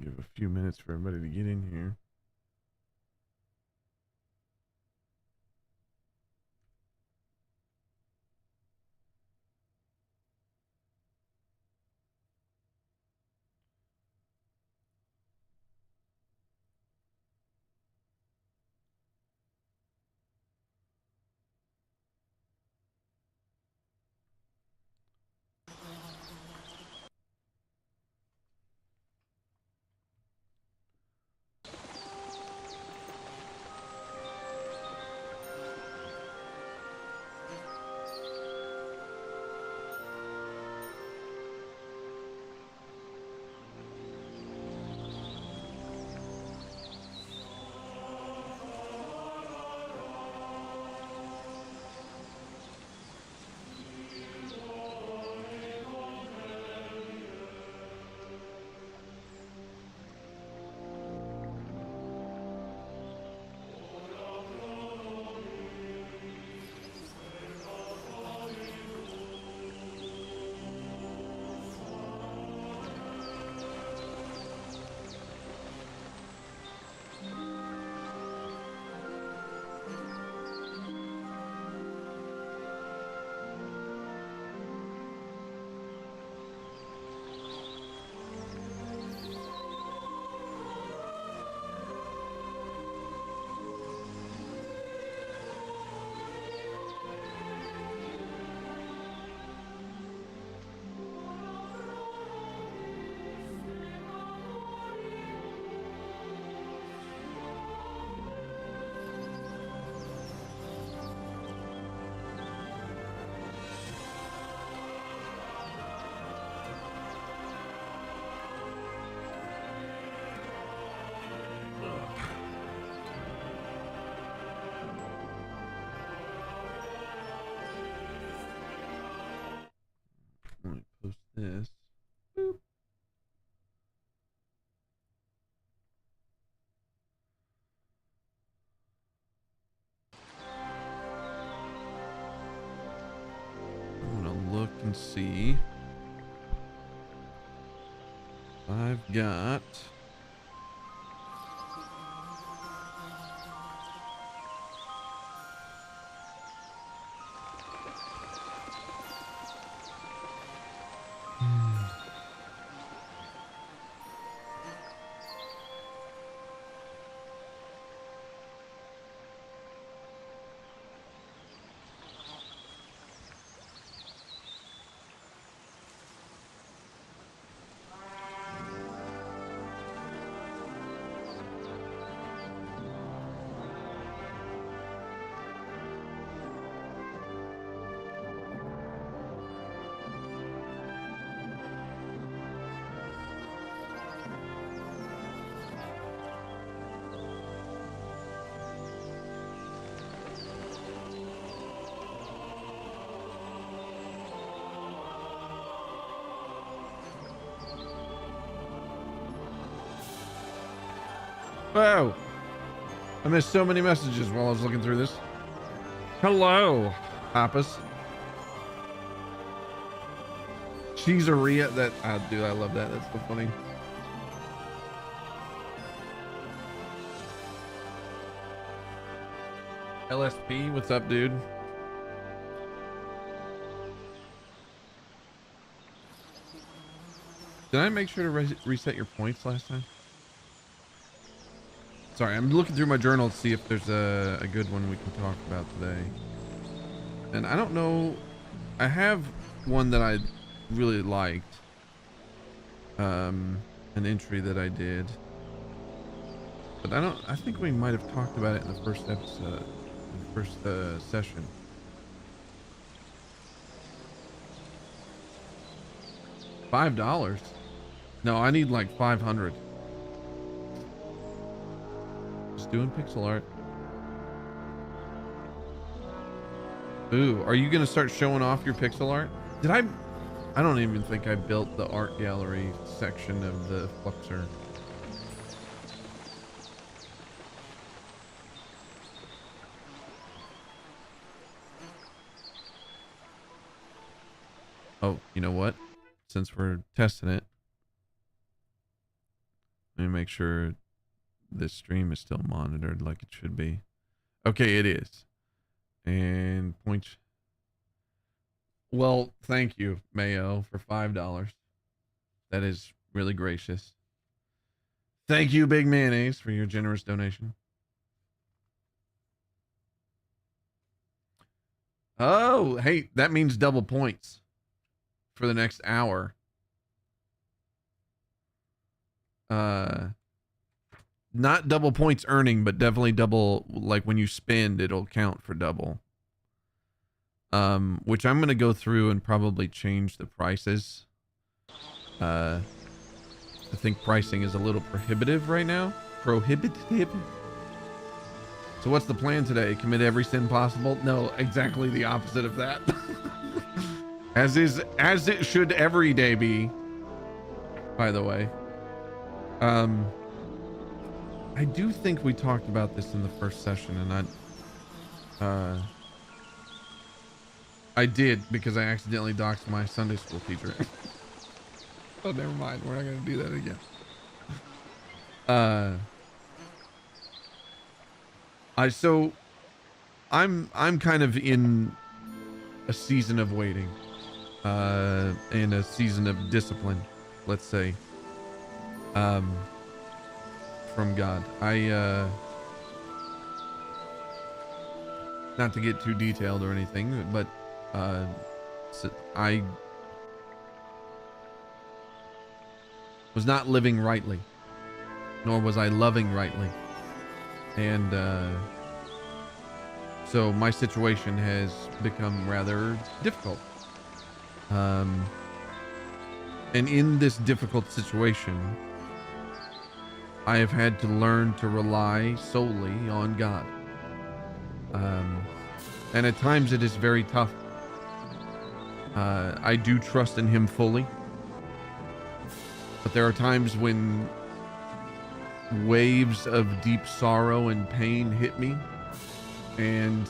Give a few minutes for everybody to get in here. Let me post this. Boop. I'm gonna look and see. I've got Wow! I missed so many messages while I was looking through this. Hello, Pappas. Cheeseria. That dude, I love that. That's so funny. LSP, what's up, dude? Did I make sure to reset your points last time? Sorry, I'm looking through my journal to see if there's a good one we can talk about today. And I don't know. I have one that I really liked. An entry that I did. But I think we might have talked about it in the first episode, in the first session. $5? No, I need like 500. Just doing pixel art. Ooh, are you gonna start showing off your pixel art? Did I don't even think I built the art gallery section of the Fluxer. Oh, you know what? Since we're testing it, Let me make sure this stream is still monitored like it should be. Okay, it is. And points. Well, thank you, Mayo, for $5. That is really gracious. Thank you, Big Mayonnaise, for your generous donation. Oh, hey, that means double points for the next hour. Not double points earning, but definitely double, like when you spend, it'll count for double. Which I'm gonna go through and probably change the prices. I think pricing is a little prohibitive right now. Prohibitive. So what's the plan today? Commit every sin possible? No, exactly the opposite of that. as it should every day be, by the way. I do think we talked about this in the first session, and I did, because I accidentally doxed my Sunday school teacher. Oh, never mind. We're not going to do that again. I'm kind of in a season of waiting, and a season of discipline, let's say, from God. Not to get too detailed or anything, but so I was not living rightly, nor was I loving rightly, and so my situation has become rather difficult. And in this difficult situation, I have had to learn to rely solely on God. And at times it is very tough. I do trust in him fully, but there are times when waves of deep sorrow and pain hit me, and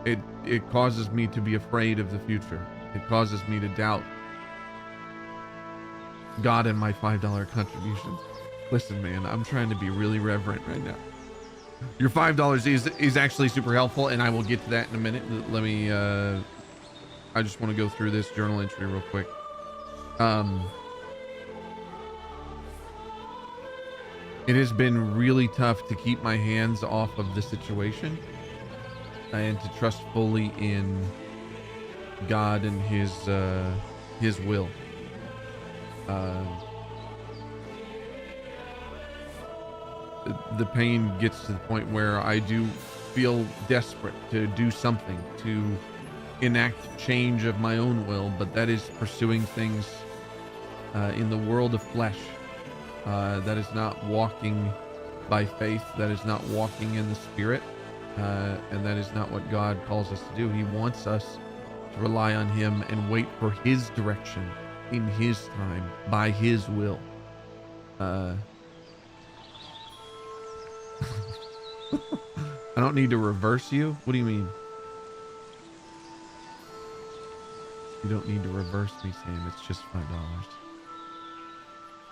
it causes me to be afraid of the future. It causes me to doubt God and my $5 contributions. Listen, man, I'm trying to be really reverent right now. Your $5 is actually super helpful, and I will get to that in a minute. Let me, I just want to go through this journal entry real quick. It has been really tough to keep my hands off of the situation and to trust fully in God and his will. The pain gets to the point where I do feel desperate to do something, to enact change of my own will, but that is pursuing things in the world of flesh. That is not walking by faith. That is not walking in the Spirit. And that is not what God calls us to do. He wants us to rely on him and wait for his direction in his time, by his will. I don't need to reverse you? What do you mean? You don't need to reverse me, Sam. It's just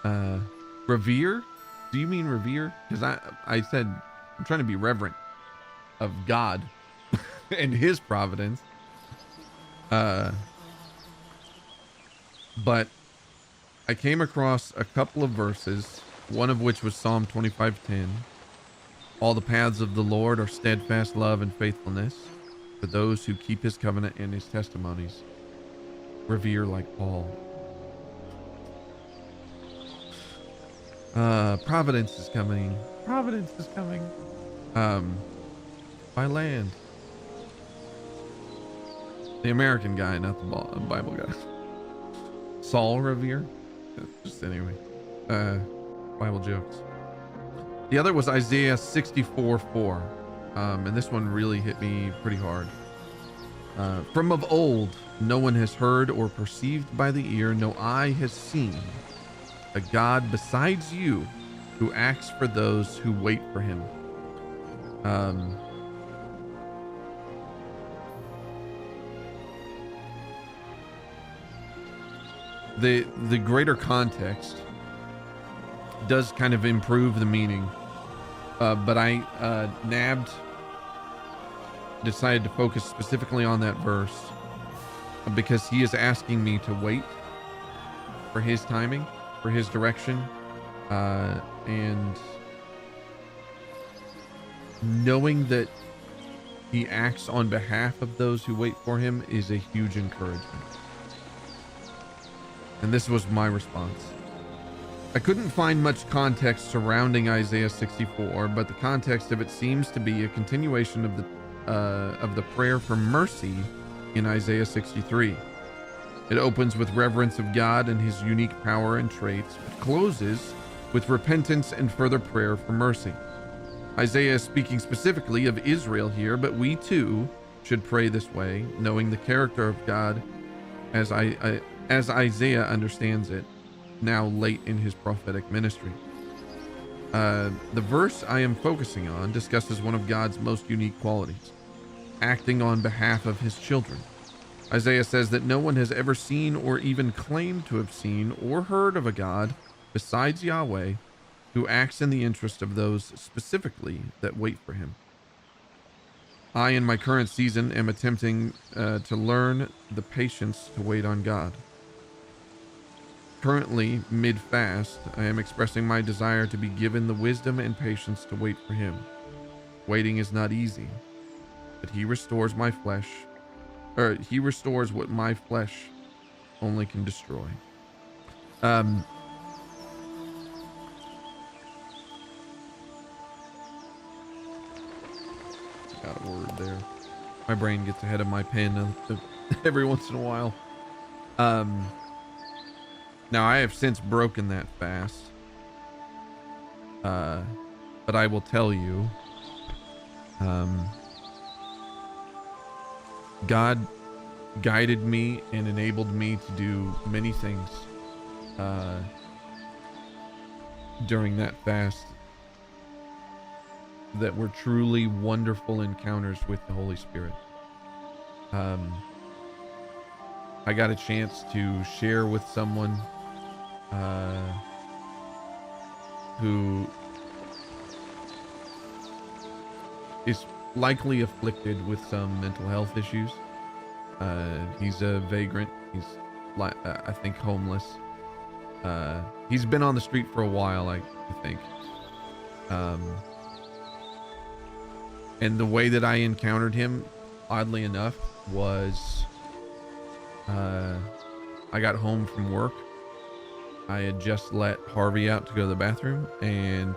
$5. Revere? Do you mean revere? Because I said I'm trying to be reverent of God and his providence. But I came across a couple of verses, one of which was Psalm 25:10. All the paths of the Lord are steadfast love and faithfulness for those who keep his covenant and his testimonies. Revere like Paul. Providence is coming. Providence is coming. By land. The American guy, not the Bible guy. Saul revere. Just anyway. Bible jokes. The other was Isaiah 64:4. And this one really hit me pretty hard. From of old, no one has heard or perceived by the ear, no eye has seen a God besides you who acts for those who wait for him. The greater context does kind of improve the meaning. But I decided to focus specifically on that verse because he is asking me to wait for his timing, for his direction, and knowing that he acts on behalf of those who wait for him is a huge encouragement. And this was my response. I couldn't find much context surrounding Isaiah 64, but the context of it seems to be a continuation of the prayer for mercy in Isaiah 63. It opens with reverence of God and his unique power and traits, but closes with repentance and further prayer for mercy. Isaiah is speaking specifically of Israel here, but we too should pray this way, knowing the character of God as Isaiah understands it, now late in his prophetic ministry. The verse I am focusing on discusses one of God's most unique qualities, acting on behalf of his children. Isaiah says that no one has ever seen or even claimed to have seen or heard of a God besides Yahweh who acts in the interest of those specifically that wait for him. I, in my current season, am attempting to learn the patience to wait on God. Currently, mid-fast, I am expressing my desire to be given the wisdom and patience to wait for him. Waiting is not easy, but he restores my flesh, or he restores what my flesh only can destroy. Got a word there. My brain gets ahead of my pen every once in a while. Now I have since broken that fast. But I will tell you, God guided me and enabled me to do many things during that fast that were truly wonderful encounters with the Holy Spirit. I got a chance to share with someone who is likely afflicted with some mental health issues. He's a vagrant. He's I think homeless. He's been on the street for a while, I think. And the way that I encountered him, oddly enough, was I got home from work. I had just let Harvey out to go to the bathroom, and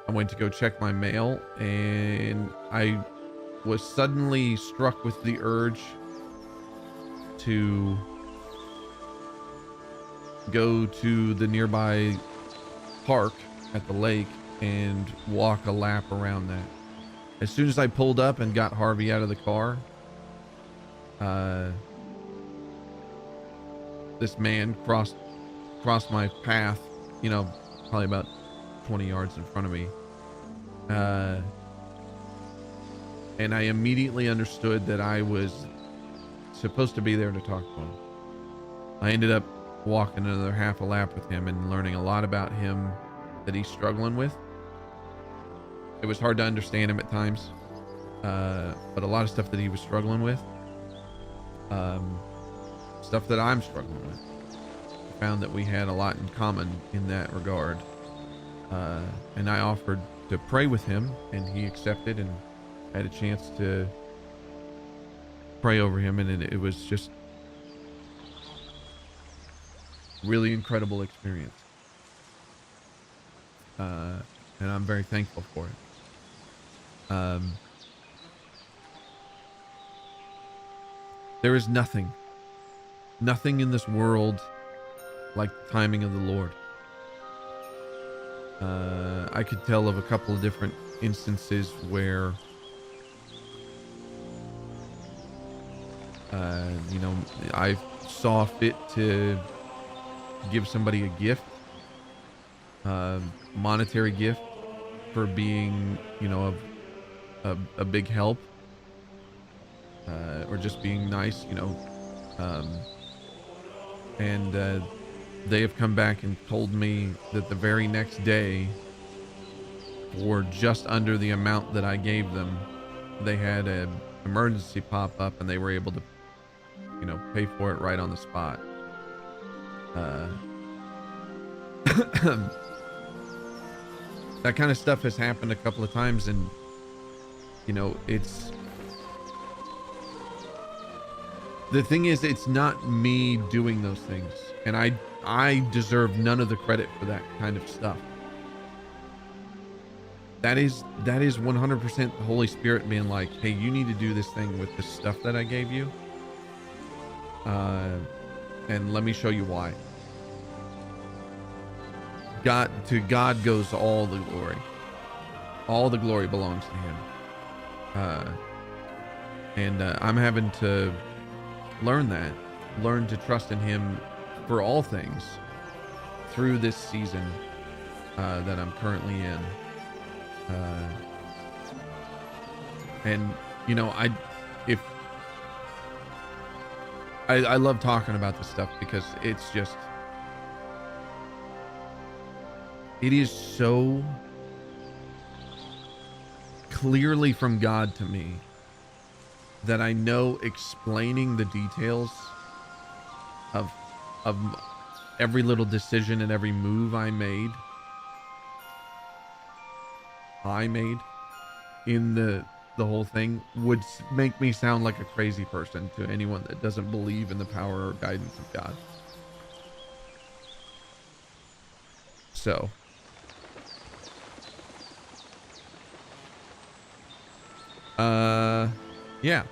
I went to go check my mail, and I was suddenly struck with the urge to go to the nearby park at the lake and walk a lap around that. As soon as I pulled up and got Harvey out of the car, this man crossed my path, you know, probably about 20 yards in front of me. And I immediately understood that I was supposed to be there to talk to him. I ended up walking another half a lap with him and learning a lot about him that he's struggling with. It was hard to understand him at times, but a lot of stuff that he was struggling with, stuff that I'm struggling with. I found that we had a lot in common in that regard, and I offered to pray with him, and he accepted, and had a chance to pray over him, and it was just really incredible experience, and I'm very thankful for it. There is nothing in this world like the timing of the Lord. I could tell of a couple of different instances where you know, I saw fit to give somebody a gift, monetary gift, for being, you know, a big help, or just being nice, you know, and they have come back and told me that the very next day, for just under the amount that I gave them, they had an emergency pop up and they were able to, you know, pay for it right on the spot. That kind of stuff has happened a couple of times, and you know, the thing is, it's not me doing those things, and I deserve none of the credit for that kind of stuff. That is 100% the Holy Spirit being like, hey, you need to do this thing with the stuff that I gave you, and let me show you why. To God goes all the glory. All the glory belongs to him. I'm having to learn to trust in him for all things through this season that I'm currently in. And you know, I love talking about this stuff because it's just, it is so clearly from God to me that I know explaining the details of every little decision and every move I made in the whole thing would make me sound like a crazy person to anyone that doesn't believe in the power or guidance of God. So yeah.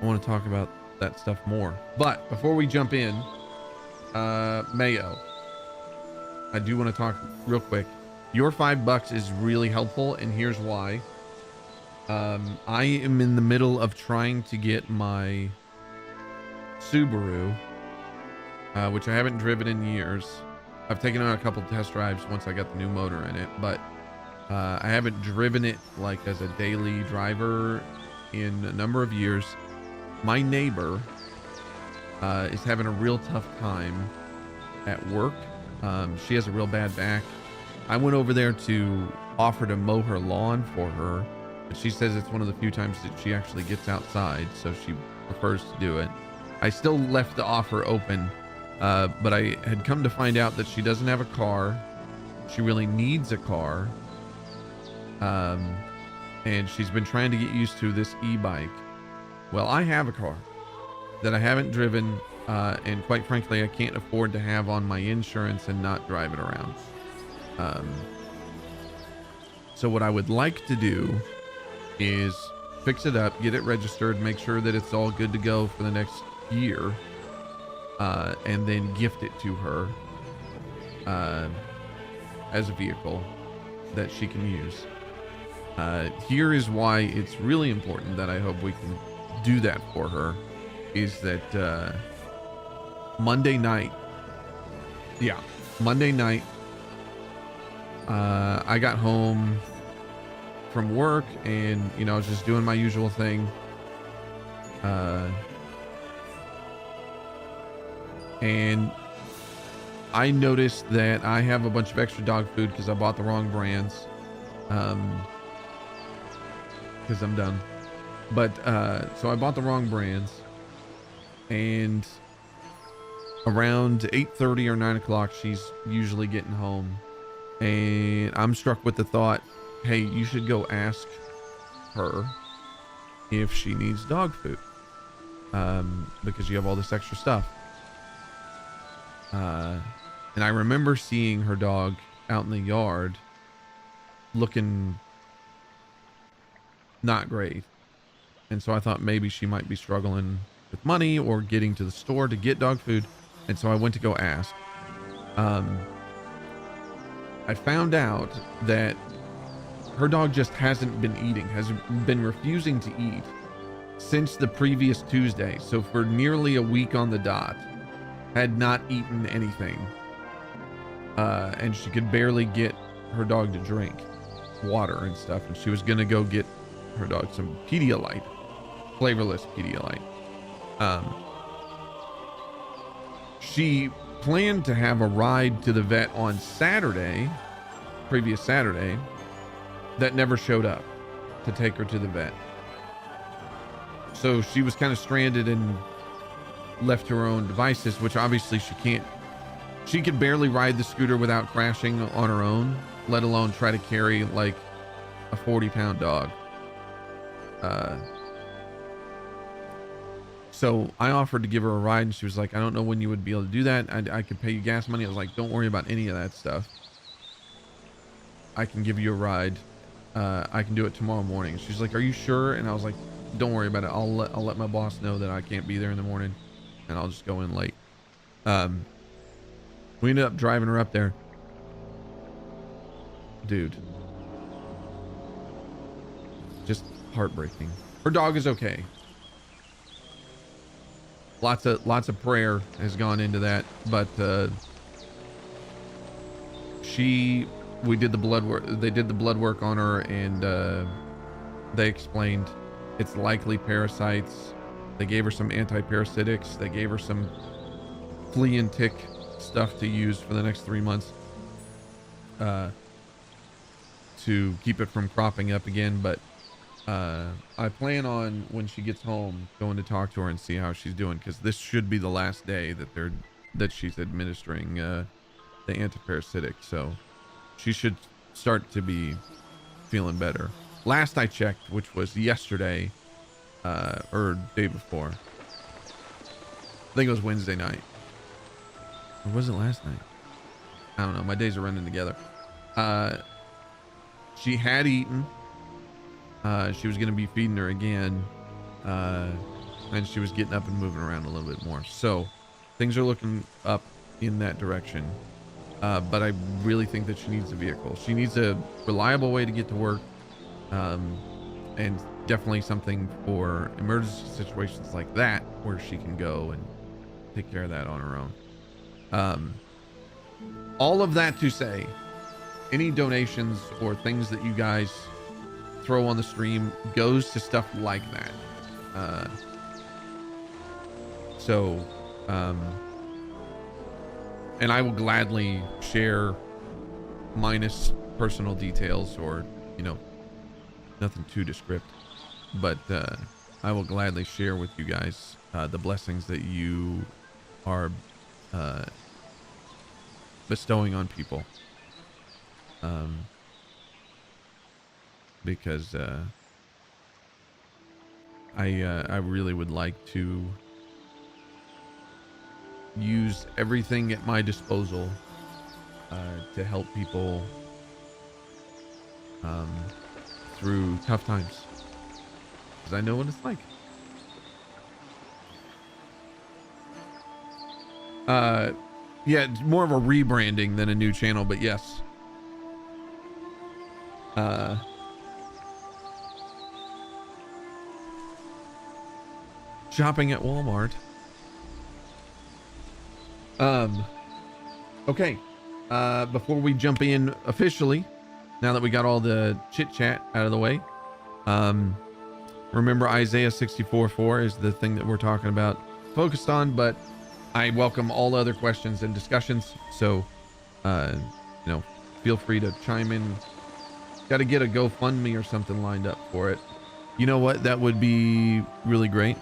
I want to talk about that stuff more, but before we jump in, Mayo, I do want to talk real quick. Your $5 is really helpful, and here's why. I am in the middle of trying to get my Subaru, which I haven't driven in years. I've taken on a couple test drives once I got the new motor in it, but I haven't driven it like as a daily driver in a number of years. My neighbor is having a real tough time at work. She has a real bad back. I went over there to offer to mow her lawn for her, but she says it's one of the few times that she actually gets outside, so she prefers to do it. I still left the offer open, but I had come to find out that she doesn't have a car. She really needs a car. And she's been trying to get used to this e-bike. Well, I have a car that I haven't driven, and quite frankly, I can't afford to have on my insurance and not drive it around. So what I would like to do is fix it up, get it registered, make sure that it's all good to go for the next year, and then gift it to her as a vehicle that she can use. Here is why it's really important that I hope we can do that for her, is that Monday night, I got home from work, and you know, I was just doing my usual thing, and I noticed that I have a bunch of extra dog food because I bought the wrong brands, because I'm done. But so I bought the wrong brands, and around 8:30 or 9 o'clock, she's usually getting home, and I'm struck with the thought, hey, you should go ask her if she needs dog food, because you have all this extra stuff. And I remember seeing her dog out in the yard looking not great, and so I thought maybe she might be struggling with money or getting to the store to get dog food, and so I went to go ask. I found out that her dog just hasn't been eating, has been refusing to eat since the previous Tuesday. So for nearly a week on the dot, had not eaten anything. And she could barely get her dog to drink water and stuff. And she was going to go get her dog some Pedialyte, flavorless Pedialyte. Um, she planned to have a ride to the vet on Saturday, previous Saturday, that never showed up to take her to the vet. So she was kind of stranded and left to her own devices, which obviously she can't. She could barely ride the scooter without crashing on her own, let alone try to carry like a 40-pound dog. So I offered to give her a ride, and she was like, I don't know when you would be able to do that. I could pay you gas money. I was like, don't worry about any of that stuff. I can give you a ride. I can do it tomorrow morning. She's like, are you sure? And I was like, don't worry about it. I'll let my boss know that I can't be there in the morning, and I'll just go in late. We ended up driving her up there. Dude. Just heartbreaking. Her dog is okay. Lots of prayer has gone into that, but we did the blood work. They did the blood work on her, and they explained it's likely parasites. They gave her some anti-parasitics. They gave her some flea and tick stuff to use for the next 3 months to keep it from cropping up again. But I plan on, when she gets home, going to talk to her and see how she's doing, because this should be the last day that she's administering the antiparasitic. So she should start to be feeling better. Last I checked, which was yesterday, or day before. I think it was Wednesday night. Or was it last night? I don't know. My days are running together. She had eaten. She was going to be feeding her again. And she was getting up and moving around a little bit more. So things are looking up in that direction. But I really think that she needs a vehicle. She needs a reliable way to get to work. And definitely something for emergency situations like that, where she can go and take care of that on her own. All of that to say, any donations or things that you guys throw on the stream goes to stuff like that. And I will gladly share, minus personal details, or, you know, nothing too descriptive, but I will gladly share with you guys the blessings that you are bestowing on people, because I really would like to use everything at my disposal to help people through tough times, because I know what it's like. Yeah, it's more of a rebranding than a new channel, but yes. Shopping at Walmart. Okay. Before we jump in officially, now that we got all the chit chat out of the way, remember Isaiah 64:4 is the thing that we're talking about, focused on, but I welcome all other questions and discussions. So, you know, feel free to chime in. Got to get a GoFundMe or something lined up for it. You know what? That would be really great.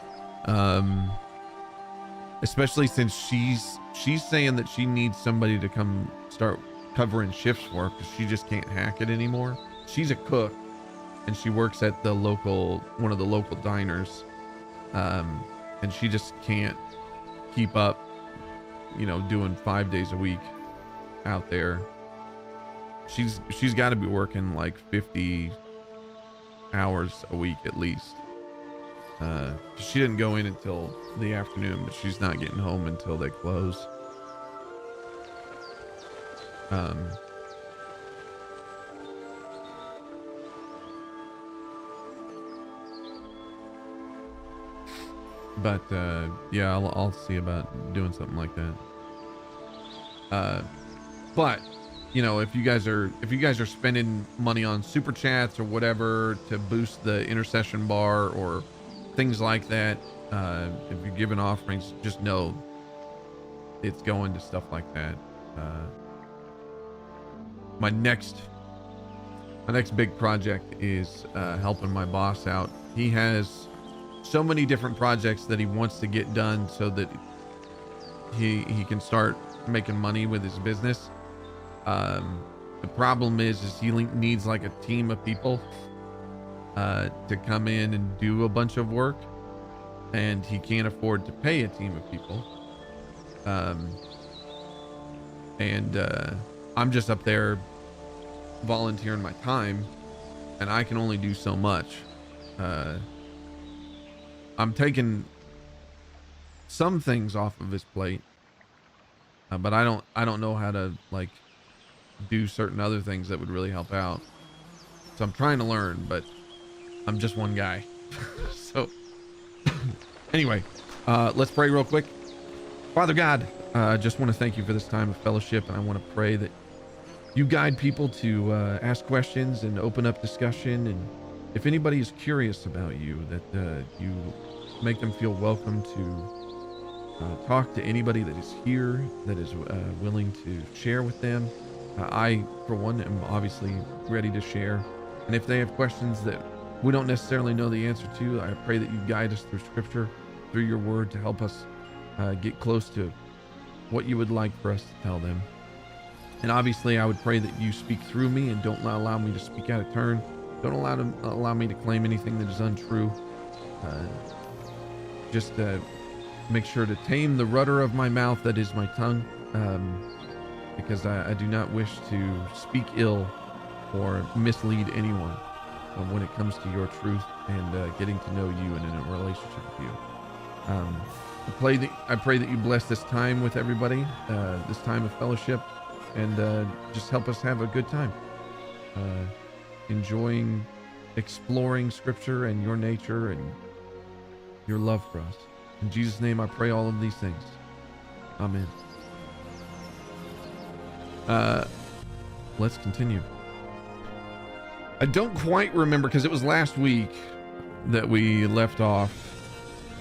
Especially since she's saying that she needs somebody to come start covering shifts for her, because she just can't hack it anymore. She's a cook, and she works at the one of the local diners, and she just can't keep up, you know, doing 5 days a week out there. She's got to be working like 50 hours a week at least. She didn't go in until the afternoon, but she's not getting home until they close. But yeah, I'll see about doing something like that. But you know, if you guys are spending money on super chats or whatever to boost the intercession bar or things like that, If you're giving offerings, just know it's going to stuff like that. My next big project is helping my boss out. He has so many different projects that he wants to get done so that he can start making money with his business. The problem is he needs like a team of people to come in and do a bunch of work, and he can't afford to pay a team of people. I'm just up there volunteering my time, and I can only do so much. I'm taking some things off of his plate, but I don't know how to like do certain other things that would really help out. So I'm trying to learn, but I'm just one guy. So anyway, let's pray real quick. Father God, I just want to thank you for this time of fellowship, and I want to pray that you guide people to ask questions and open up discussion, and if anybody is curious about you, that you make them feel welcome to talk to anybody that is here, that is willing to share with them. I, for one, am obviously ready to share, and if they have questions that we don't necessarily know the answer to, I pray that you guide us through scripture, through your word, to help us get close to what you would like for us to tell them. And obviously I would pray that you speak through me and don't allow me to speak out of turn. Don't allow me to claim anything that is untrue. Just make sure to tame the rudder of my mouth, that is my tongue, because I do not wish to speak ill or mislead anyone when it comes to your truth and getting to know you and in a relationship with you. I pray that you bless this time with everybody, this time of fellowship, and just help us have a good time, enjoying exploring scripture and your nature and your love for us. In Jesus' name I pray all of these things. Amen. Let's continue. I don't quite remember, because it was last week that we left off.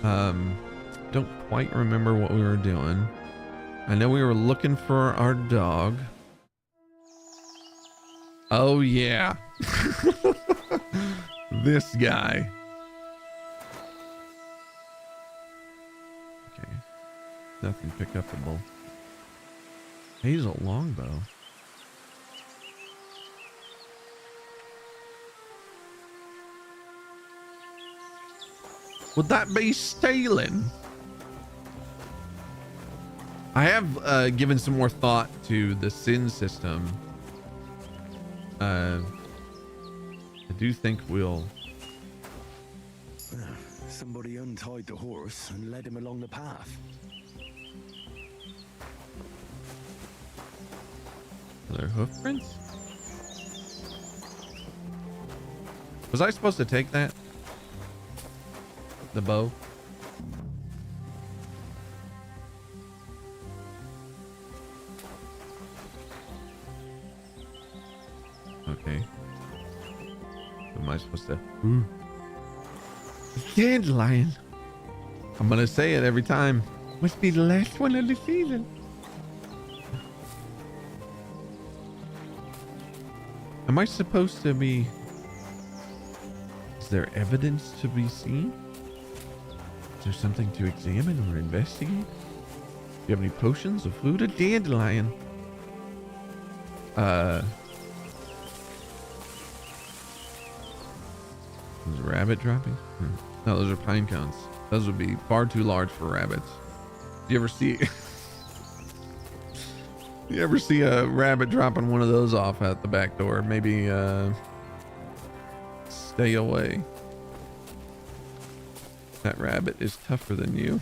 Don't quite remember what we were doing. I know we were looking for our dog. Oh yeah. This guy. Okay. Nothing pickupable. Hazel longbow. Would that be stealing? I have given some more thought to the sin system. I do think we'll... Somebody untied the horse and led him along the path. Are there hoof prints? Was I supposed to take that? The bow? Okay. Am I supposed to? Dandelion. I'm gonna say it every time. Must be the last one of the season. Am I supposed to be? Is there evidence to be seen? Is there something to examine or investigate? Do you have any potions of food? A dandelion. Is a rabbit dropping? No, those are pine cones. Those would be far too large for rabbits. Do you ever see? You ever see a rabbit dropping one of those off at the back door? Maybe stay away. That rabbit is tougher than you.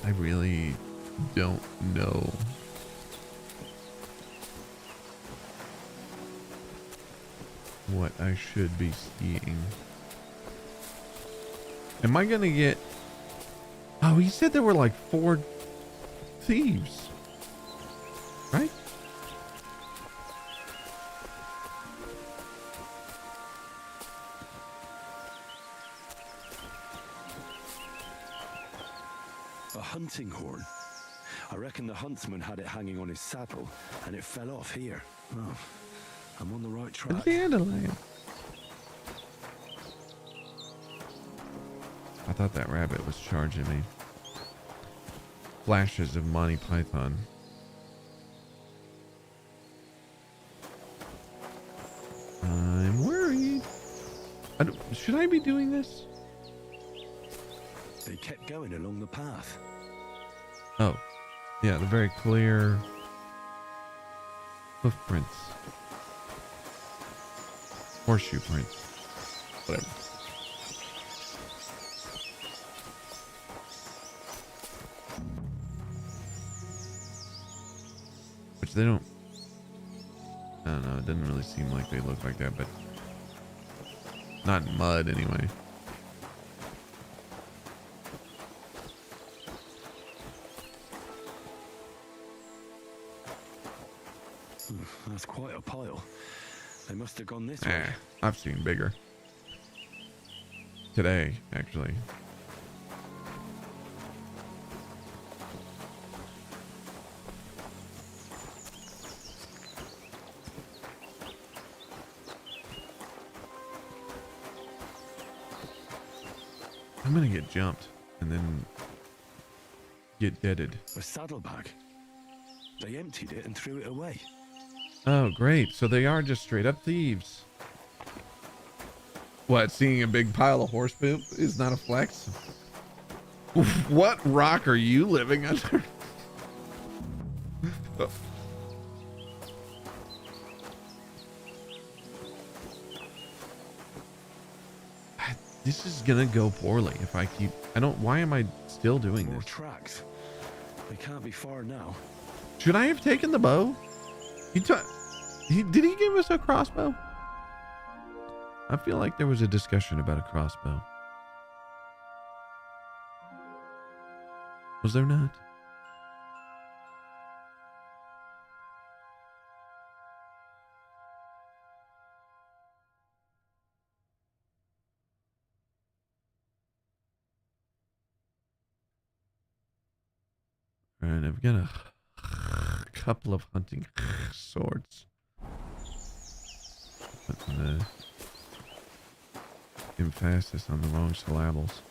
I really don't know. What I should be seeing. Am I gonna get... Oh, he said there were like 4 thieves. right? A hunting horn. I reckon the huntsman had it hanging on his saddle, and it fell off here. Oh, I'm on the right A track. dandelion. I thought that rabbit was charging me. Flashes of Monty Python. I'm worried. Should I be doing this? They kept going along the path. Oh, yeah, the very clear hoof prints. Horseshoe prints. Whatever. Which they don't. I don't know. It doesn't really seem like they look like that, but not mud anyway. That's quite a pile. They must have gone this way. I've seen bigger. Today, actually. I'm gonna get jumped and then get deaded. A saddlebag. They emptied it and threw it away. Oh, great. So they are just straight up thieves. What, seeing a big pile of horse poop is not a flex? What rock are you living under? Oh. This is gonna go poorly if I keep... Why am I still doing More this? tracks. They can't be far now. Should I have taken the bow? Did he give us a crossbow? I feel like there was a discussion about a crossbow. Was there not? All right, I've got a couple of hunting swords. Putting the emphasis on the wrong syllables.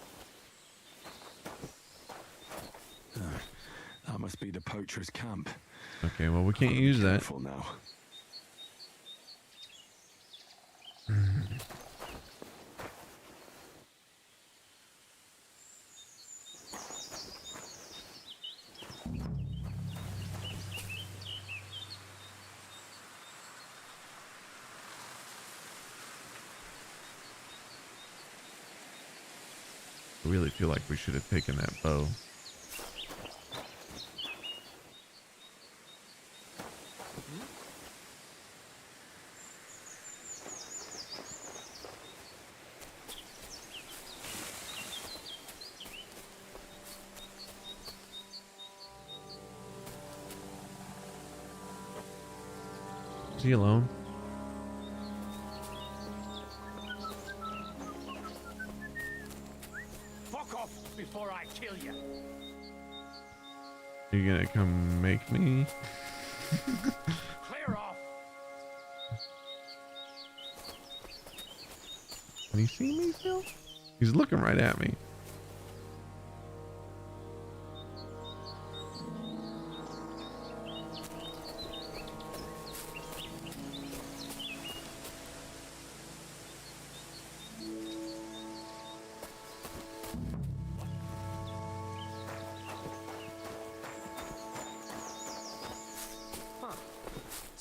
That must be the poacher's camp. Okay, well, we can't use that. Careful now. I really feel like we should have taken that bow. Is he alone? Fuck off before I kill you. Are you gonna come make me? Clear off. Can he see me still? He's looking right at me.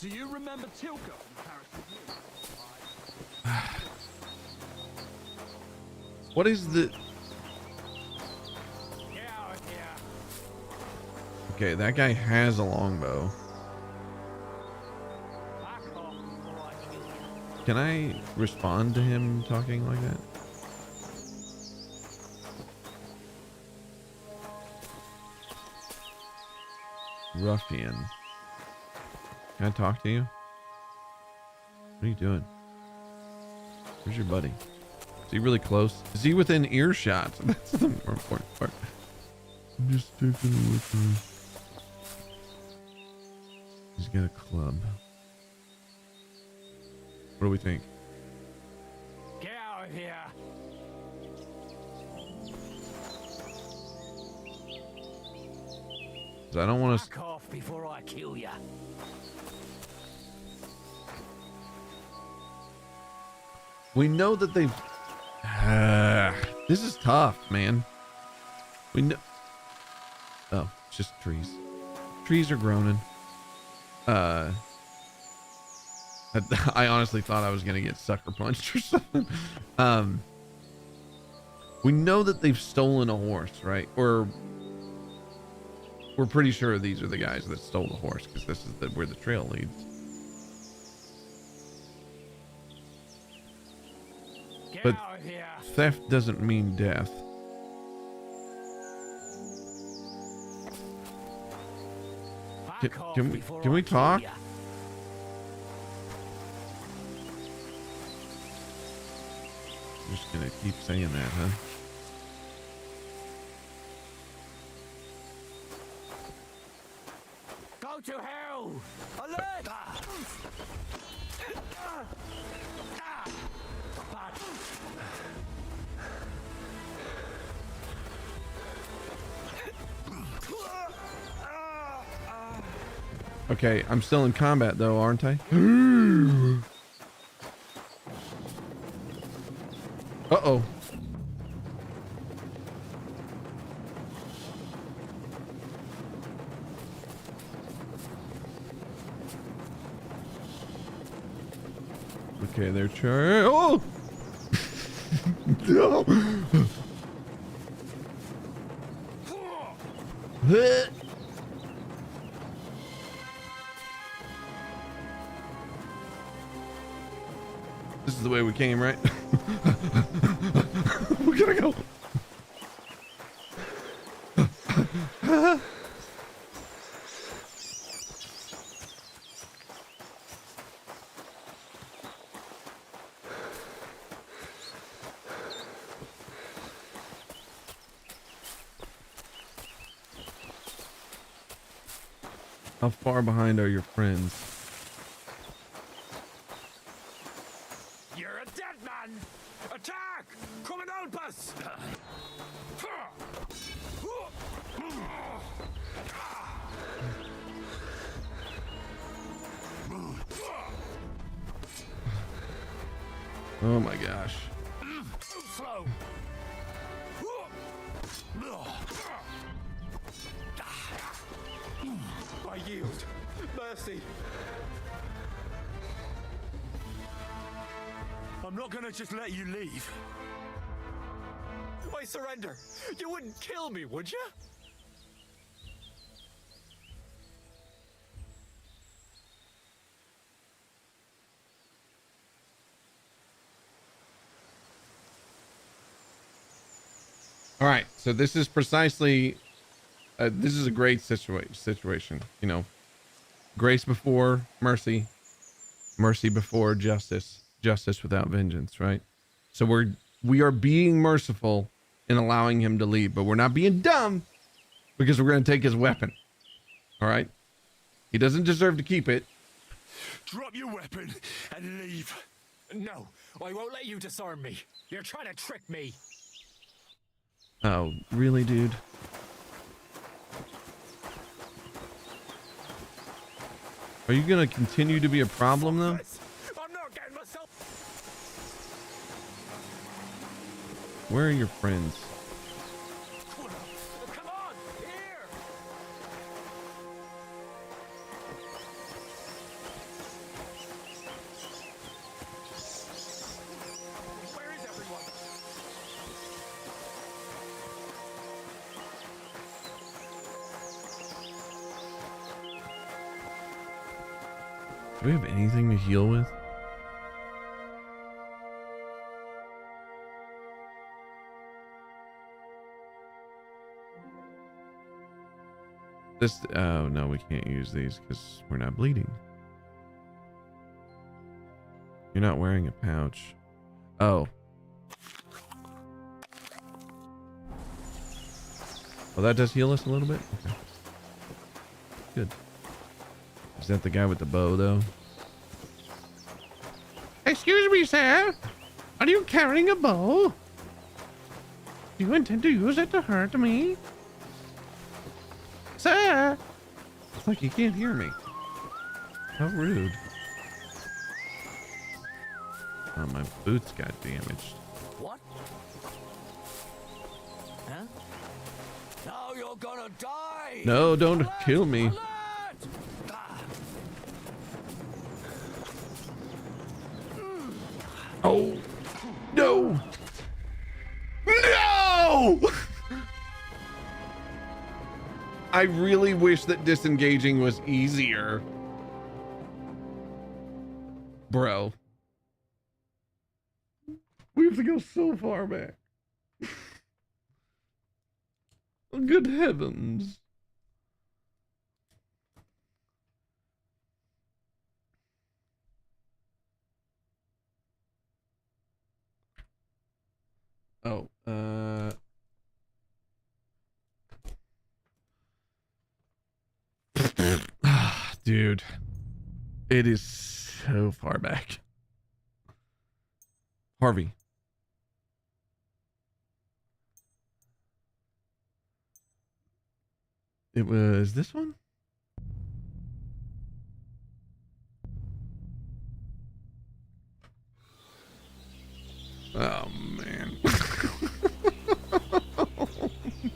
Do you remember Tilka from Paris? What is the... Get out of here. Okay, that guy has a longbow. Back off before I kill you. Can I respond to him talking like that? Ruffian. Can I talk to you? What are you doing? Where's your buddy? Is he really close? Is he within earshot? That's the more important part. I'm just taking a look at him. He's got a club. What do we think? Get out of here. 'Cause I don't want to. Back off before I kill ya. We know that they've. This is tough, man. We know. Oh, it's just trees. Trees are groaning. I honestly thought I was gonna get sucker punched or something. We know that they've stolen a horse, right? Or we're pretty sure these are the guys that stole the horse, because this is where the trail leads. Get But out of here. theft doesn't mean death. Back off Can before we I kill talk? ya. I'm just gonna keep saying that, huh? Go to hell. Alert. Okay, I'm still in combat though, aren't I? Uh-oh. Okay, they're trying. Oh! No! This is the way we came, right? We gotta go. How far behind are your friends? You're a dead man. Attack! Come and help us. Oh my gosh. Slow. I yield. Mercy. I'm not gonna just let you leave. I surrender. You wouldn't kill me, would you? All right, so this is precisely, this is a great situation, you know, grace before mercy, mercy before justice, justice without vengeance, right? So we are being merciful in allowing him to leave, but we're not being dumb, because we're going to take his weapon. All right, he doesn't deserve to keep it. Drop your weapon and leave. No, I won't let you disarm me. You're trying to trick me. Oh, really, dude? Are you gonna continue to be a problem, though? I'm not getting myself. Where are your friends? Come on, here. Where is everyone? Do we have anything to heal with? This, oh no, we can't use these because we're not bleeding. You're not wearing a pouch. Oh. Well, that does heal us a little bit? Okay. Good. Is that the guy with the bow, though? Excuse me, sir. Are you carrying a bow? Do you intend to use it to hurt me? Sir! It's like you can't hear me. How rude. Oh, my boots got damaged. What? Huh? Now you're gonna die! No, don't Alert! kill me. Alert! Ah. Oh, no. No! I really wish that disengaging was easier. Bro. We have to go so far back. Good heavens. Oh, dude, it is so far back. Harvey. It was this one? Oh, man.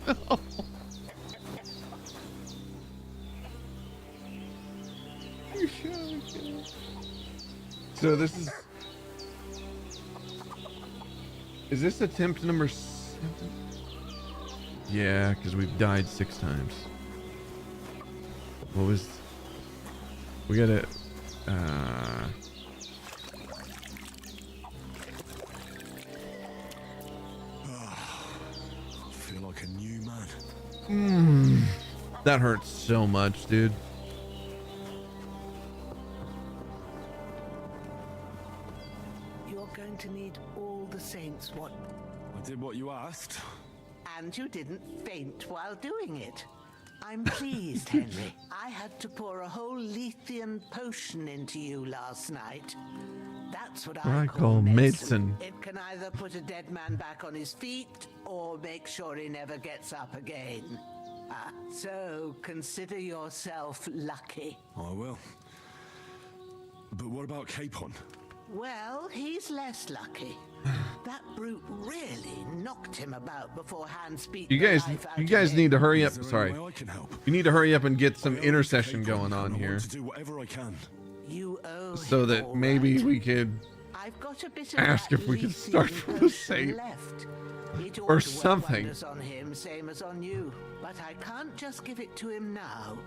No. So this is this attempt number 7? Yeah, because we've died 6 times. What was... We gotta... I feel like a new man. That hurts so much, dude. You're going to need all the saints, what? I did what you asked. And you didn't faint while doing it. I'm pleased, Henry. I had to pour a whole Lethean potion into you last night. That's what I call medicine. It can either put a dead man back on his feet or make sure he never gets up again. So consider yourself lucky. I will. But what about Capon? Well, he's less lucky. That brute really knocked him about before Hans beat You guys need to hurry up. Sorry. I can help. You need to hurry up and get some intercession going on here. To do whatever I can. You owe So him that all maybe right. we could I've got a bit of ask that if we can Lethean start from the potion same left. It or ought to work something. wonders on him, same as on you. But I can't just give it to him now.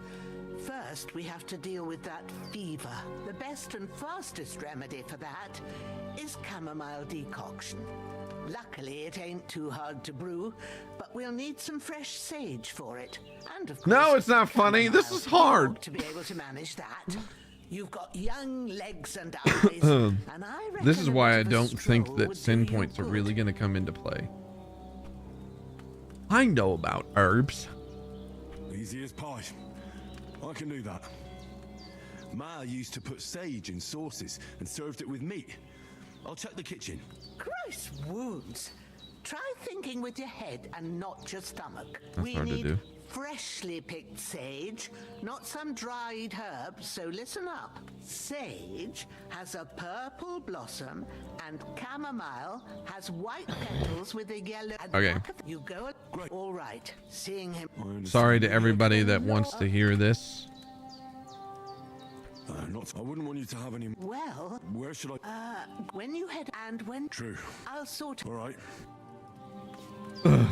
First, we have to deal with that fever. The best and fastest remedy for that is chamomile decoction. Luckily, it ain't too hard to brew, but we'll need some fresh sage for it. And of course, No, it's not funny. This chamomile. is hard. You ought to be able to manage that. You've got young legs and eyes, and I reckon This is a why bit I of a don't think stroll that would sin do you points are good. really going to come into play. I know about herbs. Easy as pie. I can do that. Ma used to put sage in sauces and served it with meat. I'll check the kitchen. Christ wounds. Try thinking with your head and not your stomach. That's we hard to need do. freshly picked sage, not some dried herb, so listen up. Sage has a purple blossom and chamomile has white petals with a yellow... Okay. You go... All right. Seeing him... I understand. Sorry to everybody that wants to hear this. I wouldn't want you to have any... Well, Where should I... when you head and when... True. I'll sort... All right. Okay.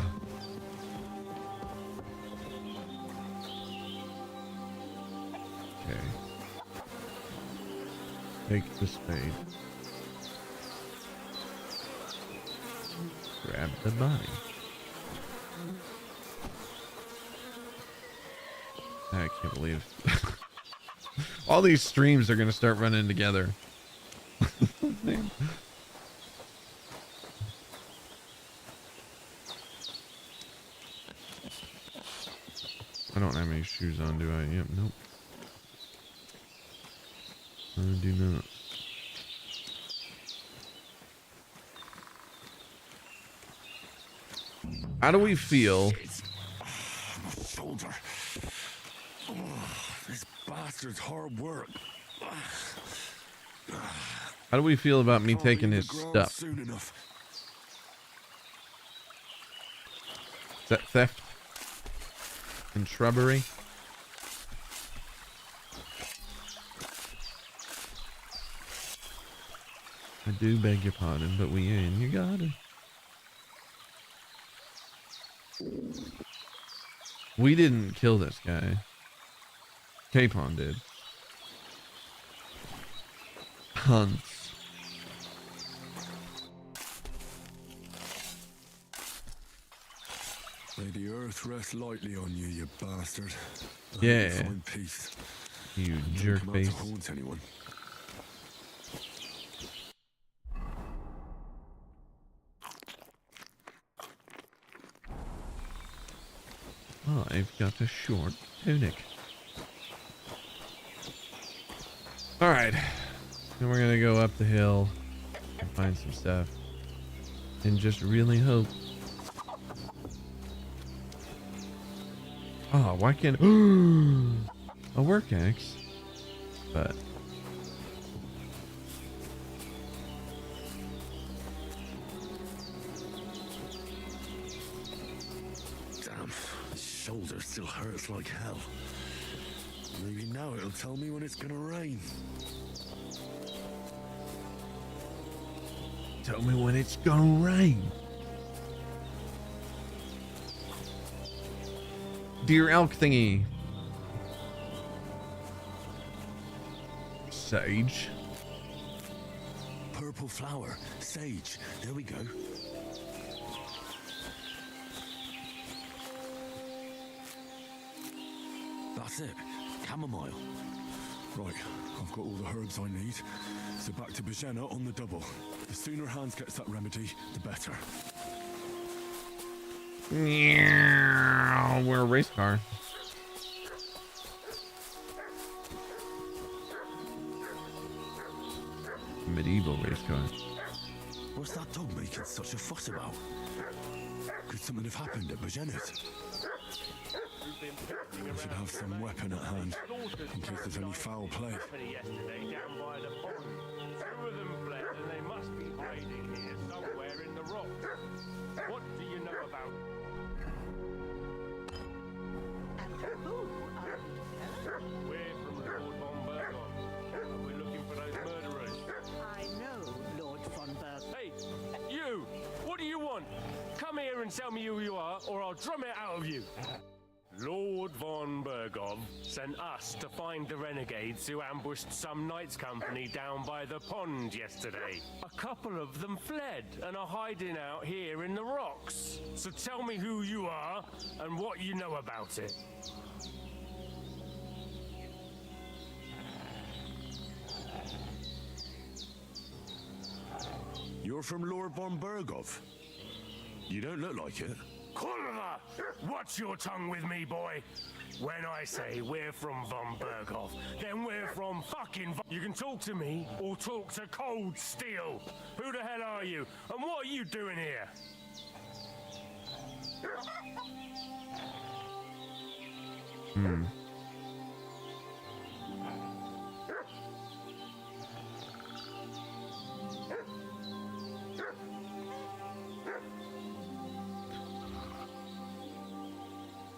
Take the spade. Grab the body. I can't believe all these streams are gonna start running together. Man. I do not. How do we feel? My shoulder. Oh, this bastard's hard work. How do we feel about me Can't taking leave his the ground stuff? soon enough. Is that theft and shrubbery? I do beg your pardon, but we are in your garden. We didn't kill this guy. Capon did. Hunts. May the earth rest lightly on you, you bastard. I Yeah. hope you find peace. You Don't jerk come out face. to haunt anyone. I've got a short tunic. Alright. Then we're gonna go up the hill and find some stuff. And just really hope. Oh, why can't... a work axe. But... Damn, my shoulder still hurts like hell. Maybe now it'll tell me when it's gonna rain. Tell me when it's gonna rain. Deer elk thingy. Sage. Purple flower, sage. There we go. That's it. Chamomile. Right, I've got all the herbs I need. So back to Bohemia on the double. The sooner Hans gets that remedy, the better. Yeah, we're a race car. Medieval race car. What's that dog making such a fuss about? Could something have happened at Bohemia? I should have some weapon at hand, in case there's any foul play. Yesterday down by the pond. Two of them fled and they must be hiding here somewhere in the rocks. What do you know about... And who are you? We're from Lord von Bergon. And we're looking for those murderers. I know Lord von Berg. Hey, you! What do you want? Come here and tell me who you are, or I'll drum it out of you. Lord von Bergov sent us to find the renegades who ambushed some knights' company down by the pond yesterday. A couple of them fled and are hiding out here in the rocks. So tell me who you are and what you know about it. You're from Lord von Bergov. You don't look like it. Kulva! Watch your tongue with me, boy! When I say we're from von Berghoff, then we're from fucking You can talk to me, or talk to cold steel! Who the hell are you, and what are you doing here?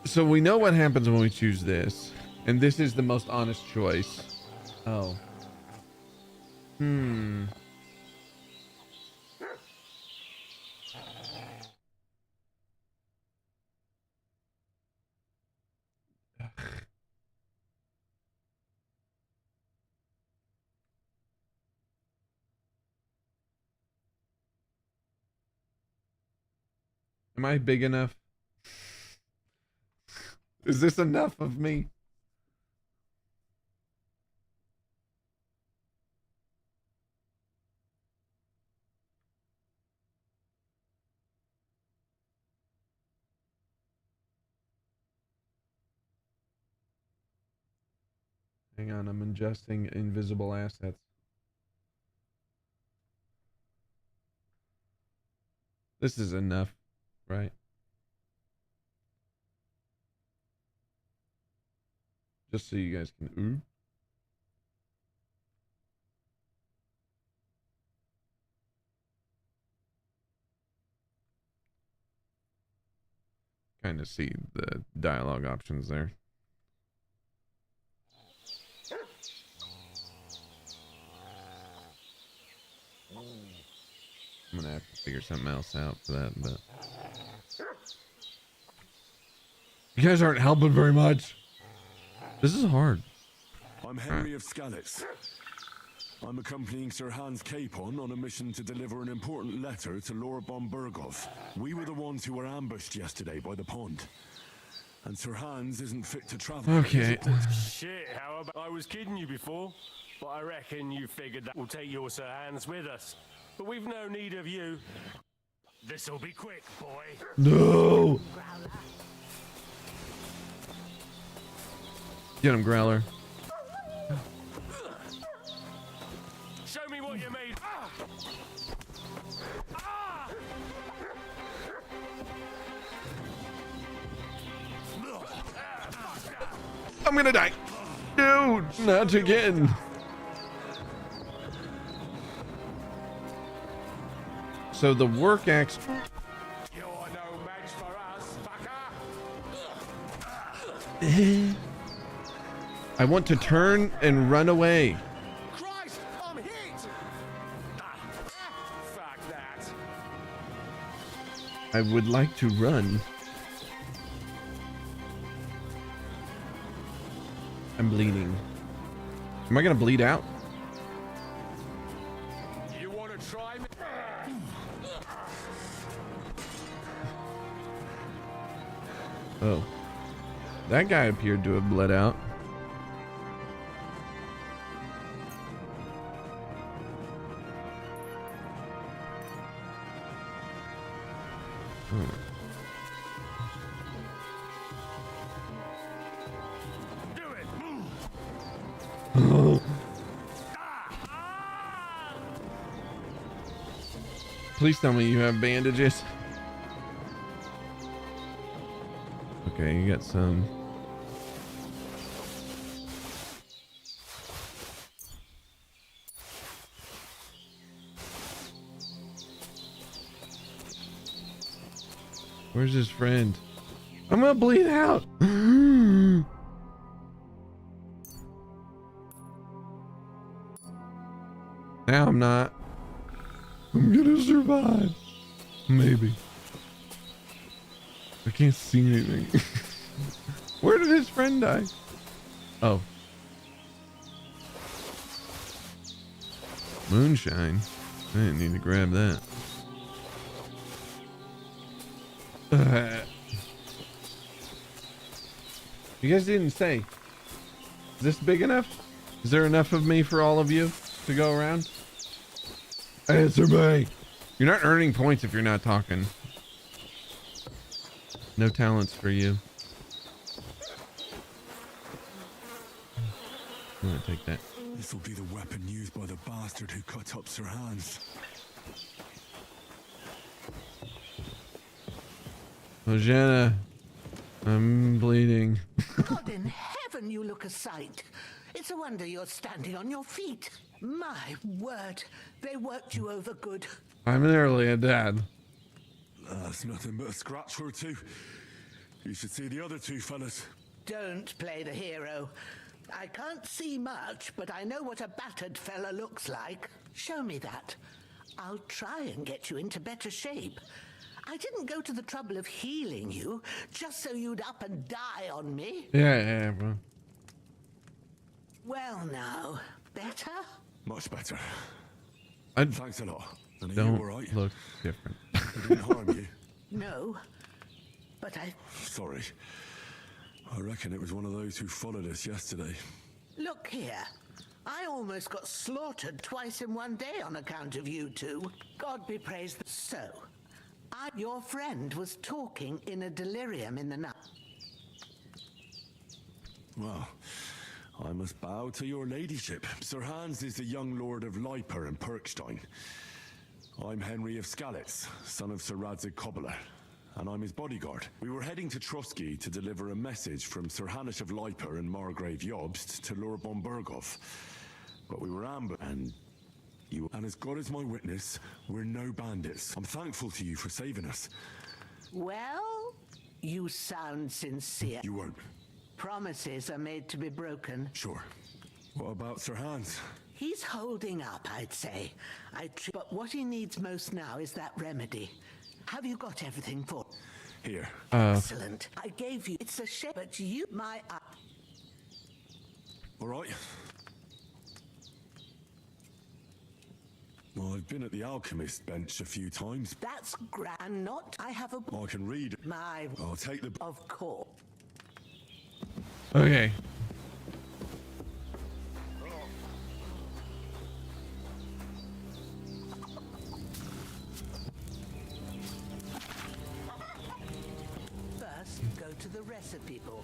So we know what happens when we choose this. And this is the most honest choice. Oh. Am I big enough? Is this enough of me? Hang on, I'm ingesting invisible assets. This is enough, right? Just so you guys can ooh. Kind of see the dialogue options there. I'm gonna have to figure something else out for that, but you guys aren't helping very much. This is hard. I'm Henry of Skalitz. I'm accompanying Sir Hans Capon on a mission to deliver an important letter to Lord von Bergov. We were the ones who were ambushed yesterday by the pond. And Sir Hans isn't fit to travel. Okay. Shit, how about I was kidding you before, but I reckon you figured that we'll take your Sir Hans with us. But we've no need of you. This'll be quick, boy. No. Get him, Growler. Show me what you made. Ah! Ah! I'm gonna die. Dude, not again. So the work axe. You're no match for us, fucker. I want to turn and run away. Christ, I'm hit. Fuck that. I would like to run. I'm bleeding. Am I gonna bleed out? You want to try me? Oh. That guy appeared to have bled out. Do it. Please tell me you have bandages. Okay, you got some. Where's his friend? I'm gonna bleed out. Now I'm not. I'm gonna survive. Maybe. I can't see anything. Where did his friend die? Oh. Moonshine. I didn't need to grab that. You guys didn't say. Is this big enough? Is there enough of me for all of you to go around? Answer me. You're not earning points if you're not talking. No talents for you. I'm gonna take that. This will be the weapon used by the bastard who cut up Sir Hans. Oh, Jenna, I'm bleeding. God in heaven, you look a sight. It's a wonder you're standing on your feet. My word, they worked you over good. I'm nearly a dad. That's nothing but a scratch or two. You should see the other two fellas. Don't play the hero. I can't see much, but I know what a battered fella looks like. Show me that. I'll try and get you into better shape. I didn't go to the trouble of healing you just so you'd up and die on me. Yeah, bro. Well now, better? Much better. I Thanks a lot. And are don't you alright? look different. It didn't harm you. No, but Sorry. I reckon it was one of those who followed us yesterday. Look here. I almost got slaughtered twice in one day on account of you two. God be praised. So, your friend was talking in a delirium in the night. Well, I must bow to your ladyship. Sir Hans is the young lord of Leiper and Perkstein. I'm Henry of Skalitz, son of Sir Radzig Cobbler, and I'm his bodyguard. We were heading to Trusky to deliver a message from Sir Hanish of Leiper and Margrave Jobst to Lord von Berghoff. But we were ambushed, and as God is my witness, we're no bandits. I'm thankful to you for saving us. Well, you sound sincere. You won't. Promises are made to be broken. Sure. What about Sir Hans? He's holding up, I'd say. But what he needs most now is that remedy. Have you got everything for? Here. Excellent. I gave you. It's a shame, but you, my. All right. Well, I've been at the alchemist bench a few times. That's grand. Not. I have a. I can read. My. I'll take the. Of course. Okay. First, go to the recipe book.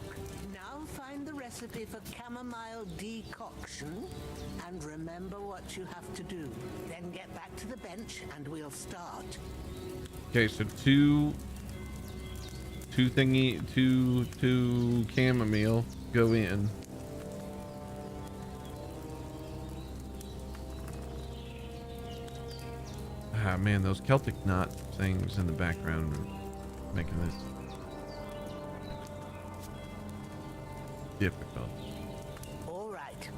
Now find the recipe for chamomile decoction and remember what you have to do. Then get back to the bench and we'll start. Okay, so two chamomile go in. Ah man, those Celtic knot things in the background are making this difficult. All right.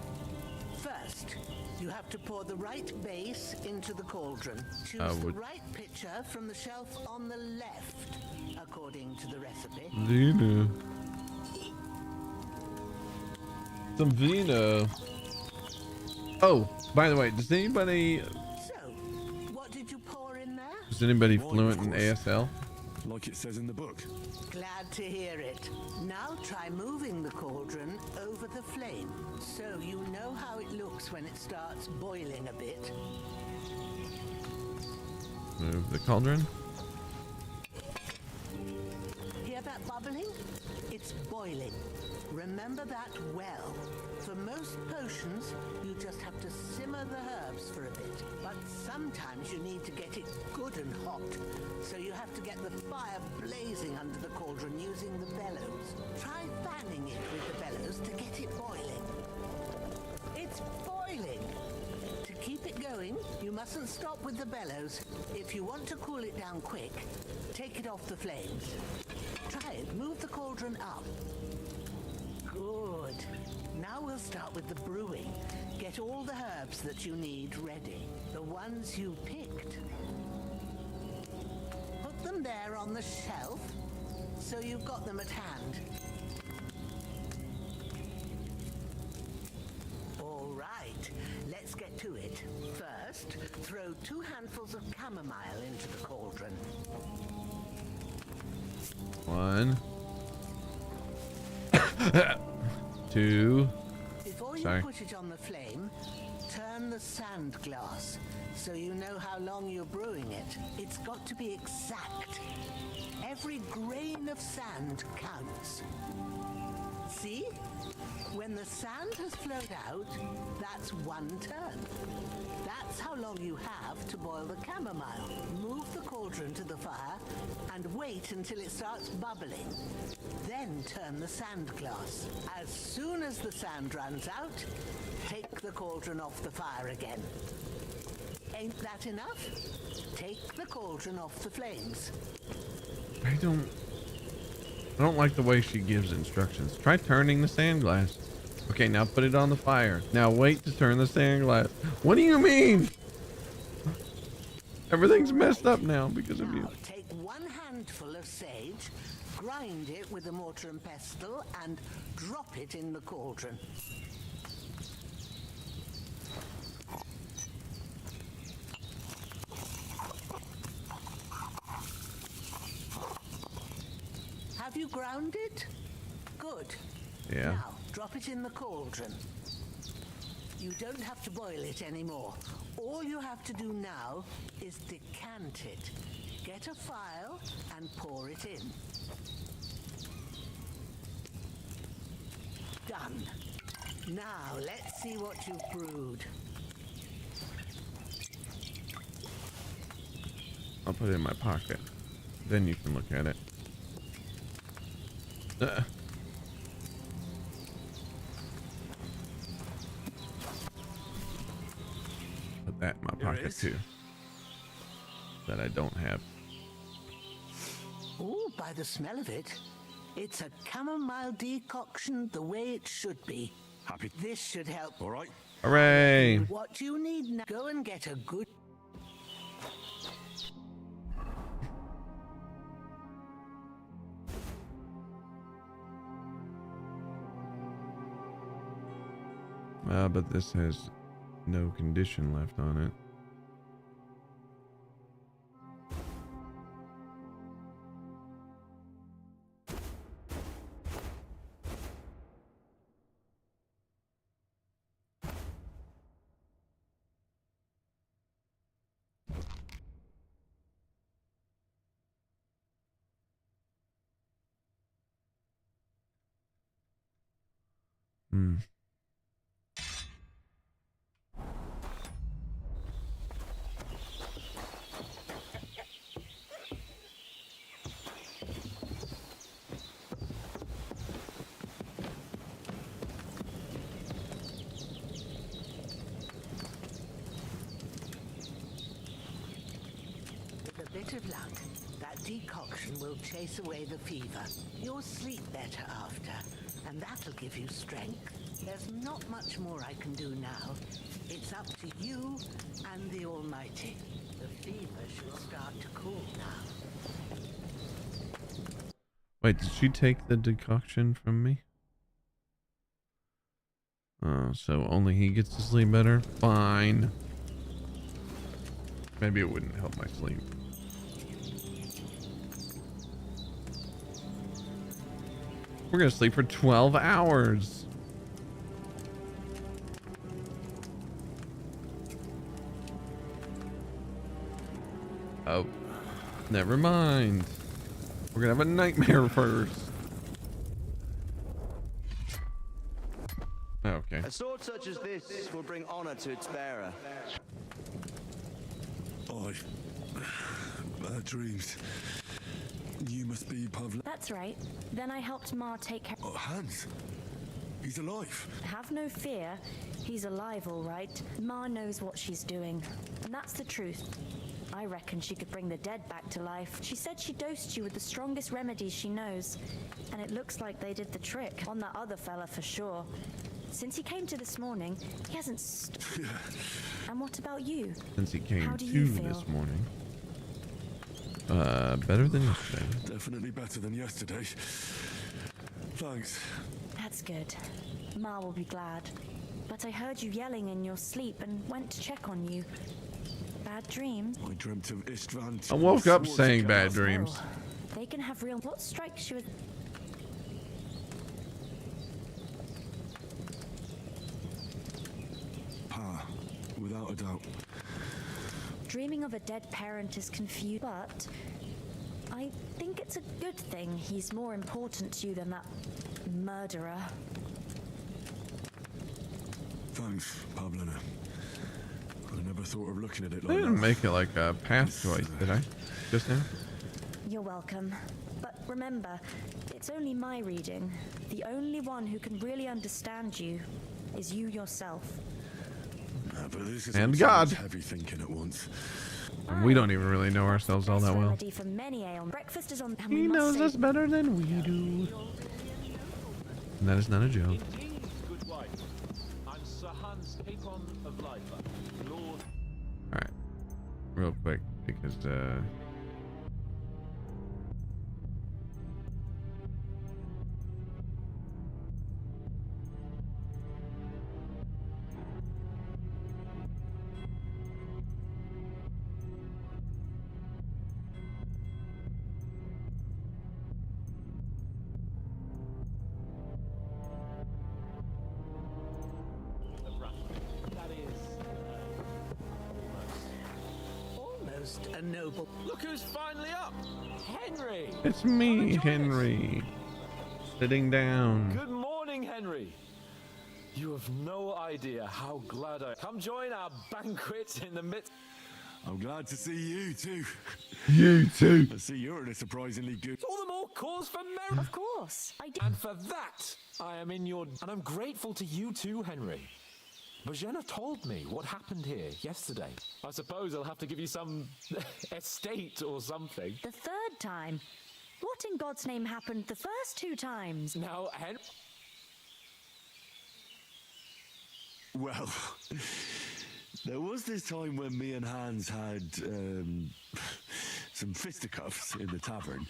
First, you have to pour the right base into the cauldron. Choose the right pitcher from the shelf on the left, according to the recipe. Vino. Some vino. Oh, by the way, does anybody... So, what did you pour in there? Is anybody Wine, fluent of in course. ASL? Like it says in the book. Glad to hear it. Now try moving the cauldron over the flame, so you know how it looks when it starts boiling a bit. Move the cauldron. Hear that bubbling? It's boiling. Remember that well. For most potions, you just have to simmer the herbs for a bit. But sometimes you need to get it good and hot. So you have to get the fire blazing under the cauldron using the bellows. Try fanning it with the bellows to get it boiling. It's boiling! To keep it going, you mustn't stop with the bellows. If you want to cool it down quick, take it off the flames. Try it. Move the cauldron up. Good. Now we'll start with the brewing. Get all the herbs that you need ready. The ones you picked. Put them there on the shelf, so you've got them at hand. All right, let's get to it. First, throw 2 handfuls of chamomile into the cauldron. 1, 2. Before you Sorry. put it on the flame, turn the sand glass so you know how long you're brewing it. It's got to be exact. Every grain of sand counts. See? When the sand has flowed out, that's 1 turn. That's how long you have to boil the chamomile. Move the cauldron to the fire and wait until it starts bubbling. Then turn the sand glass. As soon as the sand runs out, take the cauldron off the fire again. Ain't that enough? Take the cauldron off the flames. I don't like the way she gives instructions. Try turning the sand glass. Okay, now put it on the fire. Now wait to turn the sand glass. What do you mean? Everything's messed up now because of you. Now take 1 handful of sage, grind it with a mortar and pestle, and drop it in the cauldron. Have you ground it? Good. Yeah. Now, drop it in the cauldron. You don't have to boil it anymore. All you have to do now is decant it. Get a phial and pour it in. Done. Now, let's see what you've brewed. I'll put it in my pocket. Then you can look at it. Put that in my pocket too. That I don't have. Oh, by the smell of it, it's a chamomile decoction the way it should be. Happy? This should help. All right. Hooray! What you need now, go and get a good... But this has no condition left on it. Bit of luck. That decoction will chase away the fever. You'll sleep better after, and that'll give you strength. There's not much more I can do now. It's up to you and the Almighty. The fever should start to cool now. Wait, did she take the decoction from me? Oh, so only he gets to sleep better? Fine. Maybe it wouldn't help my sleep. We're gonna sleep for 12 hours. Oh, never mind. We're gonna have a nightmare first. Okay. A sword such as this will bring honor to its bearer. Bad dreams. You must be Pavla. That's right. Then I helped Ma take care. Oh, Hans. He's alive. Have no fear. He's alive, all right. Ma knows what she's doing. And that's the truth. I reckon she could bring the dead back to life. She said she dosed you with the strongest remedies she knows. And it looks like they did the trick on that other fella for sure. Since he came to this morning, he hasn't And what about you? Since he came How do to you feel? this morning. Better than yesterday. Definitely better than yesterday. Thanks. That's good. Ma will be glad. But I heard you yelling in your sleep and went to check on you. Bad dreams? I dreamt of Istvan. I woke up Swords saying bad cast. dreams. Oh, they can have real... What strikes you as... Pa, without a doubt. Dreaming of a dead parent is confusing, but I think it's a good thing he's more important to you than that murderer. Thanks, Pavlina. I never thought of looking at it I like didn't that. make it like a path choice, did I? Just now? You're welcome. But remember, it's only my reading. The only one who can really understand you is you yourself. But this is And so God. much heavy thinking at once. And we don't even really know ourselves all that well. Remedy for many ailments. Breakfast is on. and we He must knows say- us better than we do. And that is not a joke. Indeed, good wife. I'm Sir Hans Capon of Lifer, Lord. Alright. Real quick, because That is Almost a noble... Look who's finally up! Henry! it's me, Henry. Sitting down. Good morning, Henry. You have no idea how glad I come join our banquet in the midst. I'm glad to see you too. You too. I see you're in a surprisingly good. All the more cause for merit. Of course, I did. And for that, I am in your. And I'm grateful to you too, Henry. Bohemia told me what happened here yesterday. I suppose I'll have to give you some estate or something. The third time. What in God's name happened the first 2 times? Now, Henry. Well, there was this time when me and Hans had some fisticuffs in the tavern,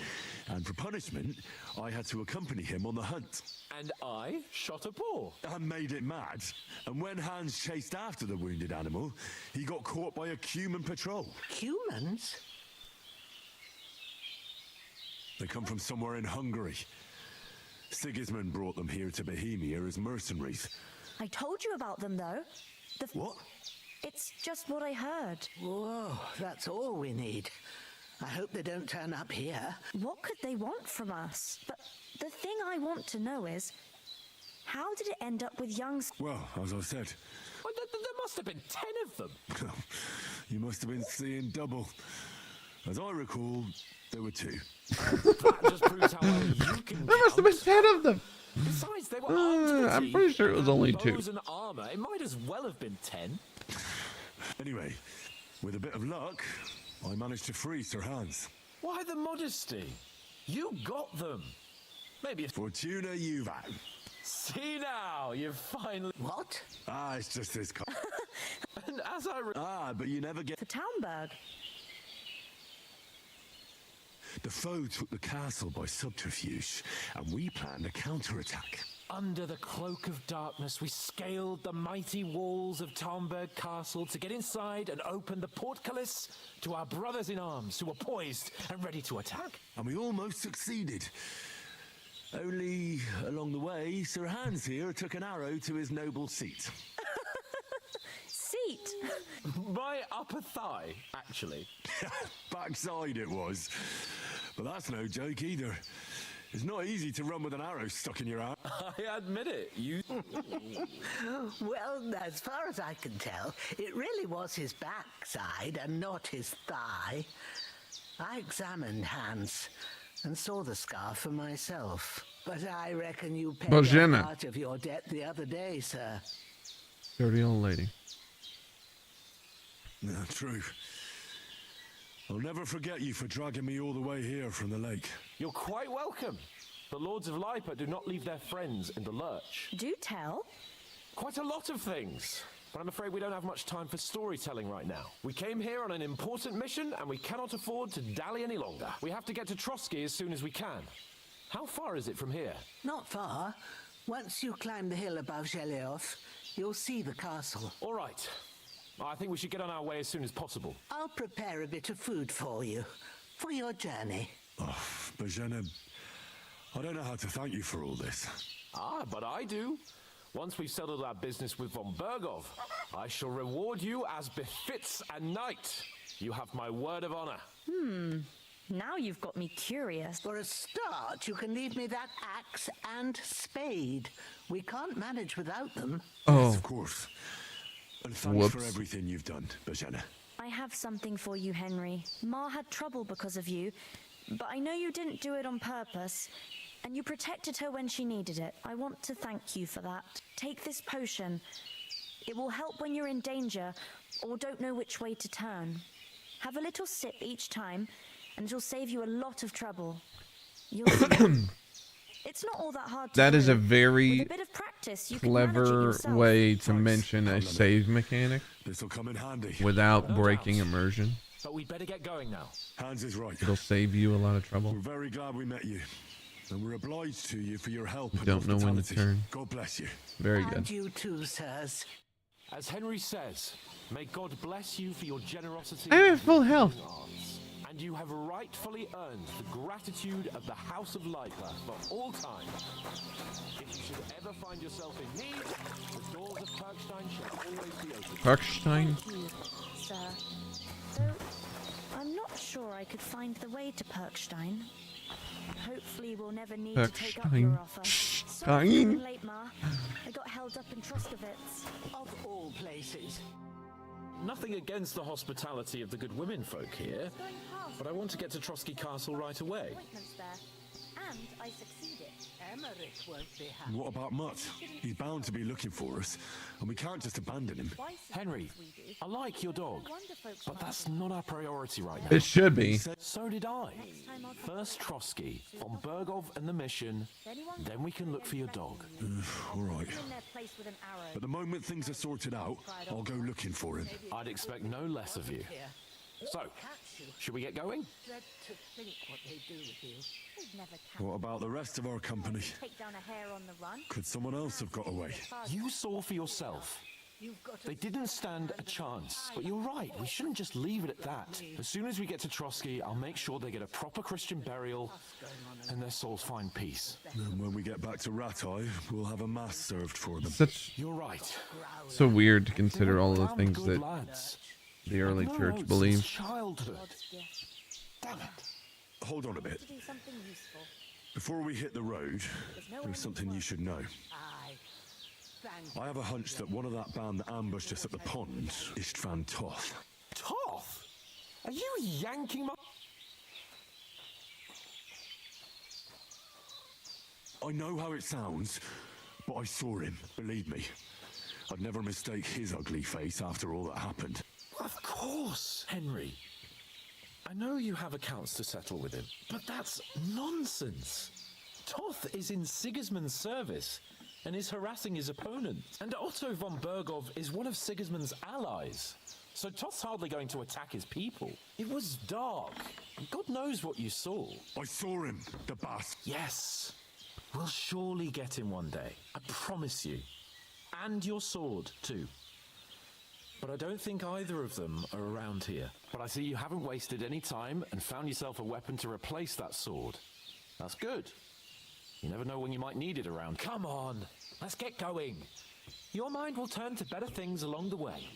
and for punishment, I had to accompany him on the hunt. And I shot a boar. I made it mad, and when Hans chased after the wounded animal, he got caught by a human patrol. Humans? They come from somewhere in Hungary. Sigismund brought them here to Bohemia as mercenaries. I told you about them, though. What? It's just what I heard. Whoa, that's all we need. I hope they don't turn up here. What could they want from us? But the thing I want to know is, how did it end up with young... Well, as I said, Well, there must have been 10 of them. you must have been seeing double. As I recall, there were 2. That just proves how well you can There must have been count. 10 of them. Besides, they were armed to the I'm teeth. pretty sure it was They had only 2. bows and armor. It might as well have been 10. Anyway, with a bit of luck, I managed to free Sir Hans. Why the modesty? You got them. Maybe if... Fortuna Juvat. See now, you've finally... What? Ah, it's just this. And as I... But you never get. For Townberg? The foe took the castle by subterfuge, and we planned a counterattack. Under the cloak of darkness, we scaled the mighty walls of Townberg Castle to get inside and open the portcullis to our brothers in arms who were poised and ready to attack. And we almost succeeded. Only along the way, Sir Hans here took an arrow to his noble seat. Seat? My upper thigh, actually. Backside it was. But that's no joke either. It's not easy to run with an arrow stuck in your arm. I admit it. You... Well, as far as I can tell, it really was his backside and not his thigh. I examined Hans and saw the scar for myself. But I reckon you paid Bohemia. part of your debt the other day, sir. Dirty old lady. No, true. I'll never forget you for dragging me all the way here from the lake. You're quite welcome. The Lords of Lipa do not leave their friends in the lurch. Do tell. Quite a lot of things. But I'm afraid we don't have much time for storytelling right now. We came here on an important mission, and we cannot afford to dally any longer. We have to get to Trotsky as soon as we can. How far is it from here? Not far. Once you climb the hill above Gelioth, you'll see the castle. All right. I think we should get on our way as soon as possible. I'll prepare a bit of food for you, for your journey. Oh, Bohemia, I don't know how to thank you for all this. Ah, but I do. Once we've settled our business with von Bergov, I shall reward you as befits a knight. You have my word of honor. Now you've got me curious. For a start, you can leave me that axe and spade. We can't manage without them. Oh, Of course. And thanks Whoops. for everything you've done, Bohemia. I have something for you, Henry. Ma had trouble because of you, but I know you didn't do it on purpose, and you protected her when she needed it. I want to thank you for that. Take this potion. It will help when you're in danger or don't know which way to turn. Have a little sip each time, and it'll save you a lot of trouble. You'll see. It's not all that hard to that do. is a With very a bit of practice, you can manage it clever yourself. way to Thanks. mention a I'll let save mechanic This'll come in handy. without No breaking doubt. immersion. But we'd better get going now. Hans is right. It'll save you a lot of trouble. We're very glad we met you. And we're obliged to you for your help and Don't know when to hospitality. turn. God bless you. Very And good. you too, sirs. As Henry says, may God bless you for your generosity. I'm in and full your health. healing arts. And you have rightfully earned the gratitude of the House of Lipa for all time. If you should ever find yourself in need, the doors of Perkstein shall always be open. Parkstein. Thank you, sir. Though I'm not sure I could find the way to Perkstein. Hopefully we'll never need to take up Perkstein. your offer. Sorry for Fine. being late, Ma. I got held up in Troskovitz. Of all places. Nothing against the hospitality of the good women folk here, but I want to get to Trotsky Castle right away. Appointments there. And I succeeded. Emmerich won't be happy. What about Mutt? He's bound to be looking for us, and we can't just abandon him. Henry, I like your dog, but that's not our priority right now. It should be. So did I. First Trotsky, von Bergov and the mission, then we can look for your dog. All right. In their place with an arrow. But the moment things are sorted out, I'll go looking for him. I'd expect no less of you. So, should we get going? Dread to think what they do with you. They'd never catch What about the rest of our company? take down a hare on the run. Could someone else have got away? You saw for yourself. You've got They didn't stand a chance. But you're right, we shouldn't just leave it at that. As soon as we get to Trotsky, I'll make sure they get a proper Christian burial and their souls find peace. And when we get back to Ratai, we'll have a mass served for them. Such You're right. so weird to consider all the Damn things good that lads. the early I've known church Oates believed. since childhood. Damn it. Hold on a bit. To do something useful. Before we hit the road, there's something you should know. Aye. Thank I have a hunch that one of that band that ambushed us at the pond is Istvan Toth. Toth? Are you yanking my... I know how it sounds, but I saw him, believe me. I'd never mistake his ugly face after all that happened. Of course, Henry. I know you have accounts to settle with him, but that's nonsense. Toth is in Sigismund's service and is harassing his opponent. And Otto von Bergov is one of Sigismund's allies. So Toth's hardly going to attack his people. It was dark. God knows what you saw. I saw him, the bastard. Yes. We'll surely get him one day. I promise you. And your sword, too. But I don't think either of them are around here. But I see you haven't wasted any time and found yourself a weapon to replace that sword. That's good. You never know when you might need it around. Come on, let's get going. Your mind will turn to better things along the way.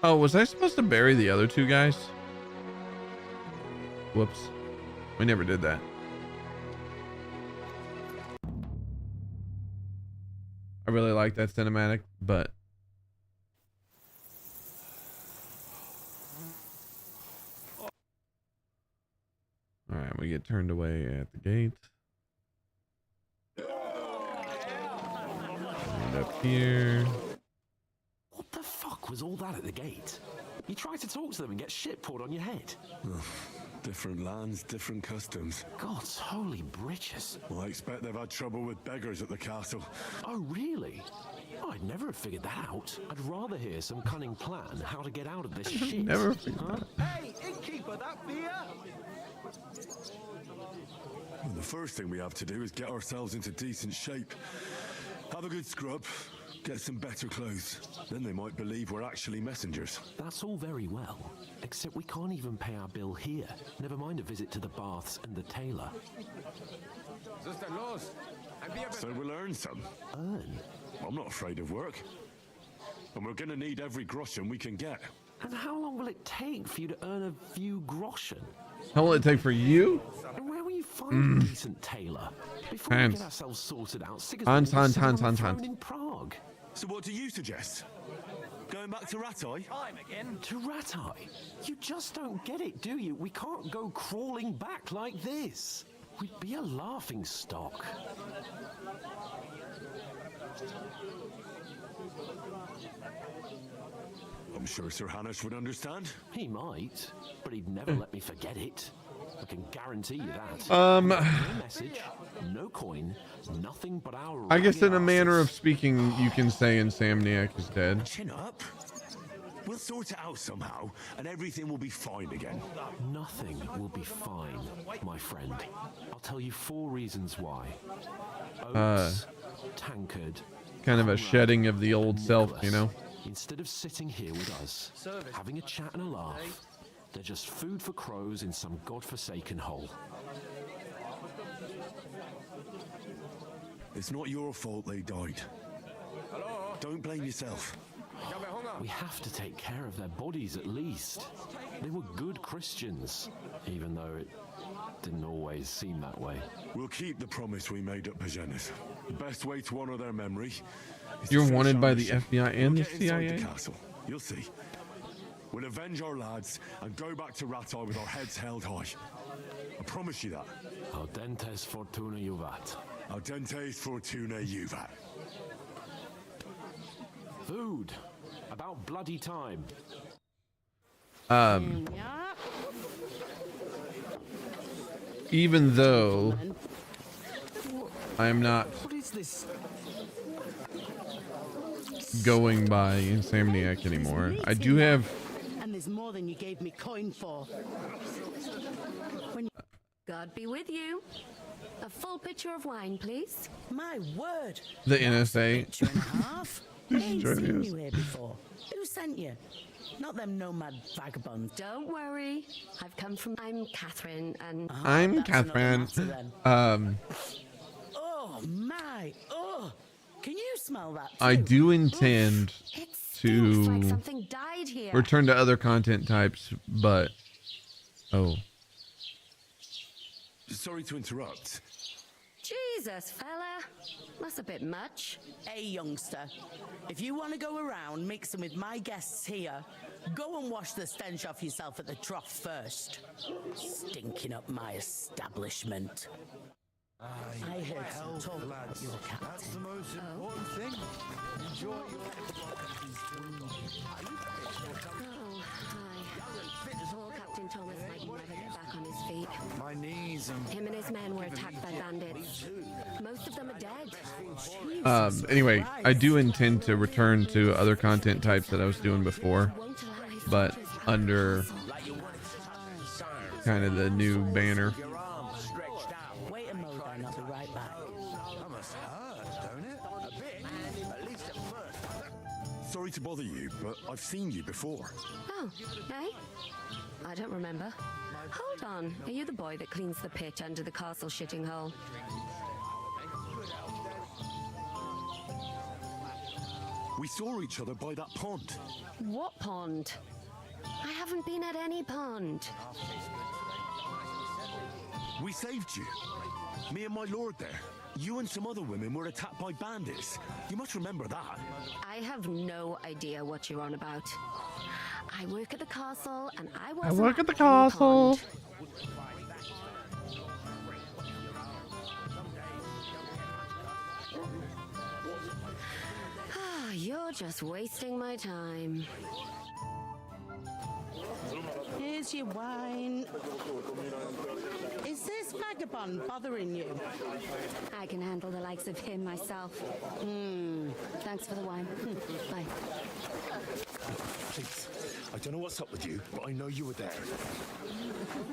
Oh, was I supposed to bury the other two guys? Whoops. We never did that. I really like that cinematic, but all right, we get turned away at the gate. And up here. What the fuck was all that at the gate? You try to talk to them and get shit poured on your head. Different lands, different customs. God's holy britches. Well, I expect they've had trouble with beggars at the castle. Oh, really? Oh, I'd never have figured that out. I'd rather hear some cunning plan how to get out of this shit. Never figured Huh? Hey, innkeeper, that beer? Well, the first thing we have to do is get ourselves into decent shape. Have a good scrub, get some better clothes. Then they might believe we're actually messengers. That's all very well, except we can't even pay our bill here. Never mind a visit to the baths and the tailor. So we'll earn some. Earn? I'm not afraid of work. And we're gonna need every groschen we can get. And how long will it take for you to earn a few groschen? How will it take for you? And where will you find a decent tailor? Before we Hans. get ourselves sorted out, Hans, Hans, Sigismund was Hans, sitting on Hans, the Hans. throne in Prague. So what do you suggest? Going back to Ratai? Time again. To Ratai? You just don't get it, do you? We can't go crawling back like this. We'd be a laughing stock. I'm sure Sir Hanush would understand. He might, but he'd never let me forget it. I can guarantee you that. Um, No message, no coin, nothing but our... I guess in a ragged manner of asses. speaking, you can say Insomniac is dead. Chin up. We'll sort it out somehow, and everything will be fine again. Nothing will be fine, my friend. I'll tell you 4 reasons why. Oates, Tankard, Kind of a shedding of the old self, you know? Instead of sitting here with us, having a chat and a laugh, they're just food for crows in some godforsaken hole. It's not your fault they died. Don't blame yourself. We have to take care of their bodies at least. They were good Christians, even though it didn't always seem that way. We'll keep the promise we made at Pagenis. The best way to honor their memory is to You're finish wanted our by the mission. FBI and We'll the get inside CIA? the castle. You'll see. We'll avenge our lads and go back to Ratai with our heads held high. I promise you that. Audentes fortuna juvat. Audentes fortuna juvat. Food. About bloody time. Even though I'm not What is this? going by Insomniac anymore, I do have. And there's more than you gave me coin for. God be with you. A full pitcher of wine, please. My word. The NSA. Picture and a half. I ain't Joining seen us. you here before. Who sent you? Not them nomad vagabonds. Don't worry. I'm Catherine, and I'm That's another Catherine. matter then. Oh my. Oh. Can you smell that too? I do intend it stinks like to something died here. return to other content types, but Sorry to interrupt. Jesus, fella. That's a bit much. Hey, youngster. If you want to go around mixing with my guests here, go and wash the stench off yourself at the trough first. Stinking up my establishment. I heard some talk about your captain. That's the most important thing. Enjoy your... Oh, hi. Poor Captain Thomas might never get back on his feet. My knees and... Him and his men were attacked by bandits. Most of them are dead. anyway, I do intend to return to other content types that I was doing before, Won't allow his but soldiers back under to the castle. kind of the new banner. Wait a moment, I'll be right back. That must hurt, don't it? A bit. At least at first. Sorry to bother you, but I've seen you before. Oh, eh? I don't remember. Hold on. Are you the boy that cleans the pit under the castle shitting hole? We saw each other by that pond. What pond? I haven't been at any pond. We saved you. Me and my lord there. You and some other women were attacked by bandits. You must remember that. I have no idea what you're on about. I work at the castle, and I was. I work at the castle. You're just wasting my time. Here's your wine. Is this vagabond bothering you? I can handle the likes of him myself. Thanks for the wine. Bye. Please, I don't know what's up with you, but I know you were there.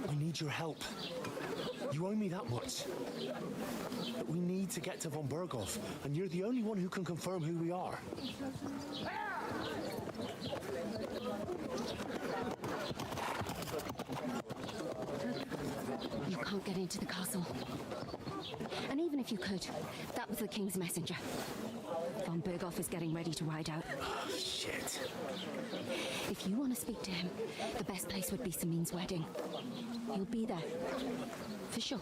I need your help. You owe me that much. But we need to get to von Berghoff, and you're the only one who can confirm who we are. You can't get into the castle. And even if you could, that was the king's messenger. Von Berghoff is getting ready to ride out. Oh, shit. If you want to speak to him, the best place would be Samin's wedding. He'll be there. For sure.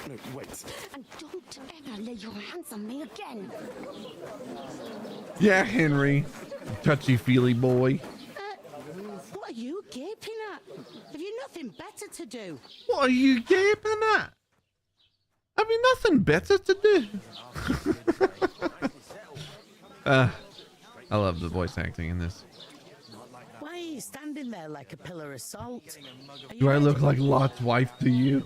No, wait. And don't ever lay your hands on me again. Yeah, Henry, touchy-feely boy. What are you gaping at? Have you nothing better to do? What are you gaping at? Have you nothing better to do? I love the voice acting in this. Why are you standing there like a pillar of salt? Are you Do I ready? look like Lot's wife to you?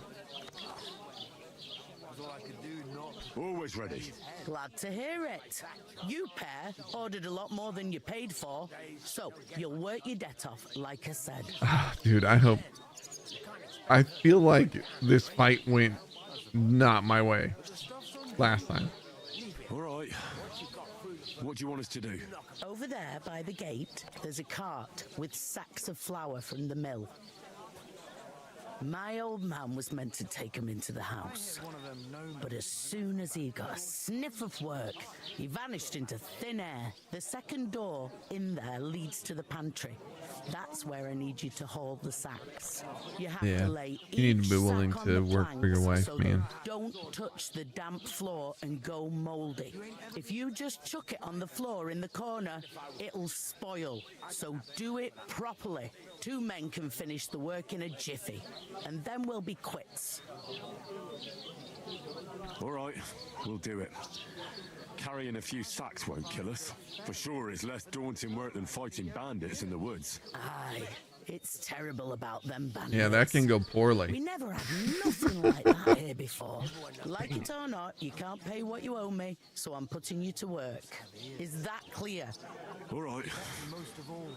Always ready. Glad to hear it. You pair ordered a lot more than you paid for, so you'll work your debt off, like I said. Dude, I hope. I feel like this fight went not my way last time. All right. What do you want us to do? Over there by the gate, there's a cart with sacks of flour from the mill. My old man was meant to take him into the house, but as soon as he got a sniff of work, he vanished into thin air. The second door in there leads to the pantry. That's where I need you to haul the sacks. You have to lay you need each to be willing sack on to the work for your planks wife, so man. they don't touch the damp floor and go moldy. If you just chuck it on the floor in the corner, it'll spoil. So do it properly. 2 men can finish the work in a jiffy, and then we'll be quits. All right, we'll do it. Carrying a few sacks won't kill us. For sure, it's less daunting work than fighting bandits in the woods. Aye, it's terrible about them bandits. Yeah, that can go We poorly. never had nothing like that here before. Like it or not, you can't pay what you owe me, so I'm putting you to work. Is that clear? All right,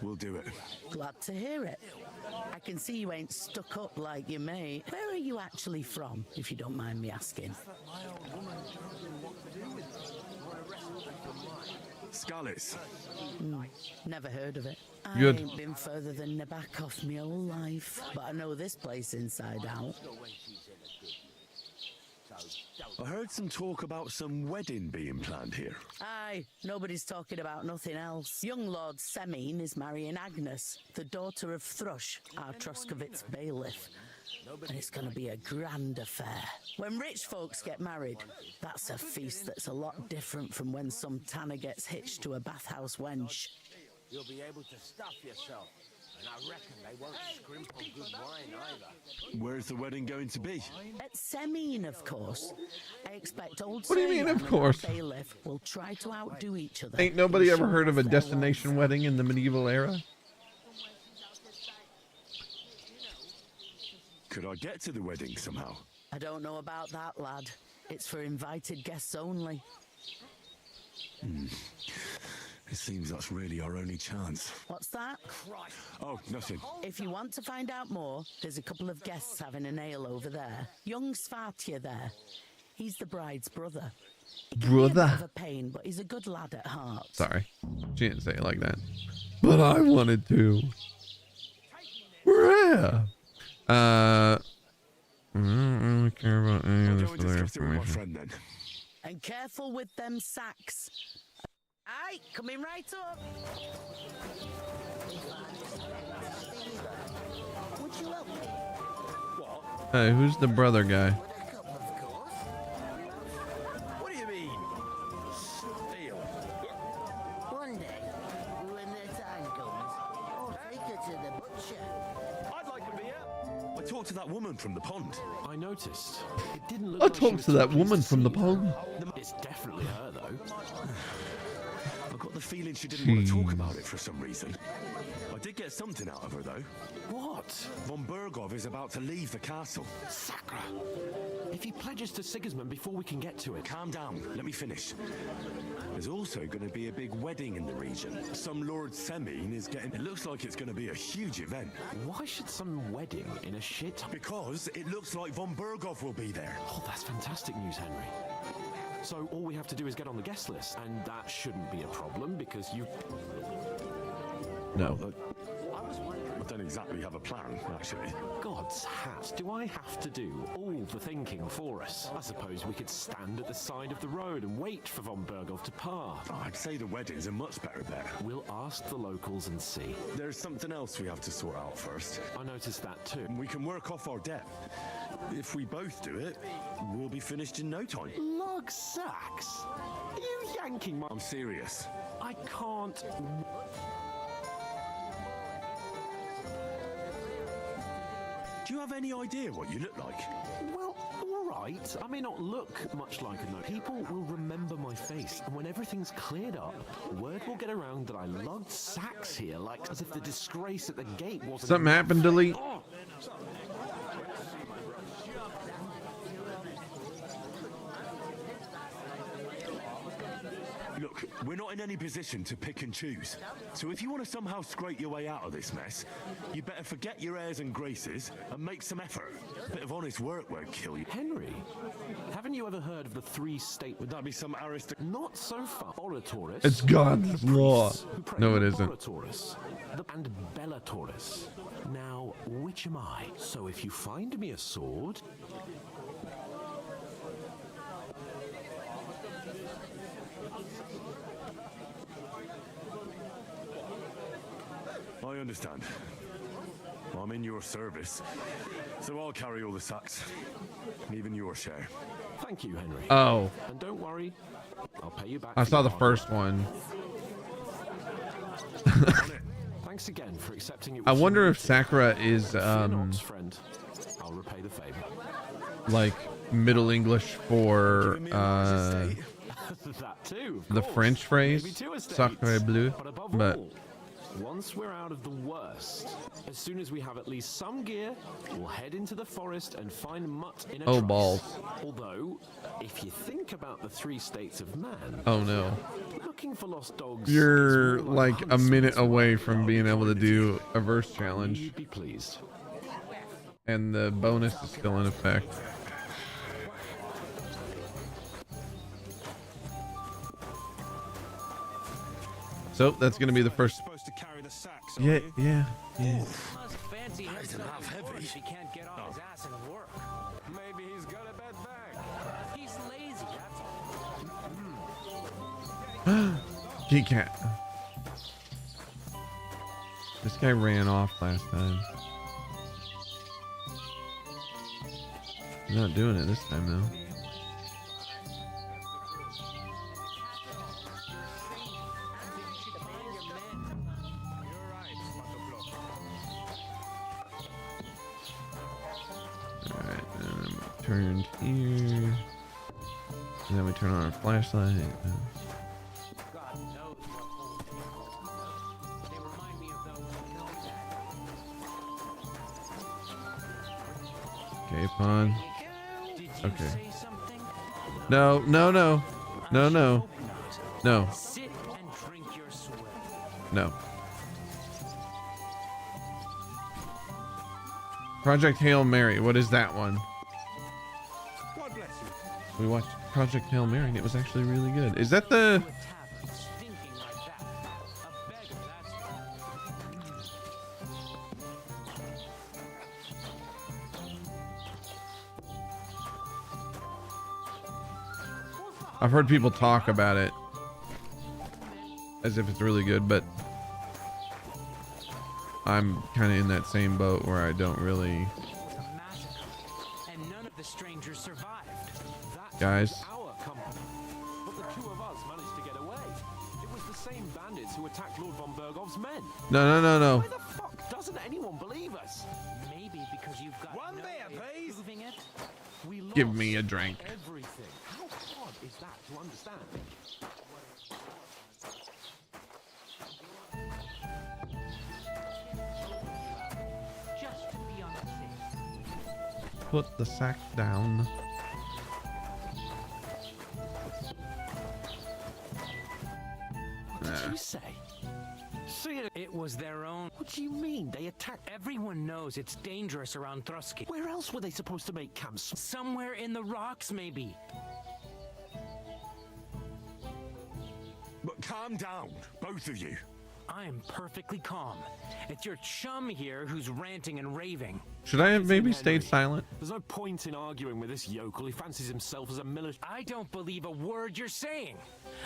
we'll do it. Glad to hear it. I can see you ain't stuck up like your mate. Where are you actually from, if you don't mind me asking? Scallis. Never heard of it. Good. I ain't been further than the back off my whole life, but I know this place inside out. I heard some talk about some wedding being planned here. Aye, nobody's talking about nothing else. Young Lord Semine is marrying Agnes, the daughter of Thrush, our Troskovitz bailiff. And it's going to be a grand affair. When rich folks get married, that's a feast that's a lot different from when some tanner gets hitched to a bathhouse wench. You'll be able to stuff yourself. And I reckon they won't scrimp on good wine either. Where's the wedding going to be? At Semine, of course. I expect old What do you mean, Sir of Jan and course? our bailiff will try to outdo each other. Ain't nobody and ever show heard of a off their destination wealth. wedding in the medieval era? Could I get to the wedding somehow? I don't know about that, lad. It's for invited guests only. It seems that's really our only chance. What's that? Oh, nothing. If you want to find out more, there's a couple of guests having an ale over there. Young Svartje there. He's the bride's brother. He can be a bit of a pain, but he's a good lad at heart. Sorry, she didn't say it like that. But I wanted to. Yeah. I don't really care about any I'll of go this and other discuss it with my information. friend then. And careful with them sacks. Aye, coming right up. Would you help me? What? Hey, who's the brother guy? With a cup, of course. What do you mean? Steal? One day, when the time comes, I'll take her to the butcher. I'd like a beer. I talked to that woman from the pond. I noticed. It didn't look I like she talked was to too that pleased woman to from the see you. pond. It's definitely her, though. I got the feeling she didn't want to talk about it for some reason. I did get something out of her though. What? Von Bergov is about to leave the castle. Sacra. If he pledges to Sigismund before we can get to it. Calm down, let me finish. There's also going to be a big wedding in the region. Some Lord Semine is getting... It looks like it's going to be a huge event. Why should some wedding in a shit... Because it looks like Von Bergov will be there. Oh, that's fantastic news, Henry. So all we have to do is get on the guest list, and that shouldn't be a problem because you... No. I don't exactly have a plan, actually. God's hat, do I have to do all the thinking for us? I suppose we could stand at the side of the road and wait for Von Bergov to par. I'd say the wedding's a much better bet. We'll ask the locals and see. There's something else we have to sort out first. I noticed that too. We can work off our debt. If we both do it, we'll be finished in no time. Lug sacks? Are you yanking my... I'm serious. I can't... Do you have any idea what you look like? Well, all right. I may not look much like a no. People will remember my face, and when everything's cleared up, word will get around that I lugged sacks here, like as if the disgrace at the gate wasn't... Something happened, Delete? Oh. Look, Look, we're not in any position to pick and choose. So if you want to somehow scrape your way out of this mess, you better forget your airs and graces and make some effort. A bit of honest work won't kill you. Henry, haven't you ever heard of the 3 state? Would that be some aristocrat? Not so far. Oratoris. It's God's law. No, it isn't. And Bellatorus. Now, which am I? So if you find me a sword... I understand. I'm in your service, so I'll carry all the sacks, even your share. Thank you, Henry. Oh. And don't worry, I'll pay you back. I saw the first one. Thanks again for accepting it. I wonder if Sakura is friend. I'll repay the favor. like Middle English for that too, the French phrase Sacre bleu, but once we're out of the worst, as soon as we have at least some gear, we'll head into the forest and find Mutt in a oh truss. balls. Although, if you think about the 3 states of man, oh no, looking for lost dogs, you're is more like a minute away from being able to do a verse challenge. You'd be pleased. And the bonus is still in effect. So that's gonna be the first. Yeah. Fancy heavy. He can't get on his ass and work. Maybe he's got a bad back. He's lazy, that's all. Key cat. This guy ran off last time. He's not doing it this time though. Turn here, and then we turn on our flashlight. Okay, pawn. Okay. No. No. Project Hail Mary. What is that one? We watched Project Hail Mary and it was actually really good. Is that the... I've heard people talk about it as if it's really good, but I'm kind of in that same boat where I don't really... Guys. But the 2 of us managed to get away. It was the same bandits who attacked Lord von Bergov's men. No. Why the fuck doesn't anyone believe us? Maybe because you've got One beer, please. proving it. We lost Give me a drink. everything. How hard is that to understand? Just to be on the safe. Put the sack down. What did you say? See, It was their own. what do you mean? They attacked? Everyone knows it's dangerous around Trotsky. Where else were they supposed to make camps? Somewhere in the rocks, maybe. But calm down, both of you. I am perfectly calm. It's your chum here who's ranting and raving. Should I have maybe Henry. stayed silent? There's no point in arguing with this yokel. He fancies himself as a military. I don't believe a word you're saying.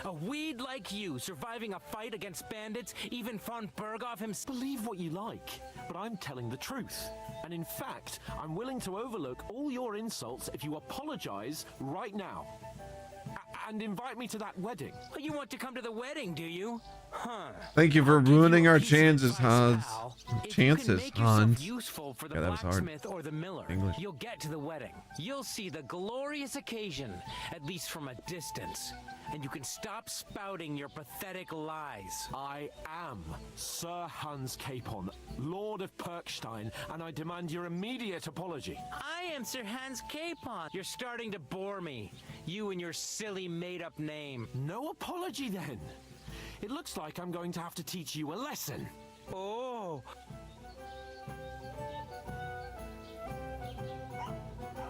A weed like you surviving a fight against bandits, even von Berghoff himself. Believe what you like, but I'm telling the truth. And in fact, I'm willing to overlook all your insults if you apologize right now. And invite me to that wedding. You want to come to the wedding, do you? Huh. Thank you for ruining our chances, Hans. Chances, if you can make Hans. yourself useful for the Yeah, that was hard. blacksmith or the miller, English. you'll get to the wedding. You'll see the glorious occasion, at least from a distance. And you can stop spouting your pathetic lies. I am Sir Hans Capon, Lord of Perkstein, and I demand your immediate apology. I am Sir Hans Capon. You're starting to bore me. You and your silly made-up name. No apology then. It looks like I'm going to have to teach you a lesson. Oh.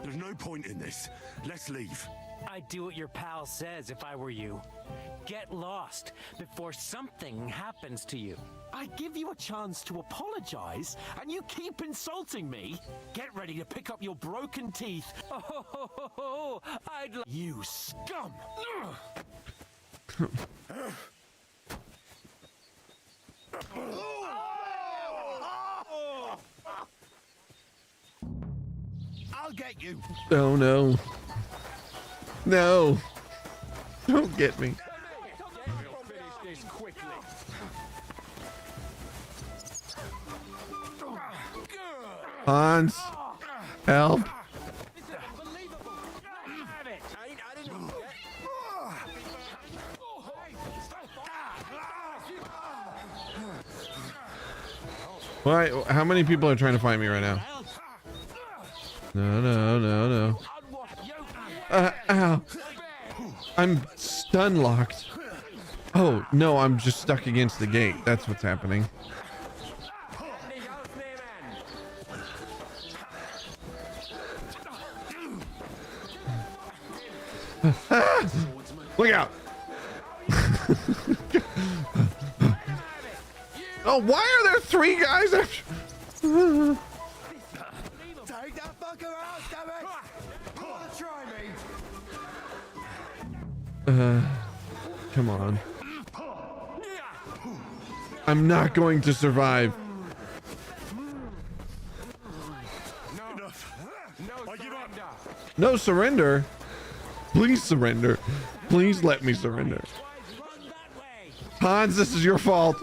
There's no point in this. Let's leave. I'd do what your pal says if I were you. Get lost before something happens to you. I give you a chance to apologize, and you keep insulting me. Get ready to pick up your broken teeth. Oh, You scum! I'll get you. Oh no. No. Don't get me. We'll finish this quickly. Hans. Help. Why? How many people are trying to fight me right now? No. Ow. I'm stun locked. Oh, no, I'm just stuck against the gate. That's what's happening. Look out. Oh, why are there 3 guys after? Take that fucker out, damn it! Wanna try me? Come on. I'm not going to survive. No surrender. Please surrender. Please let me surrender. Hans, this is your fault.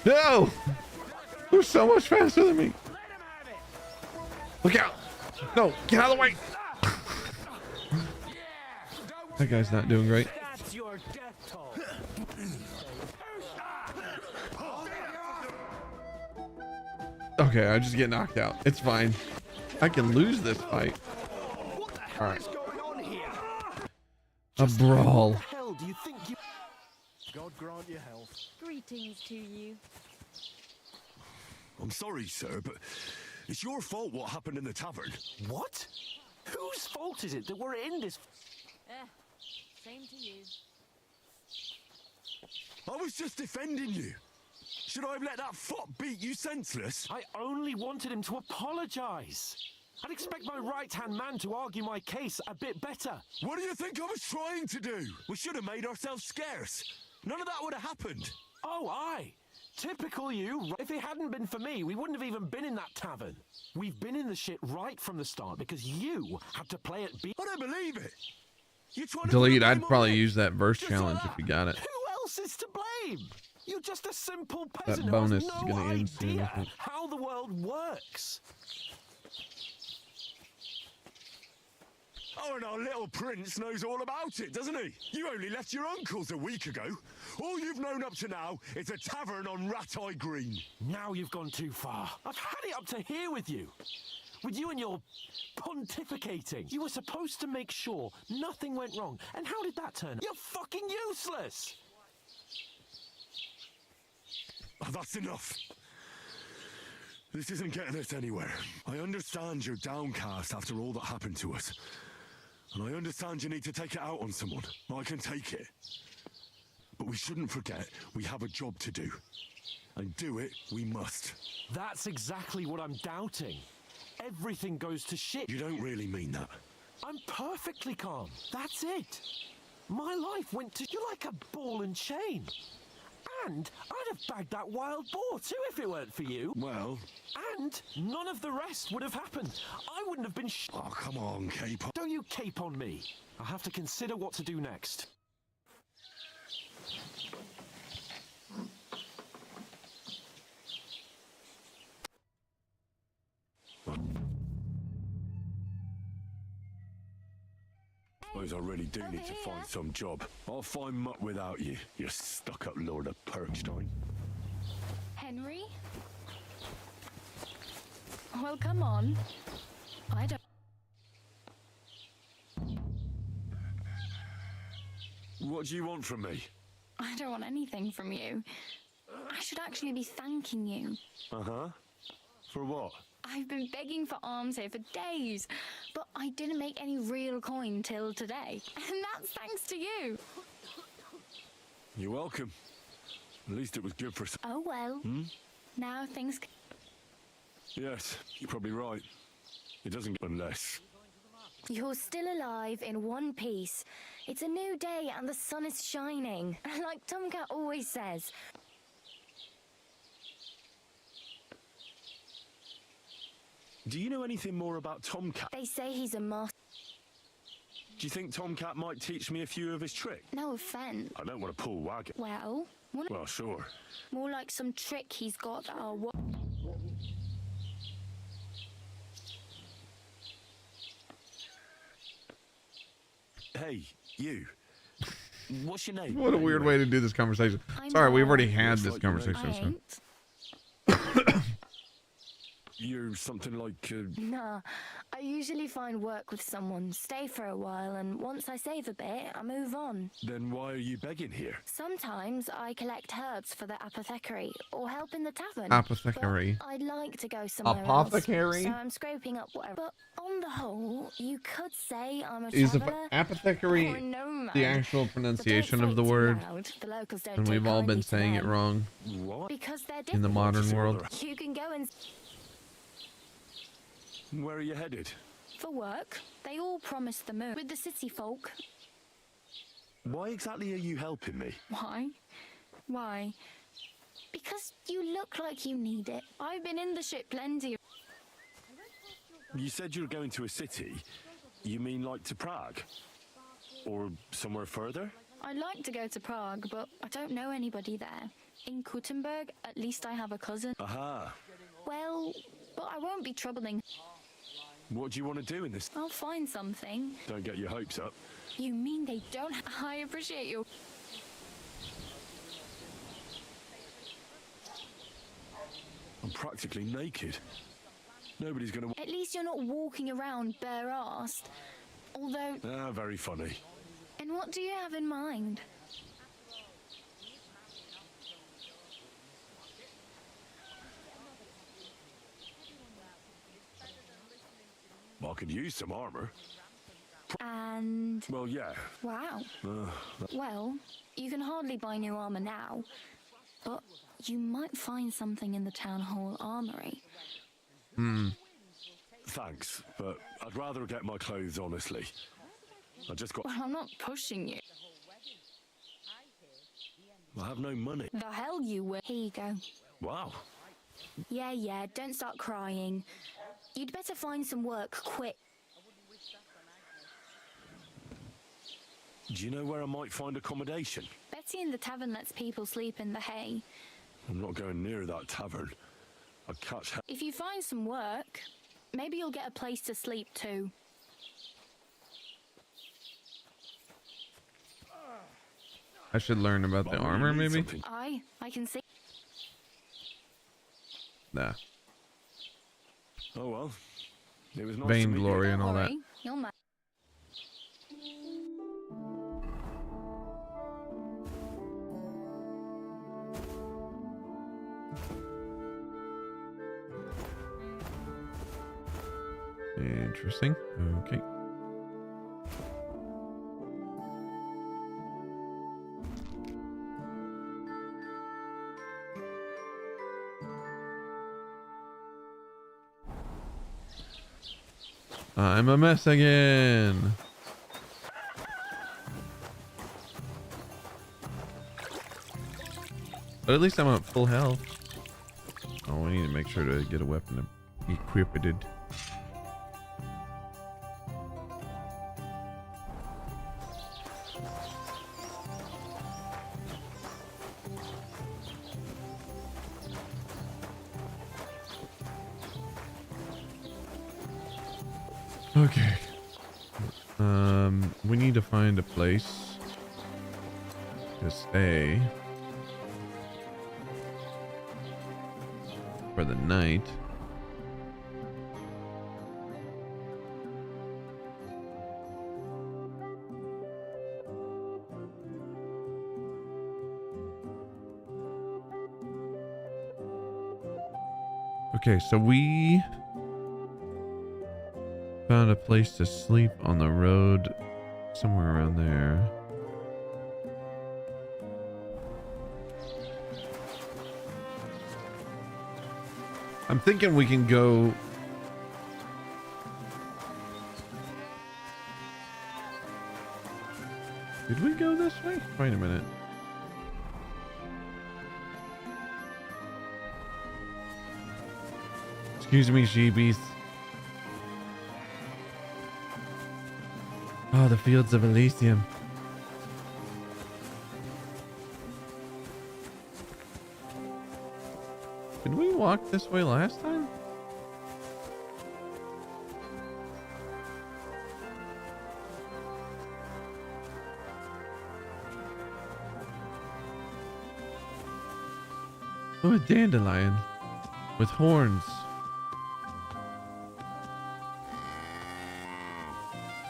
No! They're so much faster than me. Look out! No, get out of the way! That guy's not doing great. That's your death toll. Okay, I just get knocked out. It's fine. I can lose this fight. All right. A brawl. What the hell do you think you... God grant you health. Greetings to you. I'm sorry, sir, but it's your fault what happened in the tavern. What? Whose fault is it that we're in this... Same to you. I was just defending you. Should I have let that fop beat you senseless? I only wanted him to apologize. I'd expect my right-hand man to argue my case a bit better. What do you think I was trying to do? We should have made ourselves scarce. None of that would have happened. Oh, aye. Typical you. If it hadn't been for me, we wouldn't have even been in that tavern. We've been in the shit right from the start because you had to play it I don't believe it. You're trying to Delete. put the I'd blame probably on me. use that verse Just challenge like if you got it. Who else is to blame? You're just a simple peasant That who bonus has is no gonna end soon, I idea think. how the world works. Oh, and our little prince knows all about it, doesn't he? You only left your uncle's a week ago. All you've known up to now is a tavern on Rat-Eye Green. Now you've gone too far. I've had it up to here with you. With you and your pontificating. You were supposed to make sure nothing went wrong. And how did that turn out? You're fucking useless! Oh, that's enough. This isn't getting us anywhere. I understand you're downcast after all that happened to us. And I understand you need to take it out on someone. I can take it. But we shouldn't forget we have a job to do. And do it we must. That's exactly what I'm doubting. Everything goes to shit. You don't really mean that. I'm perfectly calm. That's it. My life went to... You're like a ball and chain. And I'd have bagged that wild boar too if it weren't for you. Well... And none of the rest would have happened. I wouldn't have been Oh, come on, Capon. Don't you cape on me. I'll have to consider what to do next. Sometimes I really do need to find some job. I'll find mutt without you, you stuck-up Lord of Perkstein. Henry? Well, come on. I don't... What do you want from me? I don't want anything from you. I should actually be thanking you. Uh-huh. For what? I've been begging for alms here for days, but I didn't make any real coin till today. And that's thanks to you. You're welcome. At least it was good for some... Oh, well. Now things... Yes, you're probably right. It doesn't get unless... You're still alive in one piece. It's a new day and the sun is shining. Like Tomcat always says. Do you know anything more about Tomcat? They say he's a master. Do you think Tomcat might teach me a few of his tricks? No offense. I don't want to pull wagon. Well, Well, sure. more like some trick he's got that I'll... Hey, you. What's your name? What a weird way to do this conversation. I'm Sorry, we've already Mom. had Looks this like your name. conversation. I So. ain't. You're something like... Nah, I usually find work with someone, stay for a while, and once I save a bit, I move on. Then why are you begging here? Sometimes I collect herbs for the apothecary, or help in the tavern. Apothecary. But I'd like to go somewhere Apothecary? else, so I'm scraping up whatever. But on the whole, you could say I'm a Is traveller apothecary or a nomad. the actual But don't pronunciation say of it the too word? loud. The locals don't And take we've all kindly been to saying it them. wrong What? Because they're in different. the modern world. You can go and... Where are you headed? For work, they all promise the moon with the city folk. Why exactly are you helping me? Why? Why? Because you look like you need it. I've been in the ship plenty. You said you were going to a city. You mean like to Prague? Or somewhere further? I'd like to go to Prague, but I don't know anybody there. In Kuttenberg, at least I have a cousin. Aha. Well, but I won't be troubling. What do you want to do in this? I'll find something. Don't get your hopes up. You mean they don't? I appreciate you. I'm practically naked. Nobody's gonna... At least you're not walking around bare-assed. Although, Ah, very funny. and what do you have in mind? I could use some armor. And... Well, yeah. wow. Well, you can hardly buy new armor now, but you might find something in the town hall armory. Thanks, but I'd rather get my clothes honestly. I just got... Well, I'm not pushing you. I have no money. The hell you will. Here you go. Wow. Yeah, don't start crying. You'd better find some work quick. Do you know where I might find accommodation? Betty in the tavern lets people sleep in the hay. I'm not going near that tavern. I'd catch... If you find some work, maybe you'll get a place to sleep too. I should learn about the armor, maybe? I can see. Nah. Oh well. It was nice to meet you. Vainglory and all Don't that. worry, you'll manage. Interesting. Okay. I'm a mess again. But at least I'm at full health. Oh, we need to make sure to get a weapon equipped. Okay. We need to find a place to stay for the night. Okay, so we found a place to sleep on the road somewhere around there. I'm thinking we can go. Did we go this way? Wait a minute. Excuse me, sheepies. Oh, the fields of Elysium. Did we walk this way last time? Oh, a dandelion with horns.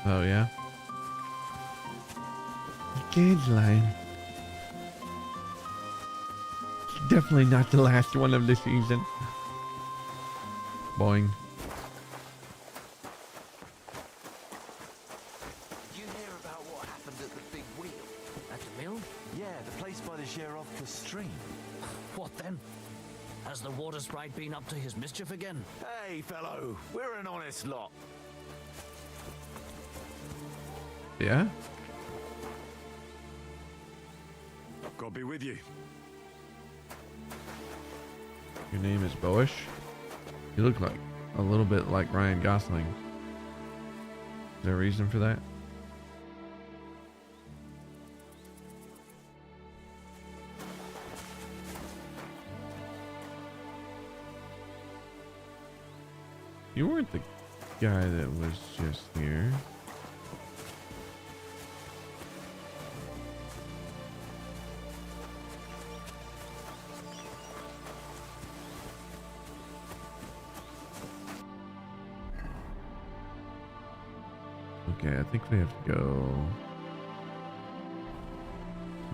Oh, yeah. Dandelion. Definitely not the last one of the season. Boing. Did you hear about what happened at the big wheel? At the mill? Yeah, the place by the Sheriff's stream. What then? Has the water sprite been up to his mischief again? Hey, fellow, we're an honest lot. Yeah? God be with you. Your name is Boish? You look like a little bit like Ryan Gosling. Is there a reason for that? You weren't the guy that was just here. Okay, I think we have to go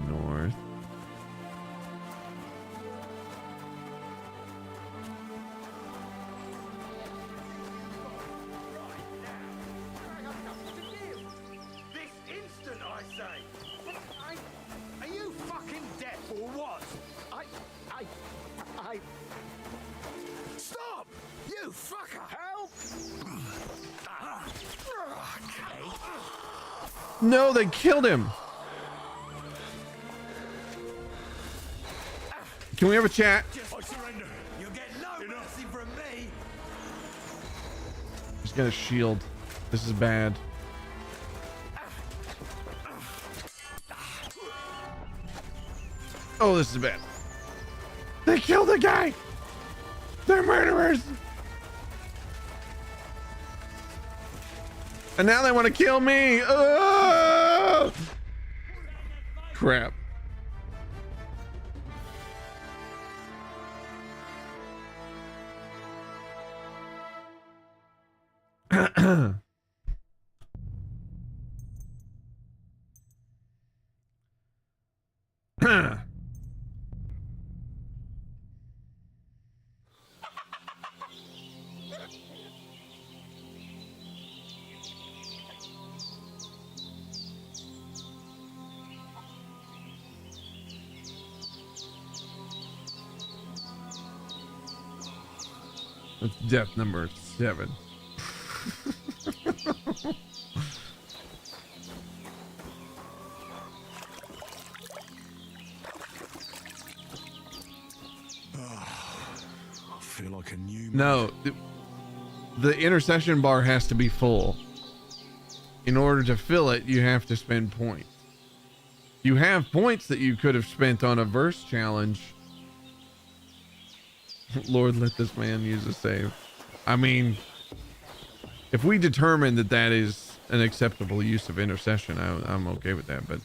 north. This instant, I say! Are you fucking deaf or what? I... Stop! You fucker! Help! No, they killed him. Can we have a chat? I surrender. You'll get no mercy from me. He's got a shield. This is bad. Oh, this is bad. They killed the guy. They're murderers. And now they want to kill me. Oh! Crap. That's death number 7. I feel like a new man. No, the intercession bar has to be full. In order to fill it, you have to spend points. You have points that you could have spent on a verse challenge. Lord, let this man use a save. I mean, if we determine that that is an acceptable use of intercession, I'm okay with that. But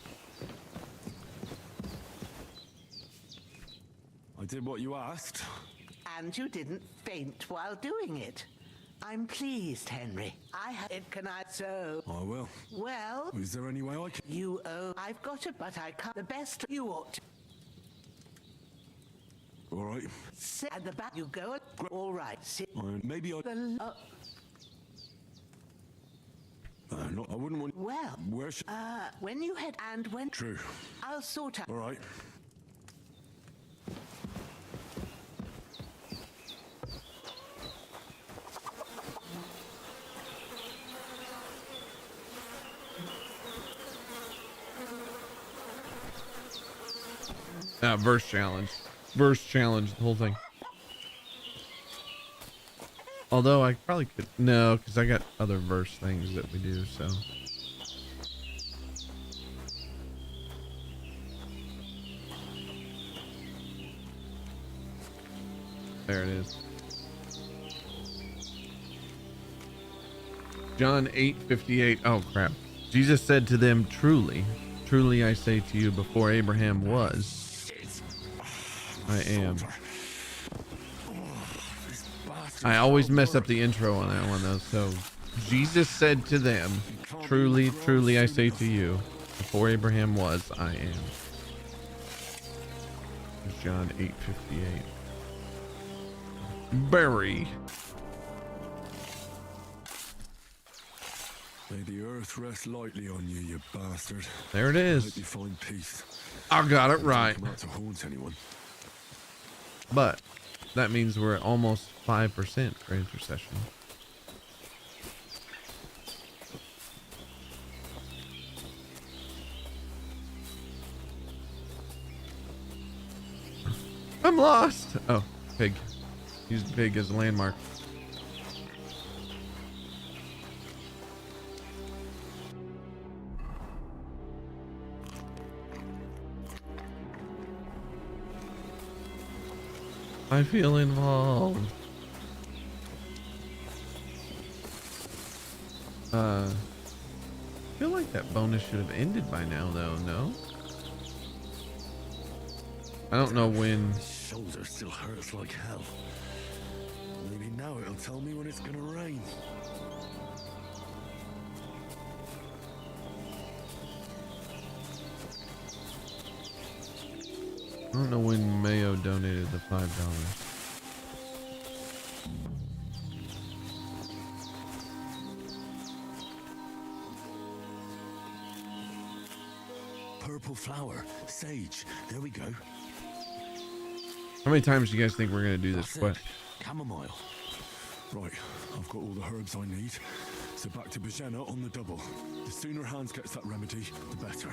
I did what you asked. And you didn't faint while doing it. I'm pleased, Henry. Can I so? I will. Well, Is there any way I can? you owe. I've got it, but I can't. The best you ought to. All right. Sit at the back. You go. All right. Sit. Maybe I. The, No, I wouldn't want. well, Where should? when you head and when. True. I'll sort out. All right. verse challenge, the whole thing. Although I probably could, no, because I got other verse things that we do, so. There it is. John 8:58. Oh crap. Jesus said to them, truly, truly I say to you, before Abraham was, I am. I always mess up the intro on that one though. So Jesus said to them, truly, truly I say to you, before Abraham was, I am. John 8:58. Barry. May the earth rest lightly on you, you bastard. There it is. Hope you find peace. I got it right. Not to haunt anyone. But that means we're at almost 5% for intercession. I'm lost. Oh, pig. Use the pig as a landmark. I feel involved. I feel like that bonus should have ended by now, though. No? I don't know when. My shoulder still hurts like hell. Maybe now it'll tell me when it's gonna rain. I don't know when Mayo donated the $5. Purple flower, sage. There we go. How many times do you guys think we're gonna do this That's it. quest? Chamomile. Right, I've got all the herbs I need. So back to Bohemia on the double. The sooner Hans gets that remedy, the better.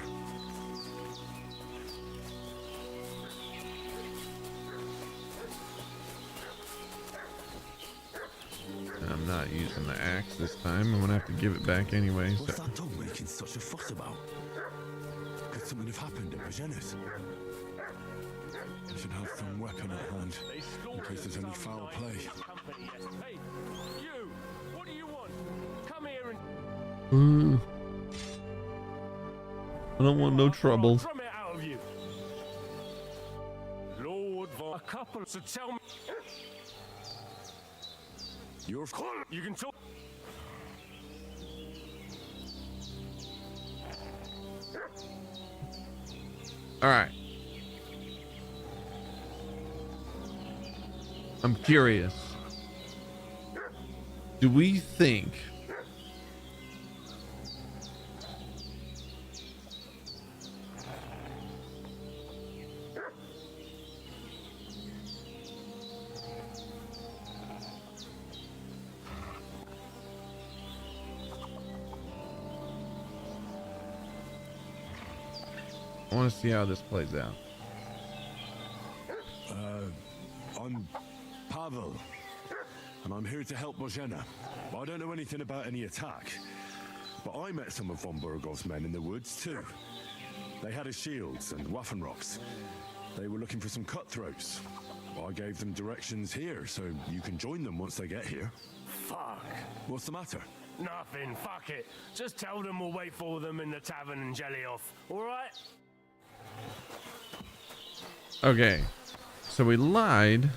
I'm not using the axe this time. I'm gonna have to give it back anyway. What's So. that dog making such a fuss about? Could something have happened at Bohemia's? I should have some weapon at hand, in case there's any foul play. Hey, you! What do you want? Come here and I don't want no trouble. drum it out of you. Lord Von, a couple, so tell me. You're You can talk. All right. I'm curious. Do we think I want to see how this plays out. I'm Pavel, and I'm here to help Bohemia. I don't know anything about any attack, but I met some of von Burgov's men in the woods too. They had his shields and Waffenrocks. They were looking for some cutthroats. I gave them directions here, so you can join them once they get here. Fuck. What's the matter? Nothing, fuck it. Just tell them we'll wait for them in the tavern and jelly off, alright? Okay, so we lied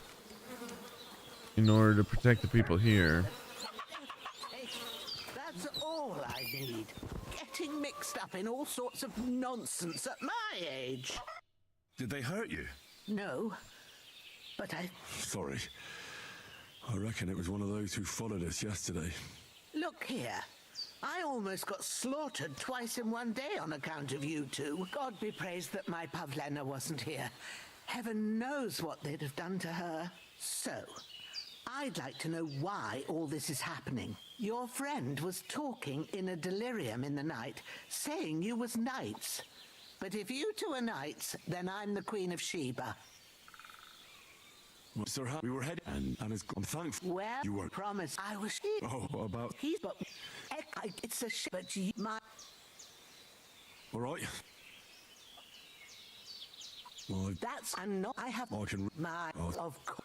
in order to protect the people here. Hey, that's all I need. Getting mixed up in all sorts of nonsense at my age. Did they hurt you? No, but Sorry. I reckon it was one of those who followed us yesterday. Look here. I almost got slaughtered twice in one day on account of you two. God be praised that my Pavlena wasn't here. Heaven knows what they'd have done to her. So, I'd like to know why all this is happening. Your friend was talking in a delirium in the night, saying you was knights. But if you two are knights, then I'm the Queen of Sheba. Well, Sir, we were heading, and it's gone. Thankful. Well, you were. Promise I was. Oh, about. He's but it's a but you my. All right. Well, That's I'm not. I have. I can. My of course.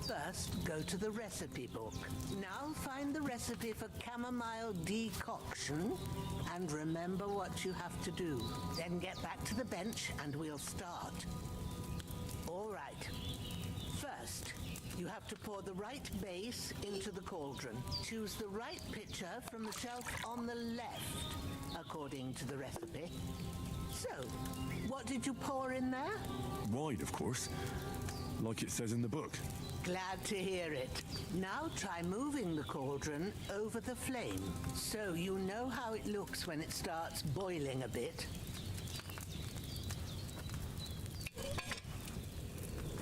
First, go to the recipe book. Now find the recipe for chamomile decoction and remember what you have to do. Then get back to the bench and we'll start. All right. First, you have to pour the right base into the cauldron. Choose the right pitcher from the shelf on the left, according to the recipe. So, what did you pour in there? Wide, of course. Like it says in the book. Glad to hear it. Now try moving the cauldron over the flame, so you know how it looks when it starts boiling a bit.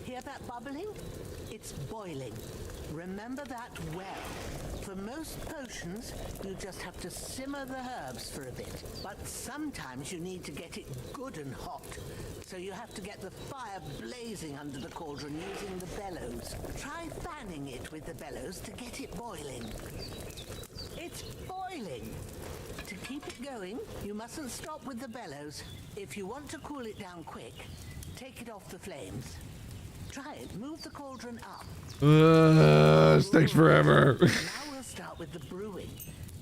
Hear that bubbling? It's boiling. Remember that well. For most potions, you just have to simmer the herbs for a bit. But sometimes you need to get it good and hot. So you have to get the fire blazing under the cauldron using the bellows. Try fanning it with the bellows to get it boiling. It's boiling. To keep it going, you mustn't stop with the bellows. If you want to cool it down quick, take it off the flames. Try it. Move the cauldron up. This takes forever. Now we'll start with the brewing.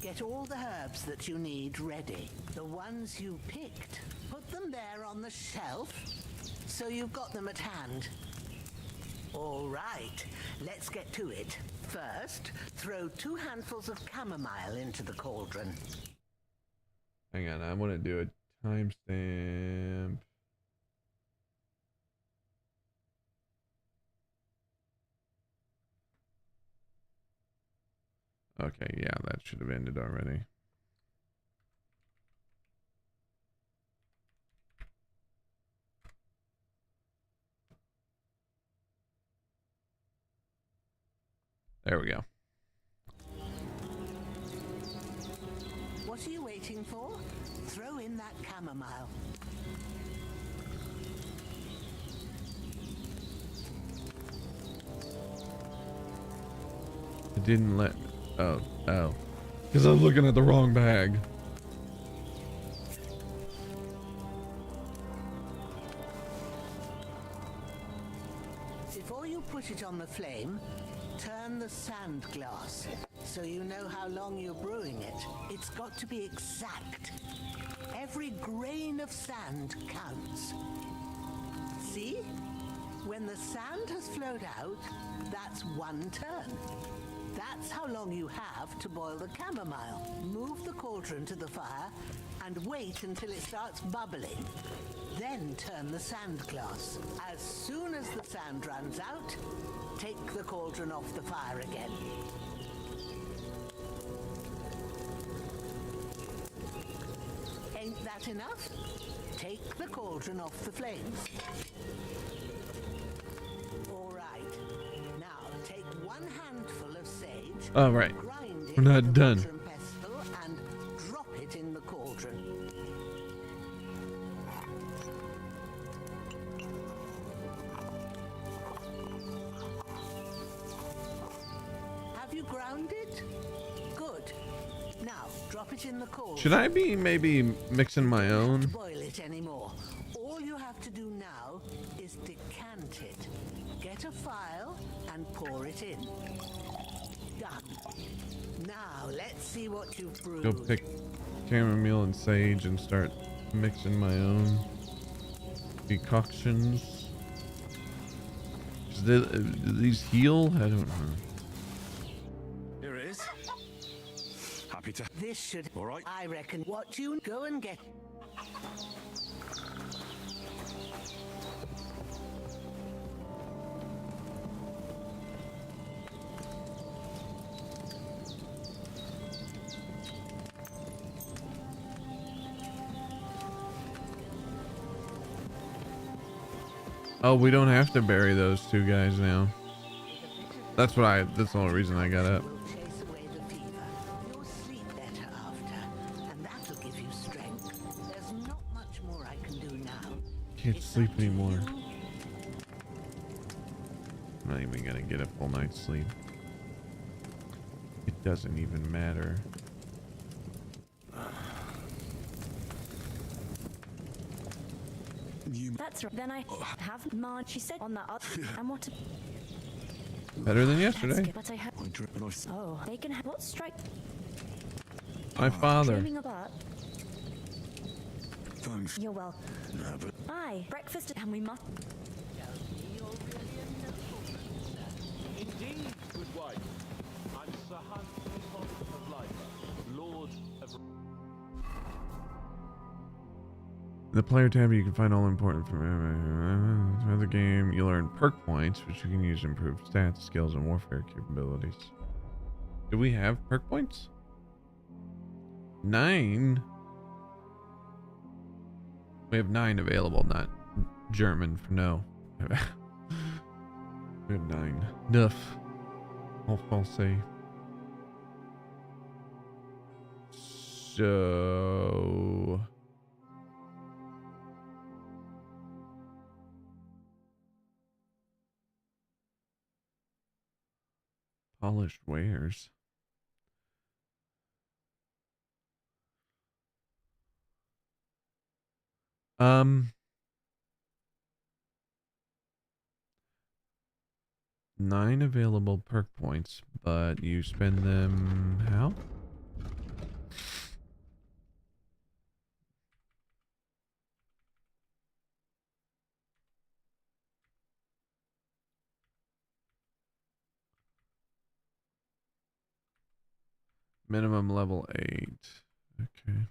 Get all the herbs that you need ready. The ones you picked. Put them there on the shelf, so you've got them at hand. All right, let's get to it. First, throw 2 handfuls of chamomile into the cauldron. Hang on, I want to do a timestamp. Okay, yeah, that should have ended already. There we go. What are you waiting for? Throw in that chamomile. It didn't let me. Oh. Because I'm looking at the wrong bag. Before you put it on the flame, turn the sand glass so you know how long you're brewing it. It's got to be exact. Every grain of sand counts. See? When the sand has flowed out, that's 1 turn. That's how long you have to boil the chamomile. Move the cauldron to the fire and wait until it starts bubbling. Then turn the sand glass. As soon as the sand runs out, take the cauldron off the fire again. Ain't that enough? Take the cauldron off the flames. All right. Now take 1 handful of sage. All right. Grind it We're not with a done. cauldron pestle and drop it in the cauldron. Have you ground it? Good. Now drop it in the cauldron. Should I be maybe mixing my own? Boiling it anymore. All you have to do now is decant it. Get a phial and pour it in. Done. Now let's see what you've brewed. Go pick chamomile and sage and start mixing my own decoctions. Do these heal? I don't know. Here it is. Happy to. This should. All right. I reckon. What you go and get. Oh, we don't have to bury those two guys now. That's the only reason I got up. Will chase away the fever. You'll sleep better after, and that'll give you strength. There's not much more I can do now. Can't It's sleep up to anymore. you. I'm not even gonna get a full night's sleep. It doesn't even matter. That's right. Then I have Marge. She said on that other. And what? Better than That's yesterday. good, but I have. Oh, they can have. What strike? My father. Dreaming about. Thanks. You're welcome. No, but Aye, breakfast, and we must. Indeed, good wife. I'm Sir Hans of Life, Lord of... In the player tab, you can find all important from the game. You learn perk points, which you can use to improve stats, skills, and warfare capabilities. Do we have perk points? 9. We have 9 available, not German for no. We have 9. Enough. I'll say. So. Polished wares. Nine available perk points, but you spend them how? Minimum level 8. Okay.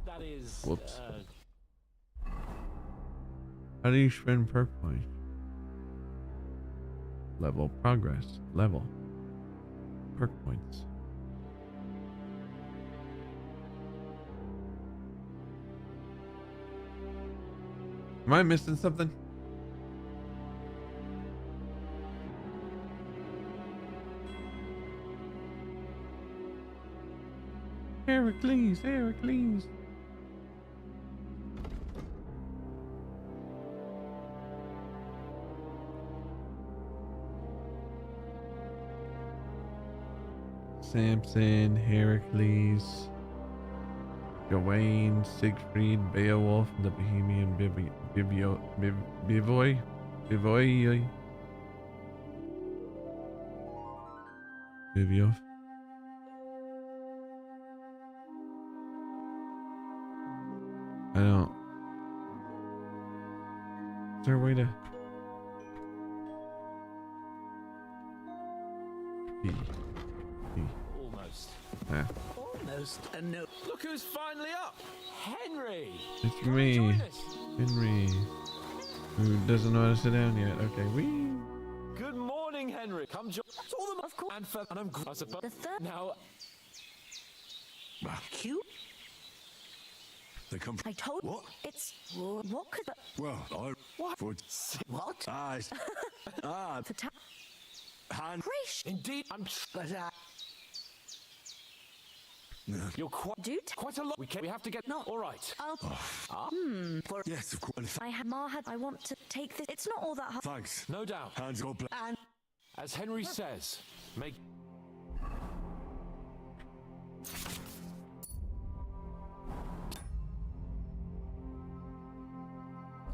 That is... Whoops. How do you spend perk points? Level progress. Level. Perk points. Am I missing something? Heracles, Heracles. Samson, Heracles, Gawain, Siegfried, Beowulf, the Bohemian Bivoy. I don't. Is there a way to? Almost. Ah. Almost a no. Look who's finally up! Henry! It's me, Join us. Henry, who doesn't know how to sit down yet. Okay, wee. Good morning, Henry. Come join. All them, Of course. and I'm. I suppose. The third. Now, Cute. they come from. I told. What? It's what could. Well, I. What? For, What? ah, The ta- Hand. Indeed, I'm. You're quite a lot. We have to get. No. All right. Yes, of course. I want to take this. It's not all that hard. Thanks. No doubt. Hands go black. And As Henry says, make.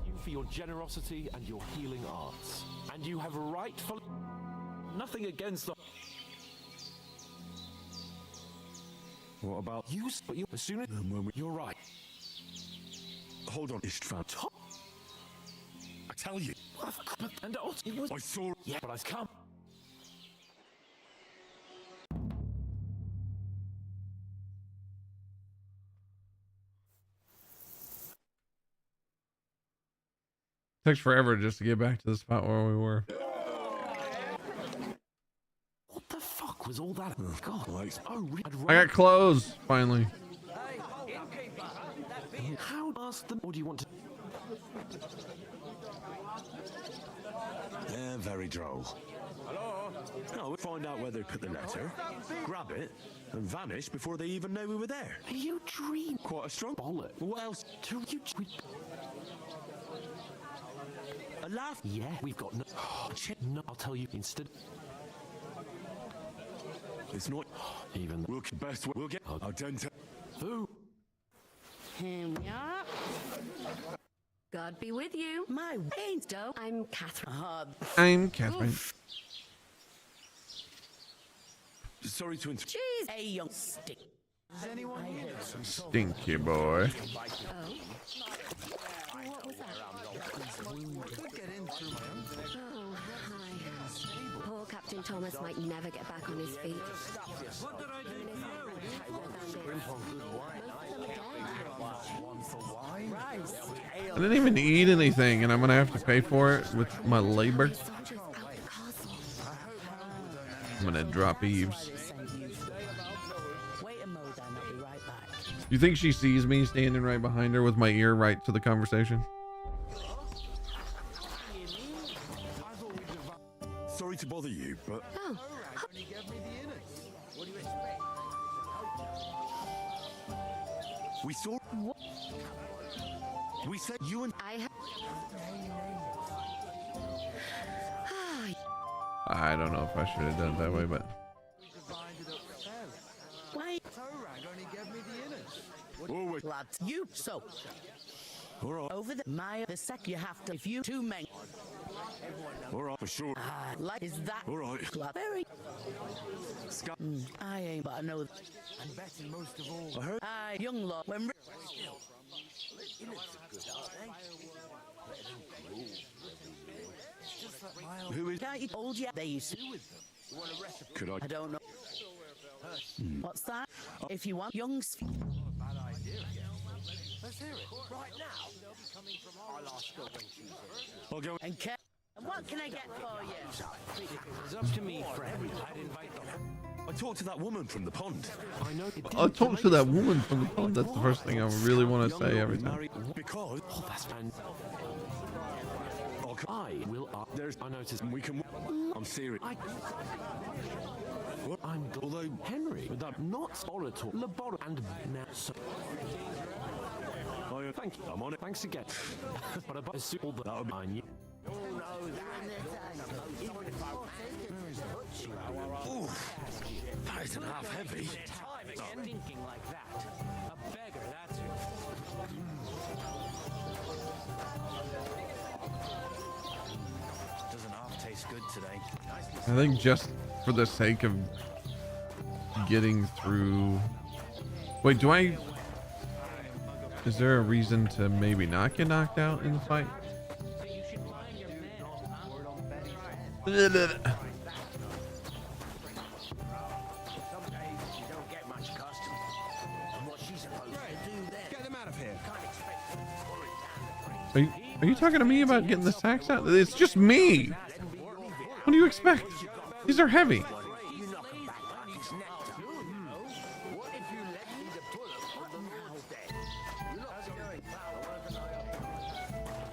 You for your generosity and your healing arts, and you have rightful. Nothing against the. What about You, but you as soon as you're right. hold on, Ishtvan? I tell you, And it was. I saw. Yeah, but I've come. Takes forever just to get back to the spot where we were. What the fuck was all that? God, Right. I got clothes finally. How ask them? Or do you want to? Yeah, very droll. Hello? No, we'll find out where they put the letter, grab it, and vanish before they even know we were there. Are you dream? Quite a strong Bollock. What else? To you? A laugh? Yeah, we've got no. No, I'll tell you instead. It's not. Even We'll best. We'll get. I'll dent. Who? Here we are. God be with you. My ain't dough. I'm Catherine. I'm Catherine. Sorry to interrupt. Jeez, a young stick. Stinky boy. Oh. What was that? Oh, hi. Poor Captain Thomas might never get back on his feet. What did I do to you? I didn't even eat anything, and I'm gonna have to pay for it with my labor. Soldiers out the castle. I'm gonna drop Eves. Wait a mo, then I'll be right back. You think she sees me standing right behind her with my ear right to the conversation? Sorry to bother you, but Oh, we saw. We said you and I have. I don't know if I should have done it that way, but Wait, always. lads, you so All right, over the sec you have to. If you two men, all right, for sure. like is that All right. lad, very. I ain't, but I know. I heard. I young lord when. Who is? Can't you old yet? They used to. Could I? I don't know. What's that? If you want youngs. I'll go. And care. What can I get for you? It's up to me, friend. I'd invite them. I talked to that woman from the pond. I know. I'll talk to that woman from the pond. That's the first thing I really want to say every time. Married because Oh, that's fan. I'll I will. there's. I noticed. We can. I'm serious. I'm. Although Henry, with that not orator, laboratory, and now. So, thank you. I'm on it. Thanks again. But about as all that I knew. Ooh, that isn't half heavy. Thinking like that. A beggar, that's who. Doesn't half taste good today. I think just for the sake of getting through. Wait, do I? Is there a reason to maybe not get knocked out in the fight? Are you talking to me about getting the sacks out? It's just me. What do you expect? These are heavy.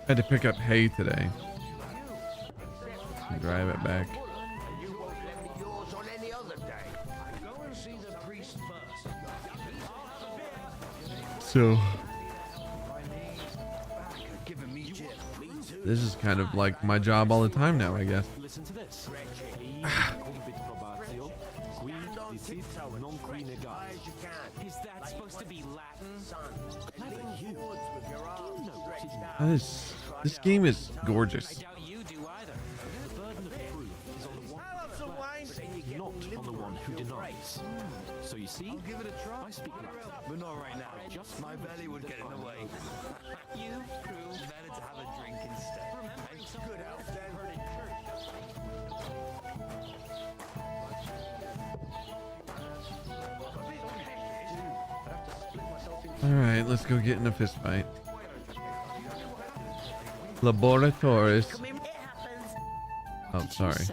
I had to pick up hay today. Drive it back. So this is kind of like my job all the time now, I guess. Listen to this. Is that supposed to be Latin? This game is gorgeous. I doubt you do either. The burden of proof is on the one who not on the one who denies. So you see, Give it a try. I speak Latin. But not right now. Just my belly would get in the way. You prove Better to have a drink instead. remembering Good health, then. All right, let's go get in a fist fight. Laboratories. Oh, sorry.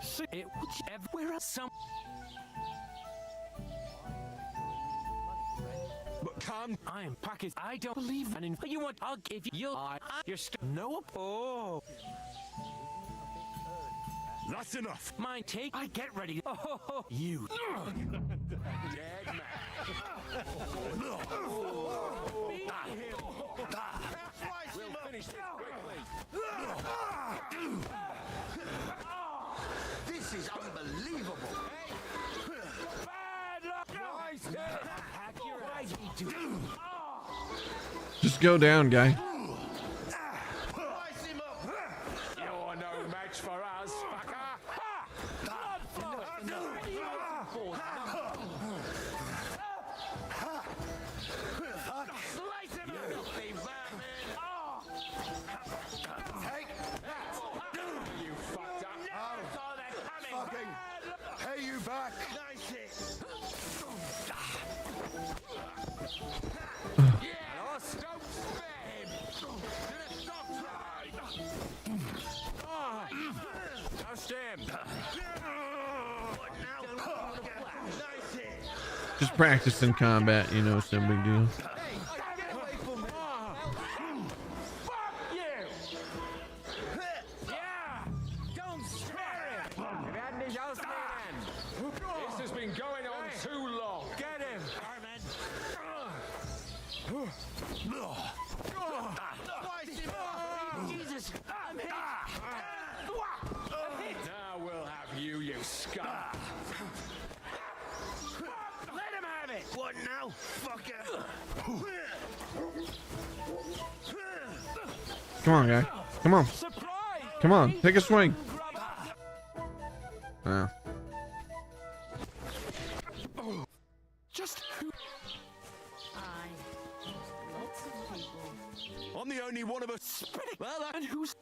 So it whichever some. But calm. I'm pockets. I don't believe and you want. I'll give you. You're no. Oh, That's enough. mine take. I get ready. Oh, you. Dead man. We'll finish this This is unbelievable. Just go down, guy. You're no match for us, fucker. Slice him out, filthy vermin. Take that. You fucked up. Saw that coming. Hey, you back. Nice hit. Yeah, don't spare him. Did it stop right? Just him. What now? Nice hit. Just practice in combat, you know, it's no big deal. Get away from me. Fuck you. Yeah. Don't spare him. This has been going on too long. Get him. Jesus. I'm hit. Now we'll have you scum. Let him have it. What now, fucker? Come on, guy. Come on. Surprise. Come on. Take a swing. Oh. Just Lots of people. I'm the only one of us. well, and who's?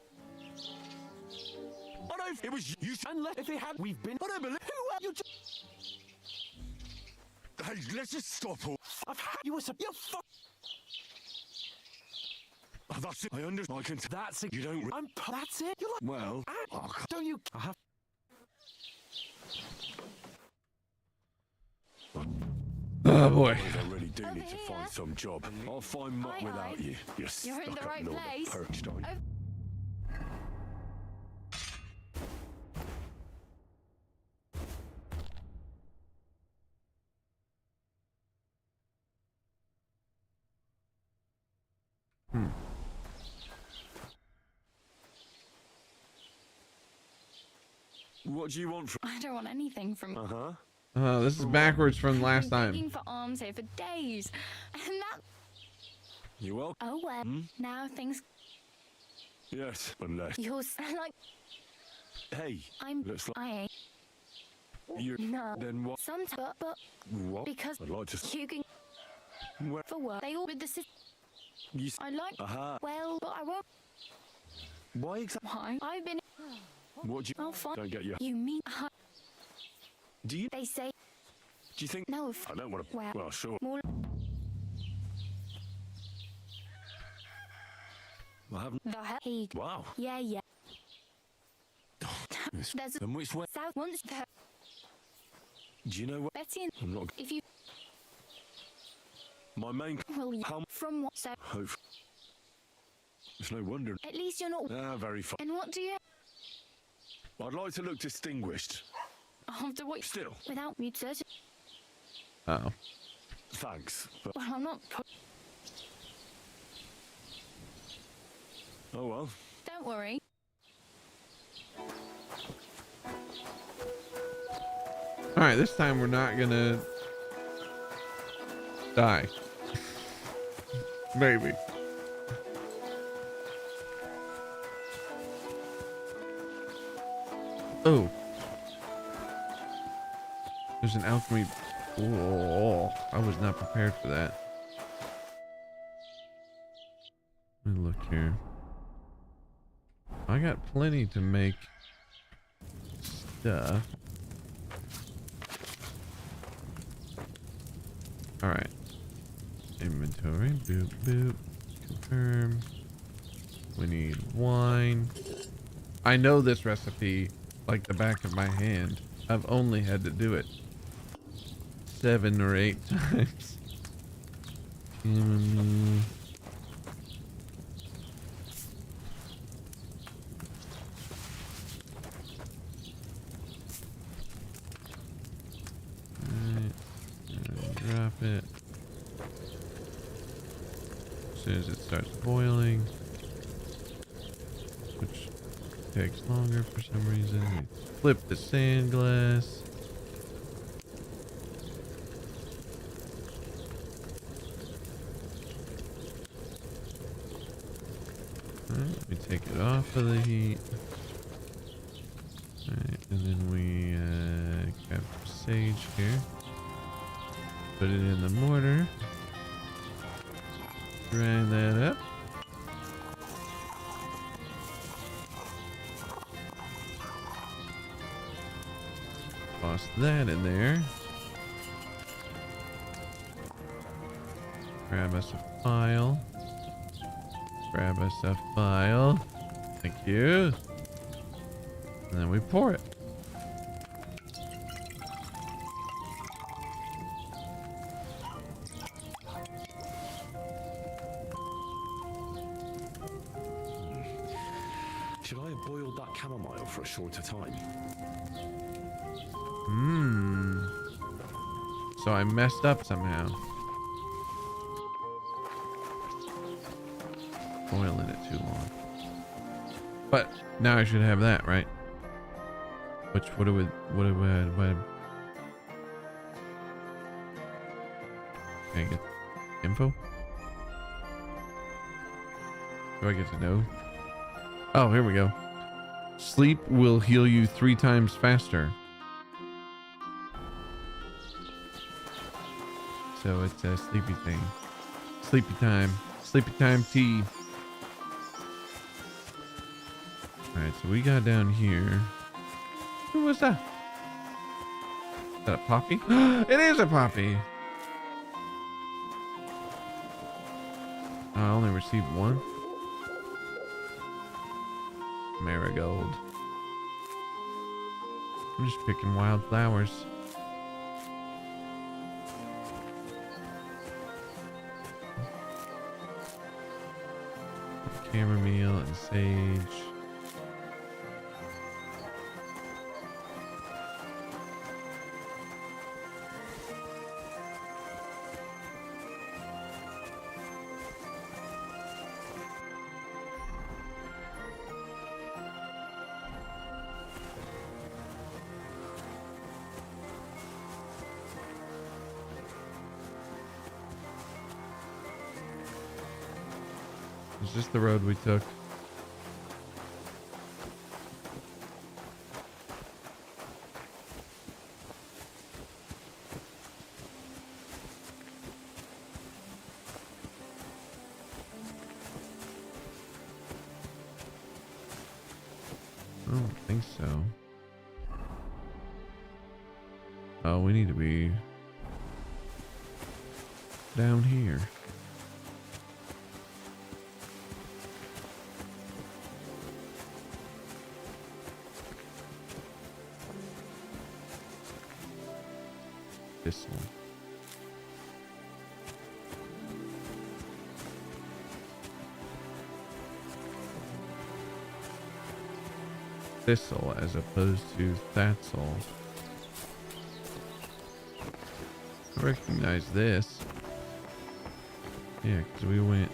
I know it was you. Unless if they had, we've been. I don't believe. Who are you? Hey, let's just stop all. I've had you as a. You fuck. Oh, that's it. I understand. I can. That's it. You don't. That's it. You're like. Well. Don't you? I have. Oh boy. I really do need to find some job. I'll find Mutt without you. You're stuck in the up right north, place. perched on. What do you want from? I don't want anything from This is backwards from last I've been time. begging for arms here for days. And that. You well? Oh well. Now things. Yes, unless. You're like. Hey, I'm. looks like I ain't. you. No. Then what? Sometimes, but What? because I'd like to. you can Where? for work. They all with the system. You. I like. Aha. Well, but I won't. Why exactly? Why? I've been. What do you? I'll find. Don't get you. You mean. Do you? They say Do you think? no. I don't want to. Well, Well, sure. more. I haven't. The hell. Wow. Yeah, yeah. There's a And which way? south once there. Do you know what? Betty and I'm not. if you My main. will you How? from what so Hope. It's no wonder. at least you're not. Ah, very fun. And what do you I'd like to look distinguished. after what Still. without me certain Uh oh. Thanks, but... Well, I'm not... Oh well. Don't worry. Alright, this time we're not gonna die. Maybe. Oh. There's an alchemy. Oh, I was not prepared for that. Let me look here. I got plenty to make stuff. All right. Inventory. Boop, boop. Confirm. We need wine. I know this recipe like the back of my hand. I've only had to do it 7 or 8 times. Drop it. As soon as it starts boiling, which takes longer for some reason, we flip the sand glass. Alright, we take it off of the heat. Alright, and then we grab sage here. Put it in the mortar. Grind that up. Toss that in there. Grab us a file. Grab us a file. Thank you. And then we pour it. Should I have boiled that chamomile for a shorter time? So I messed up somehow. Boiling it too long. But now I should have that, right? Which what do I can I get info? Do I get to know? Oh, here we go. Sleep will heal you 3 times faster. So it's a sleepy thing. Sleepy time. Sleepy time tea. Alright, so we got down here. Who was that? Is that a poppy? It is a poppy! I only received 1. Marigold. I'm just picking wild flowers. Chamomile and sage. Is this the road we took? I don't think so. Oh, we need to be down here. This one. Thistle as opposed to Thatsel. I recognize this. Yeah, because we went.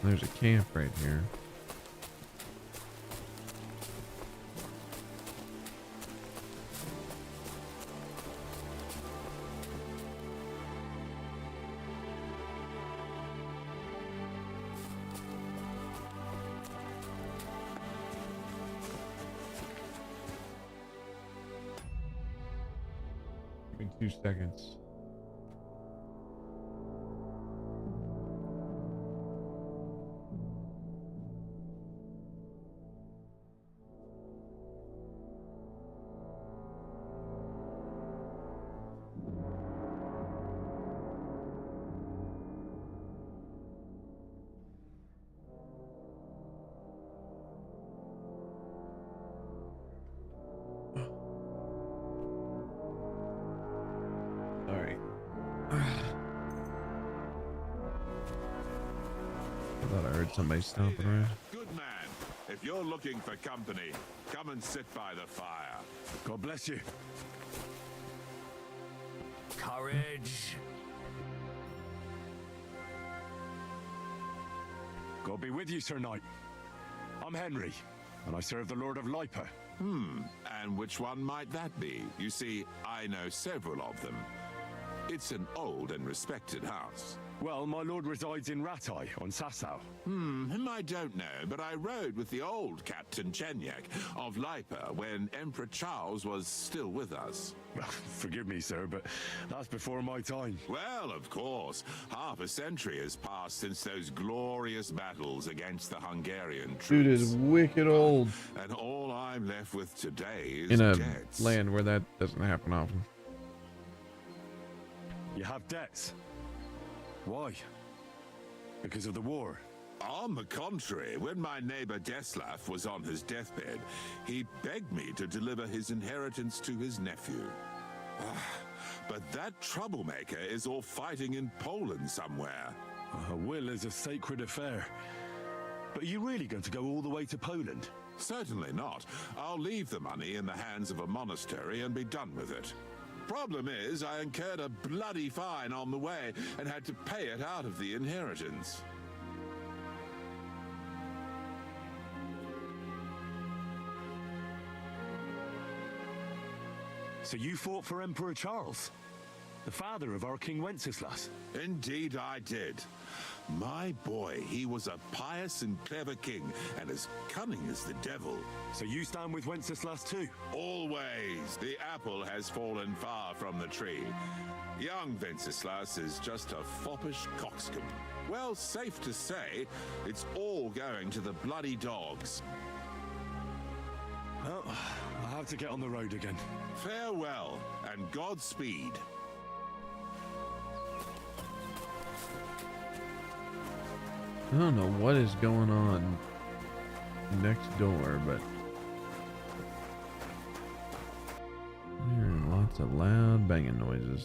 There's a camp right here. Give me 2 seconds. Alright. I thought I heard somebody stomping around. Good man. If you're looking for company, come and sit by the fire. God bless you. Courage. God be with you, Sir Knight. I'm Henry, and I serve the Lord of Lipa. And which one might that be? You see, I know several of them. It's an old and respected house. Well, my lord resides in Ratai on Sasau. Him I don't know, but I rode with the old Captain Chenyak of Lipa when Emperor Charles was still with us. Forgive me, sir, but that's before my time. Well, of course. Half a century has passed since those glorious battles against the Hungarian troops. Dude is wicked old. And all I'm left with today is In a debts. land where that doesn't happen often. You have debts. Why? Because of the war? On the contrary, when my neighbor Deathless was on his deathbed, he begged me to deliver his inheritance to his nephew. But that troublemaker is all fighting in Poland somewhere. A will is a sacred affair. But are you really going to go all the way to Poland? Certainly not. I'll leave the money in the hands of a monastery and be done with it. Problem is, I incurred a bloody fine on the way and had to pay it out of the inheritance. So you fought for Emperor Charles, the father of our King Wenceslas? Indeed I did. My boy, he was a pious and clever king, and as cunning as the devil. So you stand with Wenceslas too? Always. The apple has fallen far from the tree. Young Wenceslas is just a foppish coxcomb. Well, safe to say, it's all going to the bloody dogs. Well, I have to get on the road again. Farewell, and Godspeed. I don't know what is going on next door, but I'm hearing lots of loud banging noises.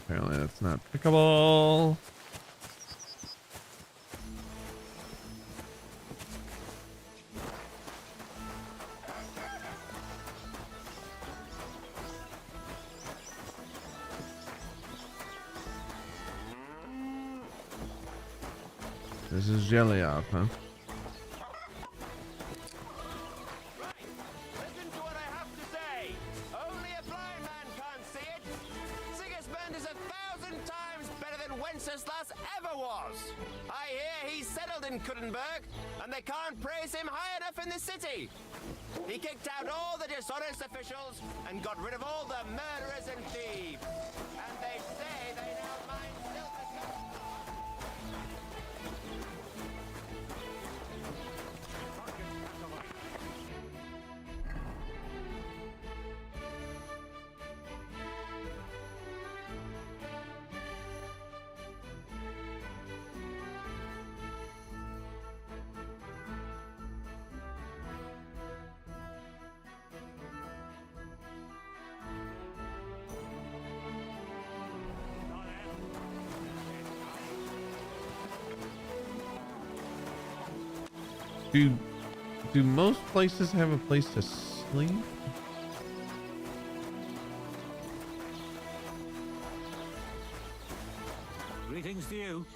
Apparently that's not pickable. This is jelly off, huh? Listen to what I have to say. Only a blind man can't see it. Sigismund is 1,000 times better than Wenceslas ever was. I hear he's settled in Kuttenberg, and they can't praise him high enough in the city. He kicked out all the dishonest officials and got rid of all the murderers and Do most places have a place to sleep? Greetings to you.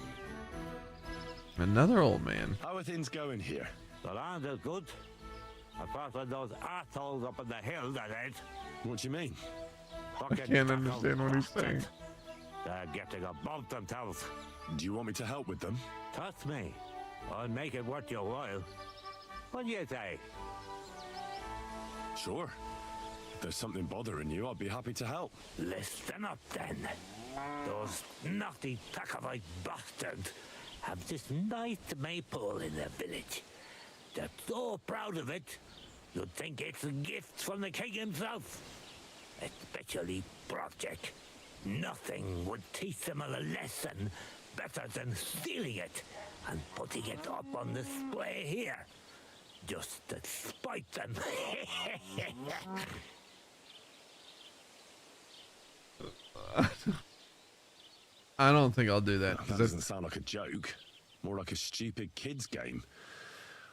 Another old man. How are things going here? The land is good. Apart from those assholes up in the hill, that ain't. What do you mean? I can't understand what he's saying. They're getting above themselves. Do you want me to help with them? Trust me. I'll make it worth your while. What do you say? Sure. If there's something bothering you, I'd be happy to help. Listen up, then. Those naughty Packovite bastards have this nice maypole in their village. They're so proud of it, you'd think it's a gift from the king himself. Especially Project. Nothing would teach them a lesson better than stealing it and putting it up on display here. Just to spite them. I don't think I'll do that. That doesn't sound like a joke. More like a stupid kid's game.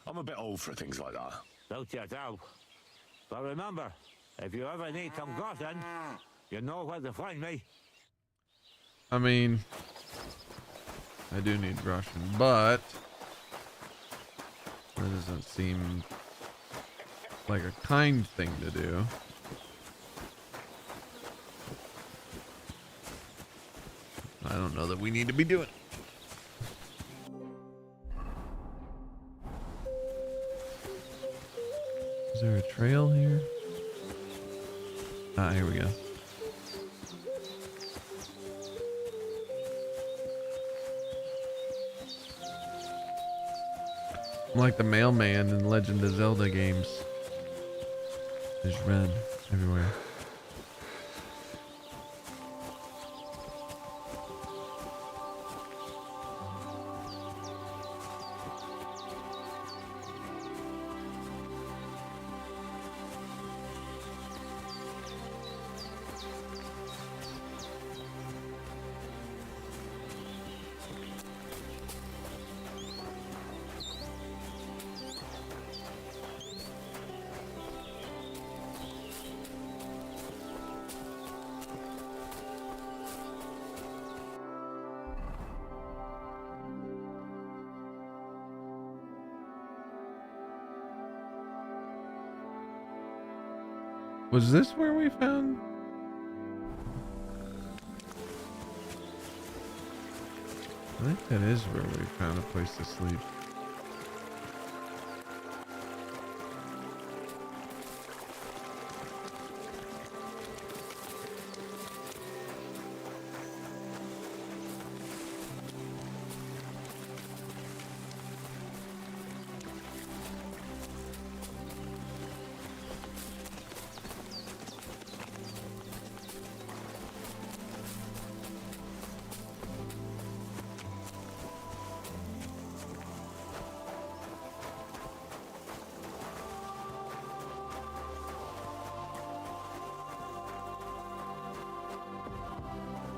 I'm a bit old for things like that. Don't you doubt. But remember, if you ever need some groschen, you know where to find me. I mean, I do need Russian, but that doesn't seem like a kind thing to do. I don't know that we need to be doing it. Is there a trail here? Ah, here we go. I'm like the mailman in Legend of Zelda games. There's red everywhere. Was this where we found? I think that is where we found a place to sleep.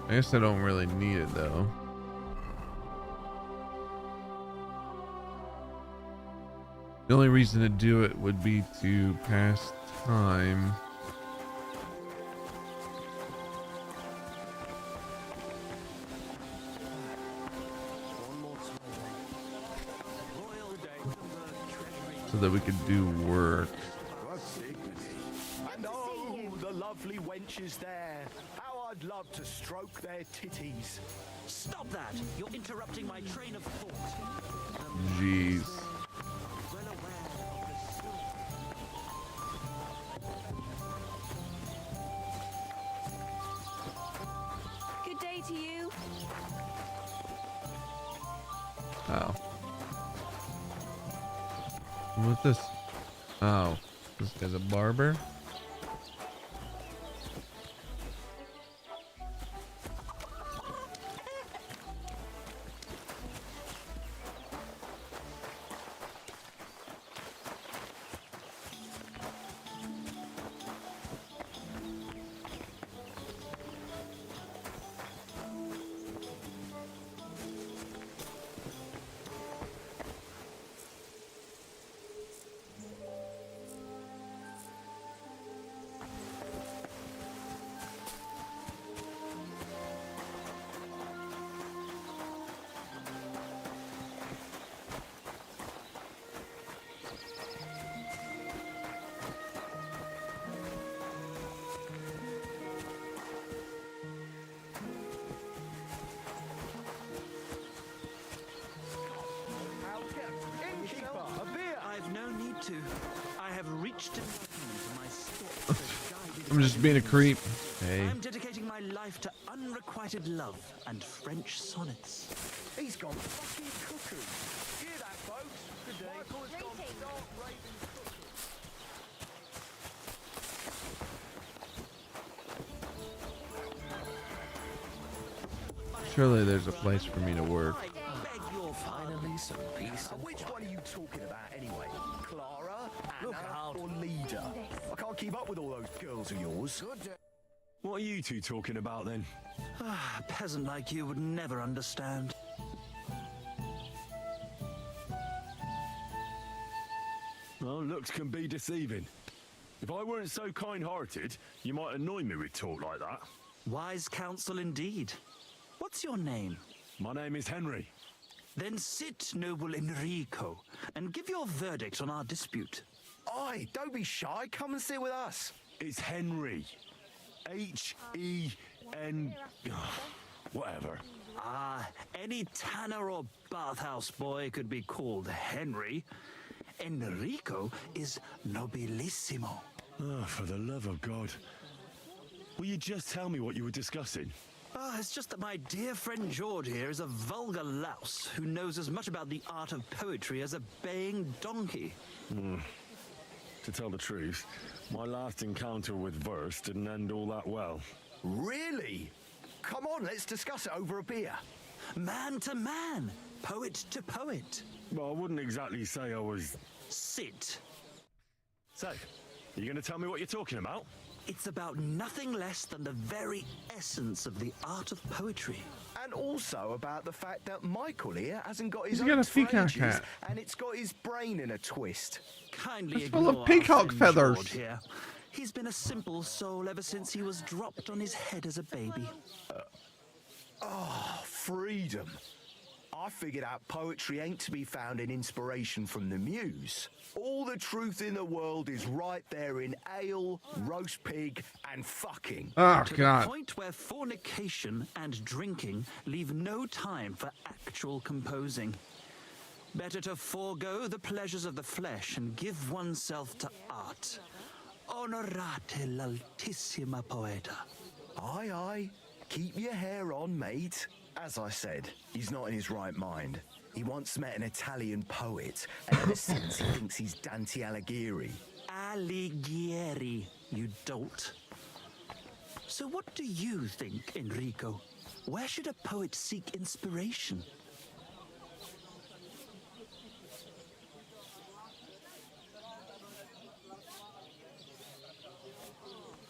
I guess I don't really need it though. The only reason to do it would be to pass time. So that we could do work. And oh, the lovely wenches there. How I'd love to stroke their titties. Stop that! You're interrupting my train of thought. Jeez. Good day to you. Oh. What's this? Oh, this guy's a barber. I'm just being a creep. Hey. I'm dedicating my life to unrequited love and French sonnets. He's gone fucking cuckoo. Hear that, folks? Good day. Michael has gone dark raving cuckoo. Surely there's a place for me to work. Finally, some peace. Which one are you talking about anyway? Clara, Anna, or Leda? I can't keep up with all those girls of yours. What are you two talking about then? A peasant like you would never understand. Well, looks can be deceiving. If I weren't so kind-hearted, you might annoy me with talk like that. Wise counsel indeed. What's your name? My name is Henry. Then sit, noble Enrico, and give your verdict on our dispute. Aye, don't be shy. Come and sit with us. It's Henry. H-E-N... whatever. Ah, any tanner or bathhouse boy could be called Henry. Enrico is nobilissimo. Oh, for the love of God. Will you just tell me what you were discussing? It's just that my dear friend George here is a vulgar louse who knows as much about the art of poetry as a baying donkey. To tell the truth, my last encounter with verse didn't end all that well. Really? Come on, let's discuss it over a beer. Man to man, poet to poet. Well, I wouldn't exactly say I was... Sit. So, you going to tell me what you're talking about? It's about nothing less than the very essence of the art of poetry. And also about the fact that Michael here hasn't got his He's got own a peacock phrases, hat. and it's got his brain in a twist. Kindly It's full of ignore peacock our friend feathers. George here. He's been a simple soul ever since he was dropped on his head as a baby. Freedom. I figured out poetry ain't to be found in inspiration from the muse. All the truth in the world is right there in ale, roast pig, and fucking. Oh, To God. the point where fornication and drinking leave no time for actual composing. Better to forego the pleasures of the flesh and give oneself to art. Onorate l'altissima poeta. Aye, aye. Keep your hair on, mate. As I said, he's not in his right mind. He once met an Italian poet, and ever since he thinks he's Dante Alighieri. Alighieri, you dolt. So what do you think, Enrico? Where should a poet seek inspiration?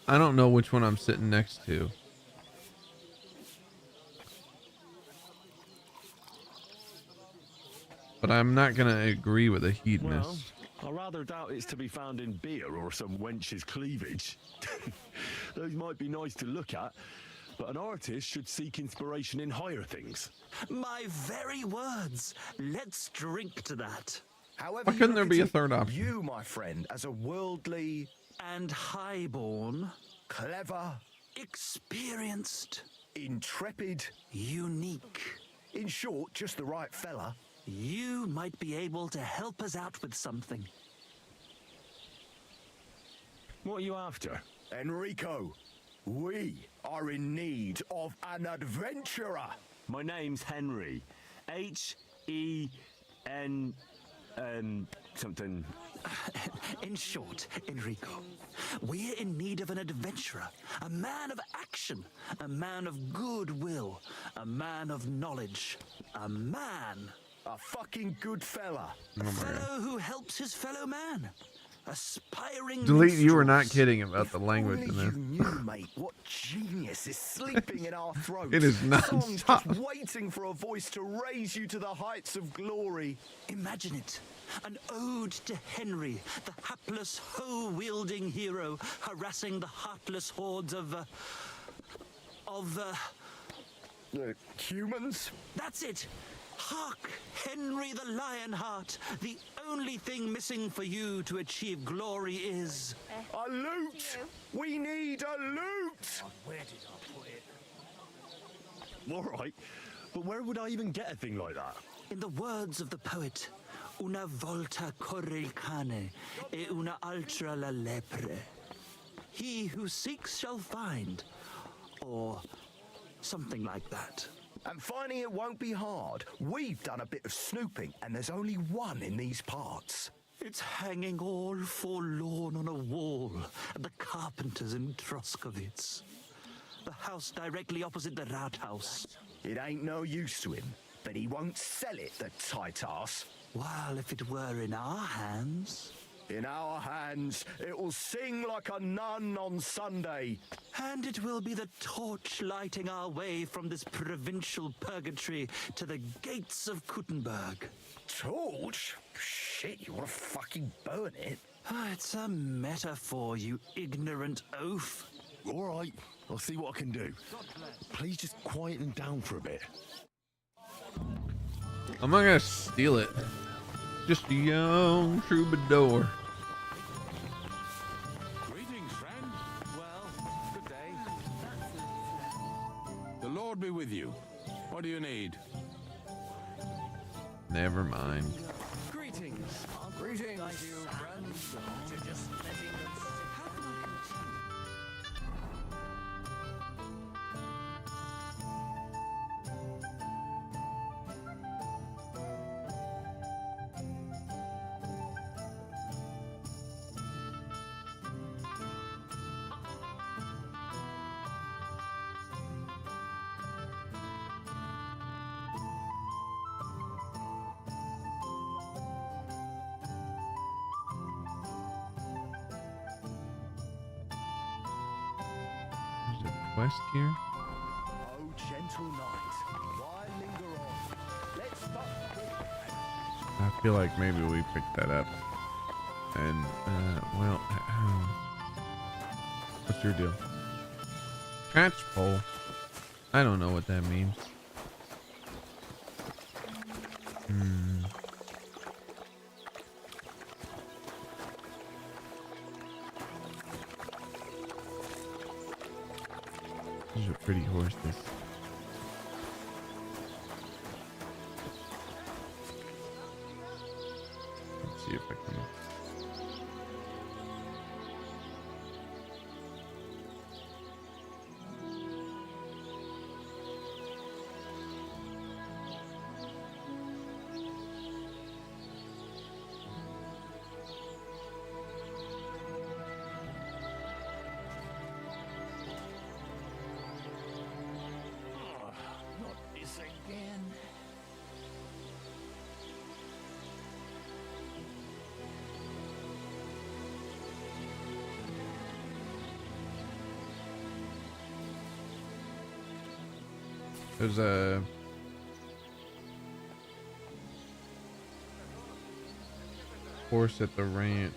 I don't know which one I'm sitting next to. But I'm not going to agree with a hedonist. Well, I rather doubt it's to be found in beer or some wench's cleavage. Those might be nice to look at, but an artist should seek inspiration in higher things. My very words. Let's drink to that. However, Why you couldn't there look be at a third option? You, my friend, as a worldly... And highborn. Clever. Experienced. Intrepid. Unique. In short, just the right fella. You might be able to help us out with something. What are you after? Enrico, we are in need of an adventurer. My name's Henry. H-E-N... something... In short, Enrico, we're in need of an adventurer, a man of action, a man of goodwill, a man of knowledge, a man... A fucking good fella. A fellow who helps his fellow man. Aspiring Delete, you were not minstrels. kidding about the language in there. You knew, mate, what genius is sleeping in our throats. It is Songs non-stop. just waiting for a voice to raise you to the heights of glory. Imagine it. An ode to Henry, the hapless, hoe-wielding hero, harassing the heartless hordes of humans? That's it. Hark, Henry the Lionheart. The only thing missing for you to achieve glory is... A loot! We need a loot! Where did I put it? All right, but where would I even get a thing like that? In the words of the poet, una volta corre il cane e una altra la lepre. He who seeks shall find. Or something like that. And finding it won't be hard. We've done a bit of snooping, and there's only one in these parts. It's hanging all forlorn on a wall at the carpenters in Troskovitz. The house directly opposite the Rathaus. It ain't no use to him, but he won't sell it, the tight ass. Well, if it were in our hands... In our hands, it will sing like a nun on Sunday. And it will be the torch lighting our way from this provincial purgatory to the gates of Kuttenberg. Torch? Shit, you want to fucking burn it? It's a metaphor, you ignorant oaf. All right, I'll see what I can do. Please just quieten down for a bit. I'm not gonna steal it. Just a young troubadour. Greetings, friend. Well, good day. The Lord be with you. What do you need? Never mind. Greetings. Greetings, my dear friends. Just letting them... How can I continue? Quest here. Oh, gentle knight, why linger on? Let's stop. I feel like maybe we picked that up. And, well, what's your deal? Catch pole. I don't know what that means. These are pretty horses. Let's see if I can. There's a horse at the ranch.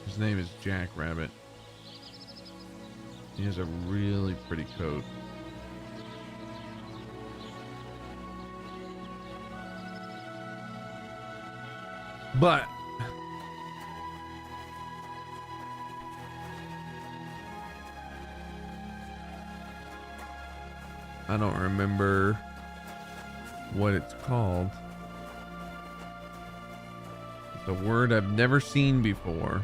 His name is Jack Rabbit. He has a really pretty coat. But I don't remember what it's called. It's a word I've never seen before.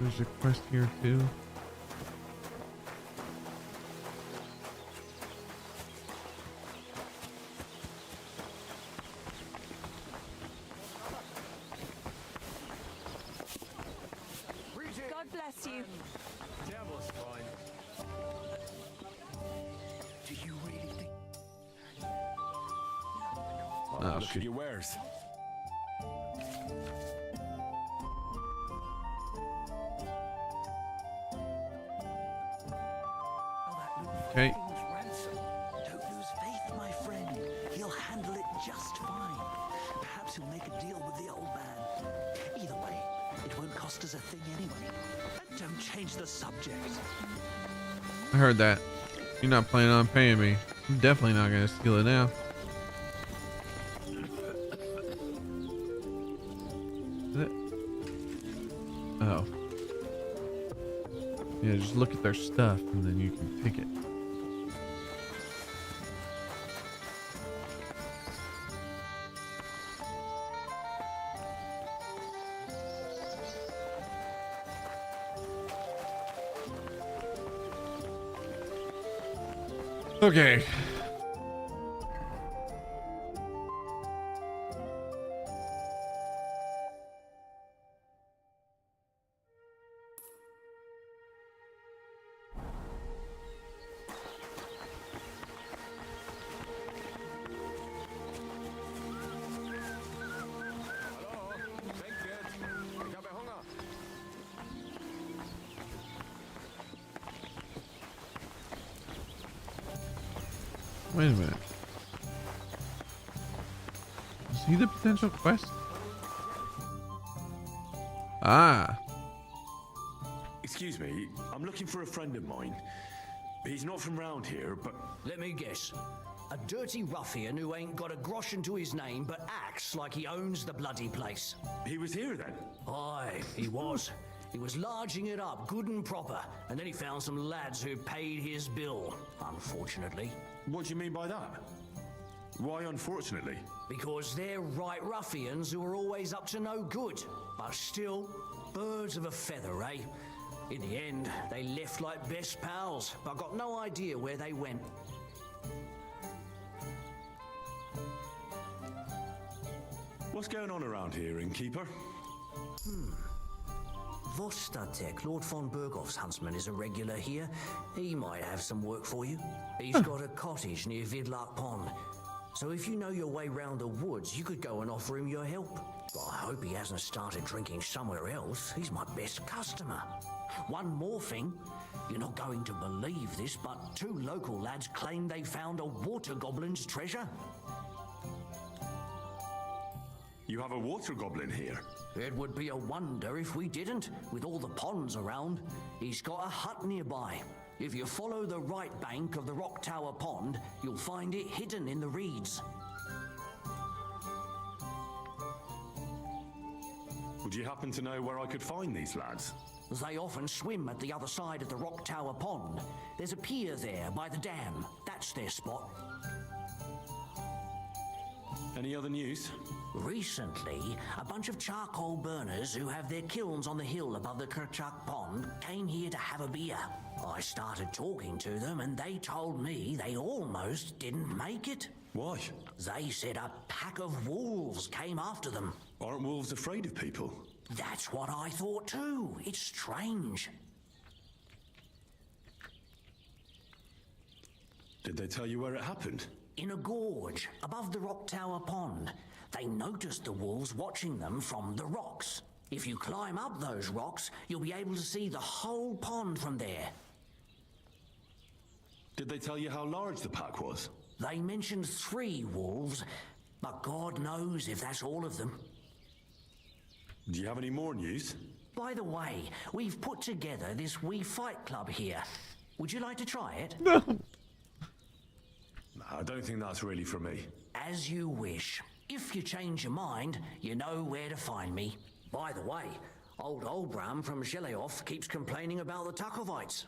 There's a quest here too. God bless you. Devil's fine. Do you really think? Oh, Look at your wares. Okay. Don't lose faith, my friend. He'll handle it just fine. Perhaps he'll make a deal with the old man. Either way, it won't cost us a thing anyway. And don't change the subject. I heard that. You're not planning on paying me. I'm definitely not gonna steal it now. Is it? Oh. Yeah, just look at their stuff and then you can pick it. Okay. Wait a minute. Is he the potential quest? Ah. Excuse me, I'm looking for a friend of mine. He's not from round here, but... Let me guess. A dirty ruffian who ain't got a grosh into his name but acts like he owns the bloody place. He was here then? Aye, he was. He was larging it up good and proper, and then he found some lads who paid his bill, unfortunately. What do you mean by that? Why unfortunately? Because they're right ruffians who are always up to no good, but still birds of a feather, eh? In the end, they left like best pals, but got no idea where they went. What's going on around here, Innkeeper? Vostatek, Lord von Berghoff's huntsman, is a regular here. He might have some work for you. He's got a cottage near Vidlark Pond. So if you know your way round the woods, you could go and offer him your help. But I hope he hasn't started drinking somewhere else. He's my best customer. One more thing. You're not going to believe this, but 2 local lads claim they found a water goblin's treasure. You have a water goblin here? It would be a wonder if we didn't, with all the ponds around. He's got a hut nearby. If you follow the right bank of the Rock Tower Pond, you'll find it hidden in the reeds. Would you happen to know where I could find these lads? They often swim at the other side of the Rock Tower Pond. There's a pier there by the dam. That's their spot. Any other news? Recently, a bunch of charcoal burners who have their kilns on the hill above the Kerchak Pond came here to have a beer. I started talking to them and they told me they almost didn't make it. Why? They said a pack of wolves came after them. Aren't wolves afraid of people? That's what I thought too. It's strange. Did they tell you where it happened? In a gorge above the Rock Tower Pond. They noticed the wolves watching them from the rocks. If you climb up those rocks, you'll be able to see the whole pond from there. Did they tell you how large the pack was? They mentioned 3 wolves, but God knows if that's all of them. Do you have any more news? By the way, we've put together this wee fight club here. Would you like to try it? No. I don't think that's really for me. As you wish. If you change your mind, you know where to find me. By the way, old Olbram from Sheleoth keeps complaining about the Takovites.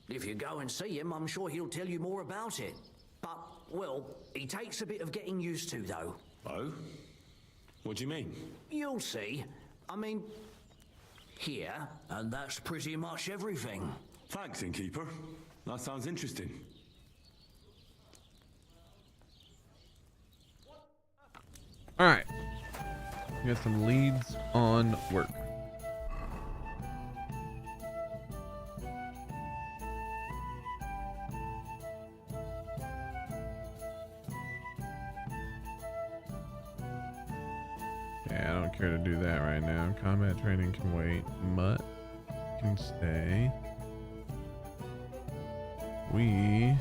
If you go and see him, I'm sure he'll tell you more about it. But, well, he takes a bit of getting used to, though. Oh? What do you mean? You'll see. I mean, here, and that's pretty much everything. Thanks, Innkeeper. That sounds interesting. All right. We got some leads on work. Yeah, I don't care to do that right now. Combat training can wait. Mutt can stay. We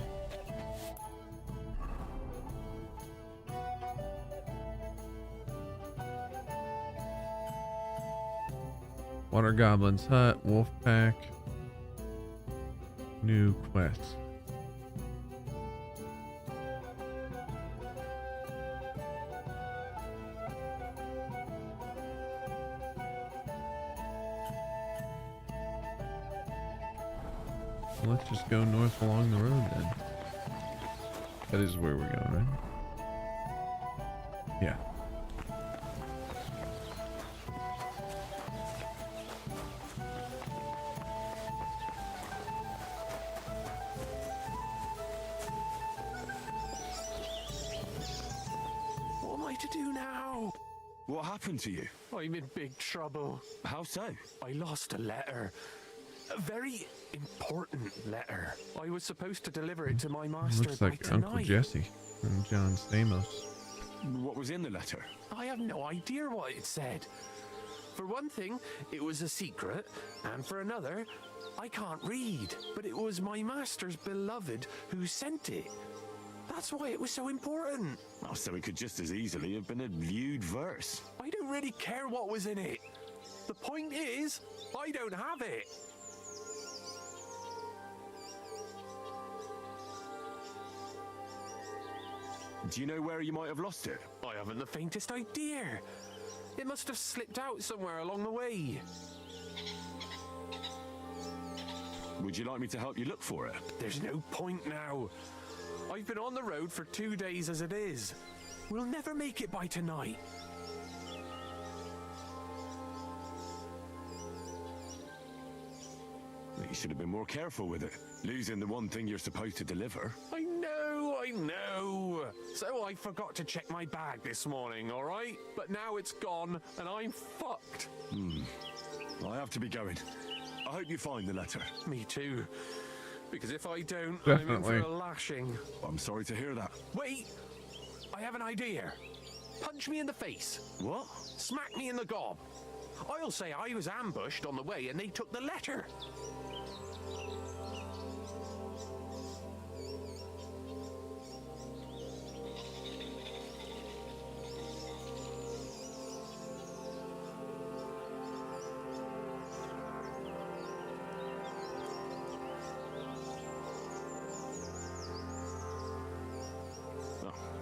Water Goblin's Hut, Wolf Pack. New quest. Let's just go north along the road then. That is where we're going, right? Yeah. What am I to do now? What happened to you? I'm in big trouble. How so? I lost a letter. A very important letter. I was supposed to deliver it to my master Looks by like tonight. Uncle Jesse and John Stamos. What was in the letter? I have no idea what it said. For one thing, it was a secret, and for another, I can't read. But it was my master's beloved who sent it. That's why it was so important. Oh, so it could just as easily have been a lewd verse. I don't really care what was in it. The point is, I don't have it. Do you know where you might have lost it? I haven't the faintest idea. It must have slipped out somewhere along the way. Would you like me to help you look for it? There's no point now. I've been on the road for 2 days as it is. We'll never make it by tonight. You should have been more careful with it. Losing the one thing you're supposed to deliver. I know. So I forgot to check my bag this morning, all right? But now it's gone, and I'm fucked. I have to be going. I hope you find the letter. Me too. Because if I don't, Definitely. I'm in for a lashing. I'm sorry to hear that. Wait! I have an idea. Punch me in the face. What? Smack me in the gob. I'll say I was ambushed on the way and they took the letter.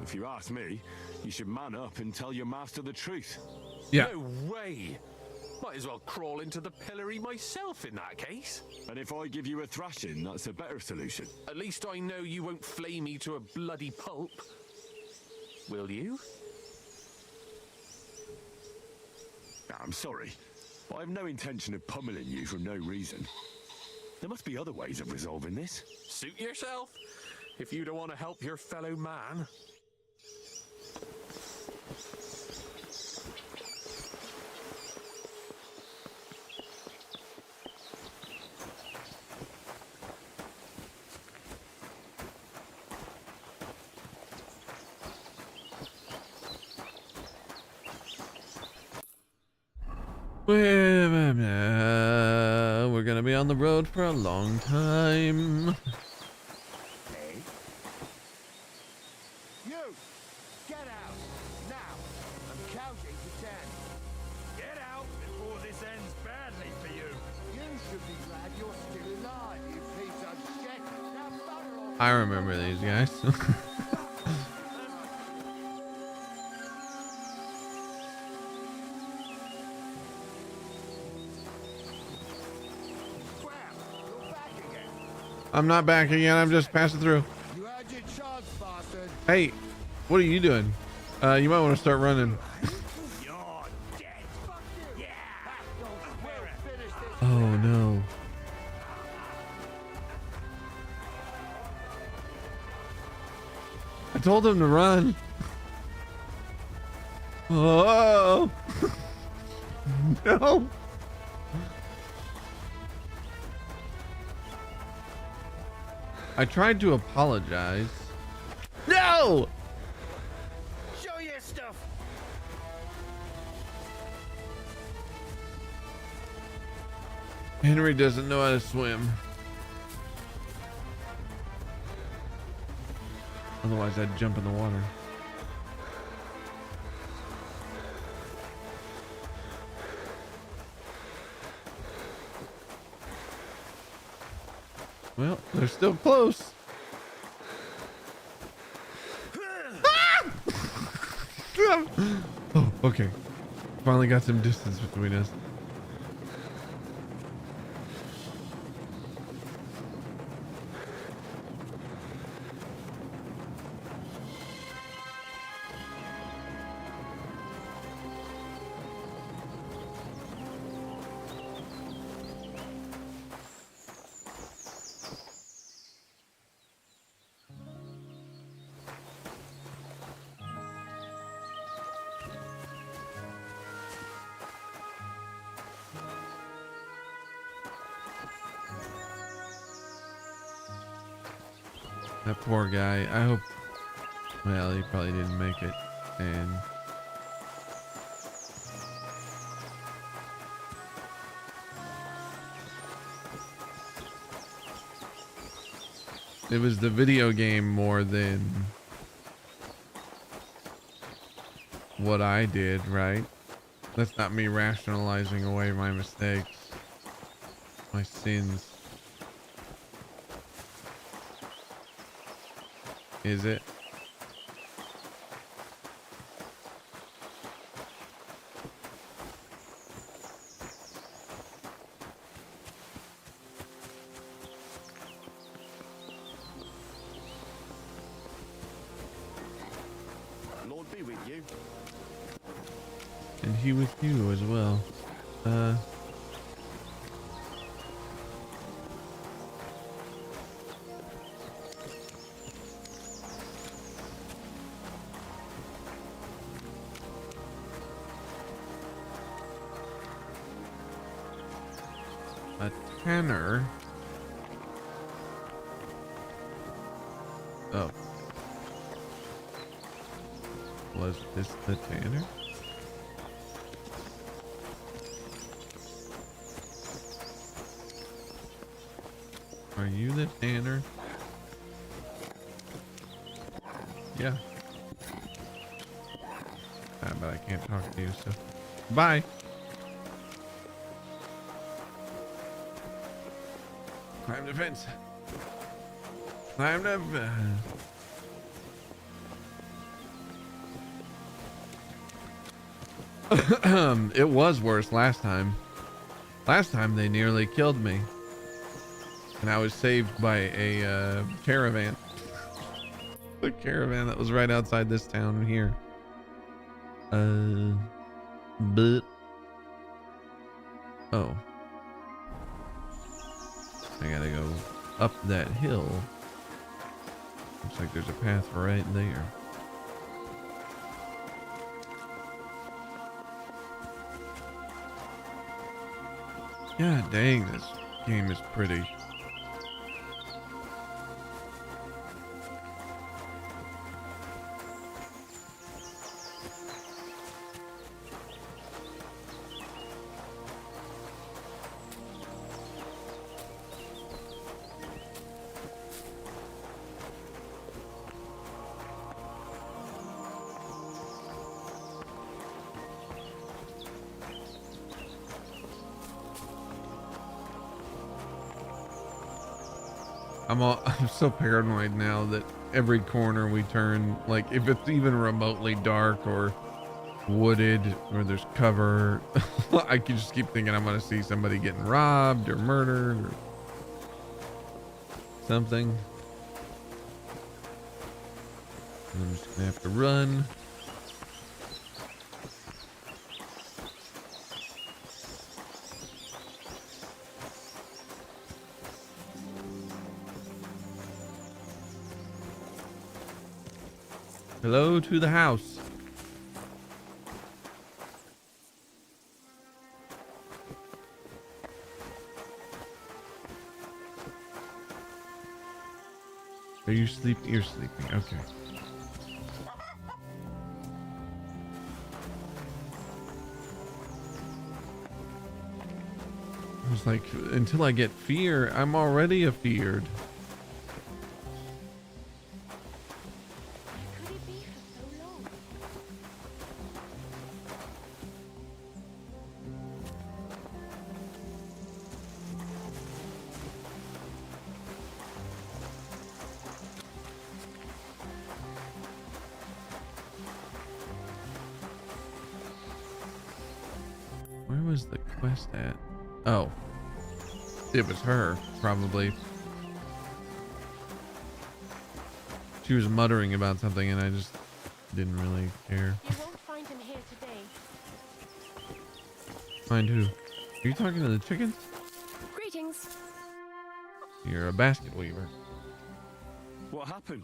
If you ask me, you should man up and tell your master the truth. Yeah. No way! Might as well crawl into the pillory myself in that case. And if I give you a thrashing, that's a better solution. At least I know you won't flay me to a bloody pulp. Will you? I'm sorry. I have no intention of pummeling you for no reason. There must be other ways of resolving this. Suit yourself, if you don't want to help your fellow man. We're gonna be on the road for a long time. Hey. You! Get out! Now! I'm counting to 10. Get out before this ends badly for you. You should be glad you're still alive, you piece of shit. Now bugger off. I remember these guys. I'm not back again. I'm just passing through. You had your chance, bastard. Hey, what are you doing? You might want to start running. You're dead. Yeah. Oh no. I told him to run. Oh no. I tried to apologize. No! Show your stuff. Henry doesn't know how to swim. Otherwise, I'd jump in the water. Well, they're still close. Oh, okay. Finally got some distance between us. That poor guy. I hope. Well, he probably didn't make it. And it was the video game more than what I did, right? That's not me rationalizing away my mistakes, my sins. Is it? Lord be with you. And he with you as well. A tanner. Oh. Was this the tanner? Are you the tanner? Yeah. But I can't talk to you, so bye. Climb the fence. Climb the It was worse last time. Last time they nearly killed me. And I was saved by a caravan. The caravan that was right outside this town here. But oh. I gotta go up that hill. Looks like there's a path right there. God dang, this game is pretty. I'm so paranoid now that every corner we turn, like if it's even remotely dark or wooded or there's cover, I can just keep thinking I'm gonna see somebody getting robbed or murdered or something. And I'm just gonna have to run. Hello to the house. Are you sleeping? You're sleeping. Okay. I was like, until I get fear, I'm already afeared. Where was the quest at? Oh. It was her, probably. She was muttering about something and I just didn't really care. You won't find him here today. Find who? Are you talking to the chickens? Greetings. You're a basket weaver. What happened?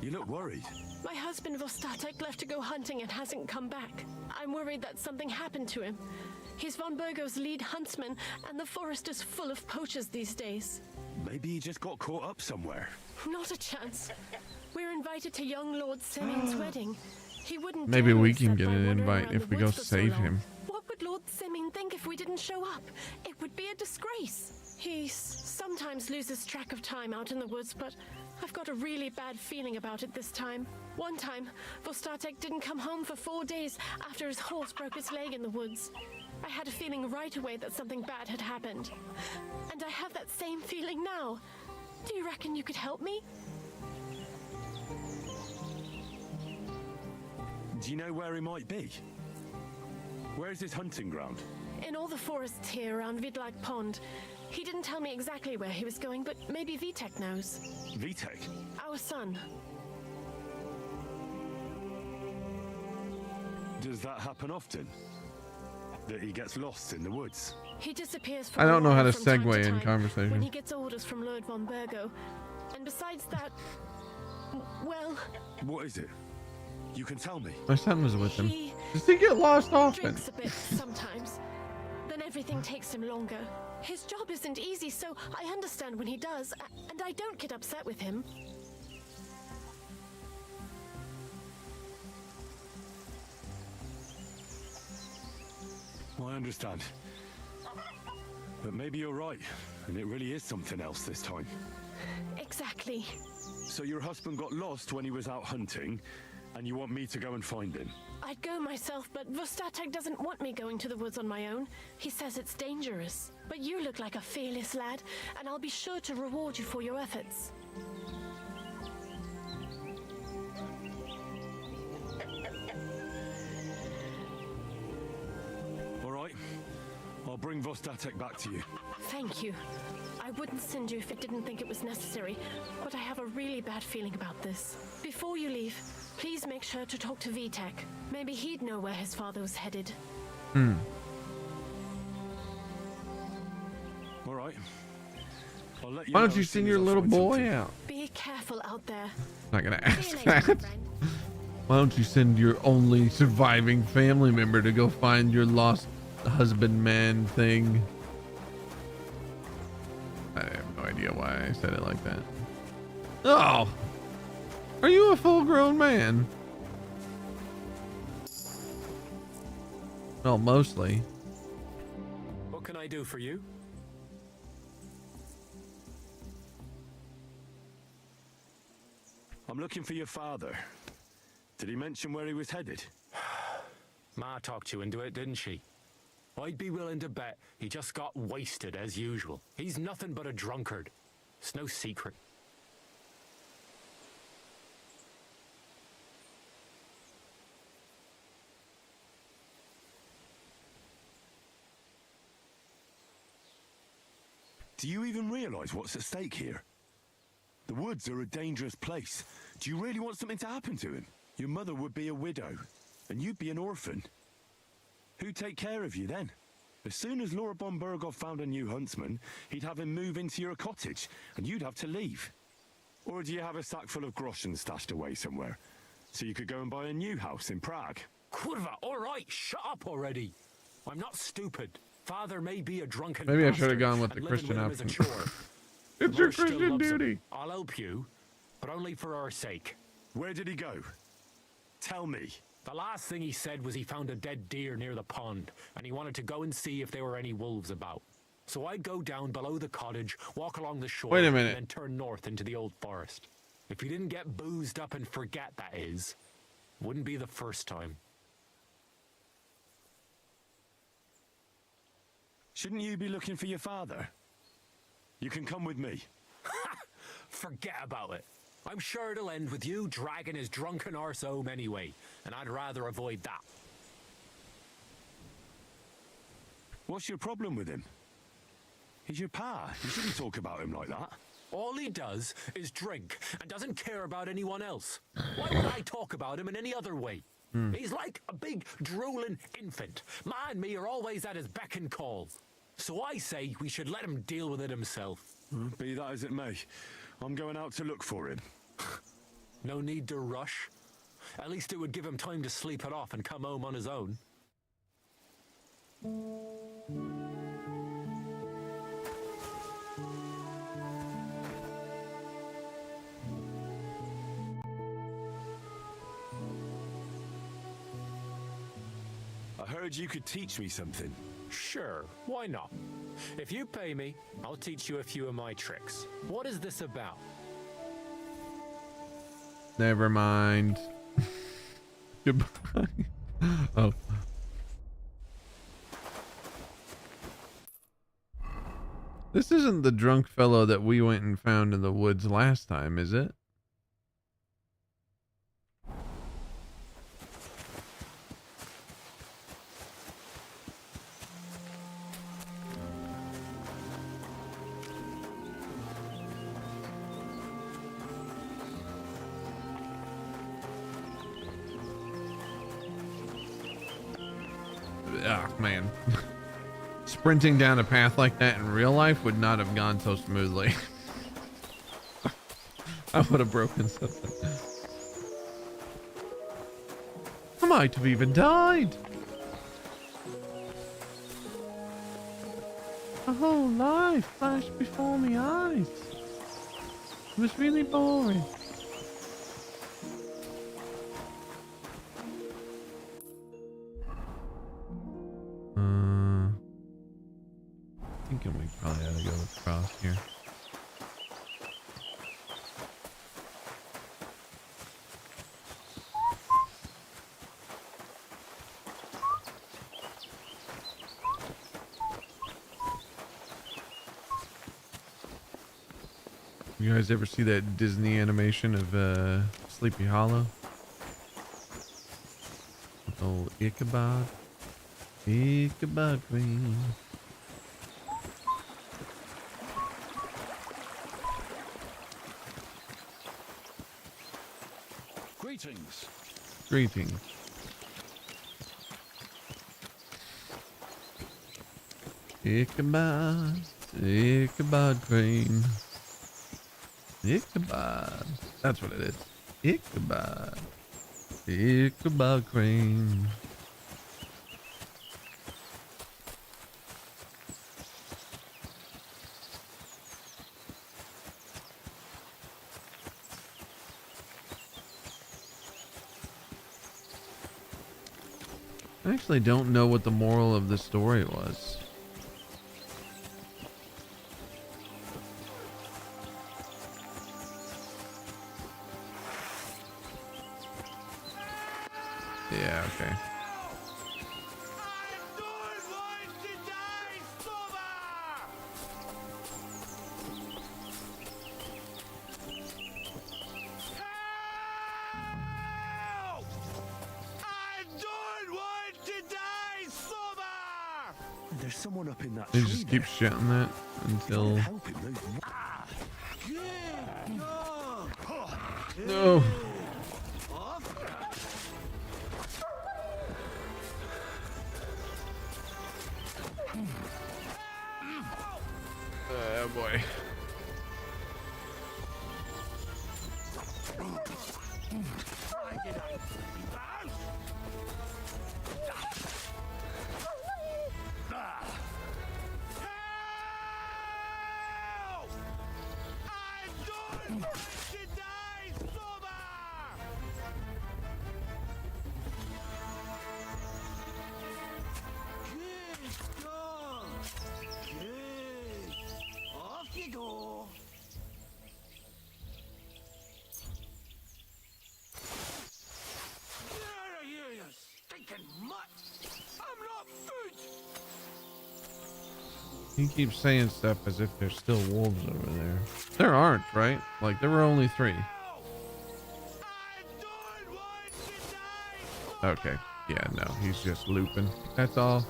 You look worried. My husband Vostatek left to go hunting and hasn't come back. I'm worried that something happened to him. He's von Burgo's lead huntsman, and the forest is full of poachers these days. Maybe he just got caught up somewhere. Not a chance. We're invited to young Lord Semin's wedding. He wouldn't. Maybe dare we us can set get by an wandering invite around if the we go woods for so save long. him. What would Lord Semin think if we didn't show up? It would be a disgrace. He sometimes loses track of time out in the woods, but I've got a really bad feeling about it this time. One time, Vostatek didn't come home for 4 days after his horse broke its leg in the woods. I had a feeling right away that something bad had happened. And I have that same feeling now. Do you reckon you could help me? Do you know where he might be? Where's his hunting ground? In all the forests here around Vidlag Pond. He didn't tell me exactly where he was going, but maybe Vitek knows. Vitek? Our son. Does that happen often? That he gets lost in the woods? He disappears for I don't a know how while to from time segue to in time conversation. when he gets orders from Lord von Burgo. And besides that, well... What is it? You can tell me. My son was with him. He Does he get lost often? drinks a bit sometimes. Then everything takes him longer. His job isn't easy, so I understand when he does, and I don't get upset with him. I understand. But maybe you're right, and it really is something else this time. Exactly. So your husband got lost when he was out hunting, and you want me to go and find him? I'd go myself, but Vostatek doesn't want me going to the woods on my own. He says it's dangerous. But you look like a fearless lad, and I'll be sure to reward you for your efforts. All right. I'll bring Vostatek back to you. Thank you. I wouldn't send you if I didn't think it was necessary, but I have a really bad feeling about this. Before you leave, please make sure to talk to Vitek. Maybe he'd know where his father was headed. All right. I'll let you Why know don't you as soon send as your I little find boy something. out? Be careful out there. Not gonna See you ask later, that. friend. Why don't you send your only surviving family member to go find your lost husbandman thing? I have no idea why I said it like that. Oh! Are you a full-grown man? Well, mostly. What can I do for you? I'm looking for your father. Did he mention where he was headed? Ma talked you into it, didn't she? I'd be willing to bet he just got wasted as usual. He's nothing but a drunkard. It's no secret. Do you even realize what's at stake here? The woods are a dangerous place. Do you really want something to happen to him? Your mother would be a widow, and you'd be an orphan. Who'd take care of you then? As soon as Lord von Burgov found a new huntsman, he'd have him move into your cottage, and you'd have to leave. Or do you have a sack full of groschen stashed away somewhere, so you could go and buy a new house in Prague? Kurva, all right, shut up already. I'm not stupid. Father may be a drunken Maybe I bastard, should have gone with the and living Christian with him is option. a chore. It's The your Lord still Christian loves him. duty. I'll help you, but only for our sake. Where did he go? Tell me. The last thing he said was he found a dead deer near the pond, and he wanted to go and see if there were any wolves about. So I'd go down below the cottage, walk along the shore, Wait a minute. and then turn north into the old forest. If he didn't get boozed up and forget, that is, wouldn't be the first time. Shouldn't you be looking for your father? You can come with me. Forget about it. I'm sure it'll end with you dragging his drunken arse home anyway, and I'd rather avoid that. What's your problem with him? He's your pa. You shouldn't talk about him like that. All he does is drink and doesn't care about anyone else. Why would I talk about him in any other way? He's like a big drooling infant. Ma and me are always at his beck and call. So I say we should let him deal with it himself. Be that as it may, I'm going out to look for him. No need to rush. At least it would give him time to sleep it off and come home on his own. I heard you could teach me something. Sure, why not? If you pay me, I'll teach you a few of my tricks. What is this about? Never mind. Goodbye. Oh. This isn't the drunk fellow that we went and found in the woods last time, is it? Ah, man. Sprinting down a path like that in real life would not have gone so smoothly. I would have broken something. I might have even died. A whole life flashed before my eyes. It was really boring. Thinking we probably ought to go across here. You guys ever see that Disney animation of Sleepy Hollow? With old Ichabod? Ichabod Green. Greetings. Greetings. Ichabod, Ichabod Crane. Ichabod. That's what it is. Ichabod. Ichabod Crane. I actually don't know what the moral of the story was. Yeah, okay. There's someone up in that They tree just keep shouting that until... Help him move. No. Oh boy. He keeps saying stuff as if there's still wolves over there. There aren't, right? Like, there were only 3. Okay. Yeah, no, he's just looping. That's all.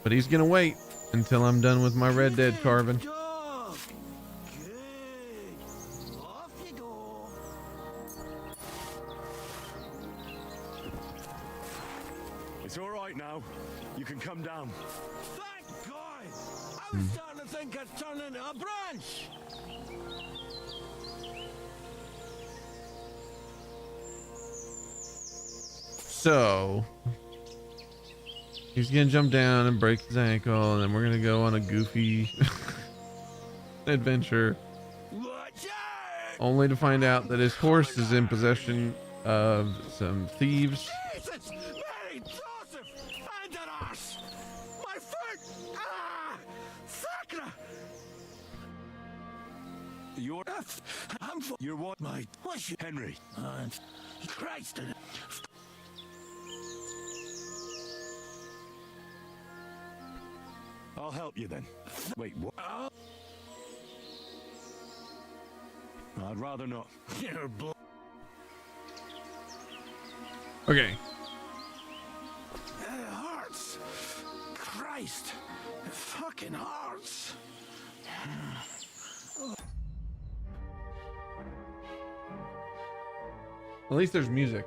But he's gonna wait until I'm done with my Red Dead carving. It's all right now. You can come down. Thank God! I was starting to think I'd turned into a branch. So he's gonna jump down and break his ankle, and then we're gonna go on a goofy adventure, only to find out that his horse is in possession of some thieves. Jesus! Mary Joseph! And an arse! My foot! Ah! Sacra! You're what, mate? What's your Henry. Christ! I'll help you then. Wait, what? I'd rather not. You're Okay. It hurts. Christ. It fucking hurts. At least there's music,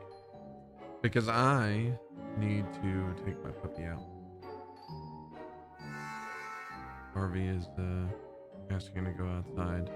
because I need to take my puppy out. Harvey is asking to go outside.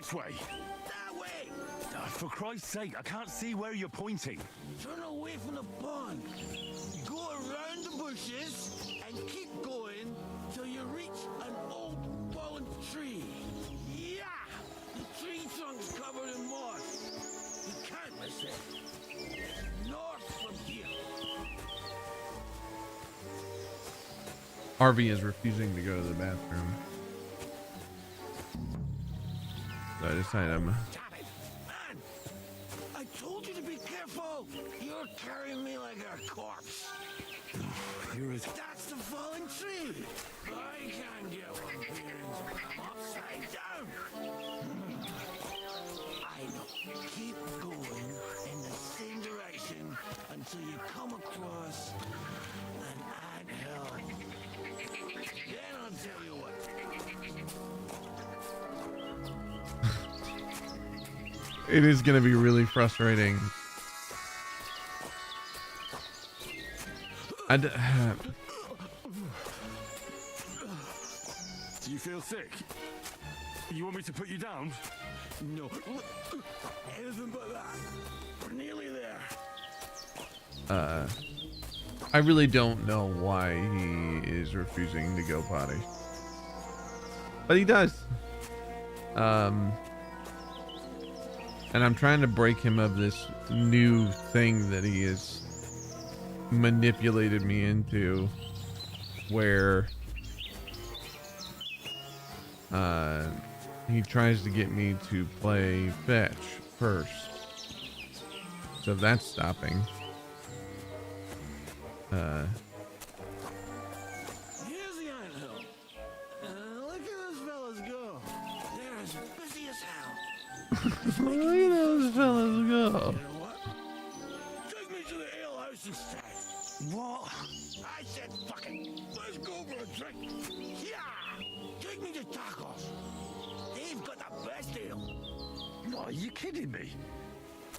Which way? That way! For Christ's sake, I can't see where you're pointing. Turn away from the pond. Go around the bushes and keep going till you reach an old fallen tree. Yeah! The tree trunk's covered in moss. You can't miss it. North from here. Harvey is refusing to go to the bathroom. So I decided I'm... Man! I told you to be careful! You're carrying me like a corpse. That's the fallen tree! I can't get one bearings when I'm upside down! I know. Keep going in the same direction until you come across an anthill. Then I'll tell you what. It is going to be really frustrating. Do you feel sick? You want me to put you down? No. Anything but that. We're nearly there. I really don't know why he is refusing to go potty. But he does. And I'm trying to break him of this new thing that he has manipulated me into, where he tries to get me to play fetch first. So that's stopping. Here's the anthill. Look at those fellas go. They're as busy as hell. Look at those fellas go. You know what? Take me to the ale house instead. What? I said fuck it. Let's go for a drink. Yeah! Take me to tacos. They've got the best ale. No, are you kidding me?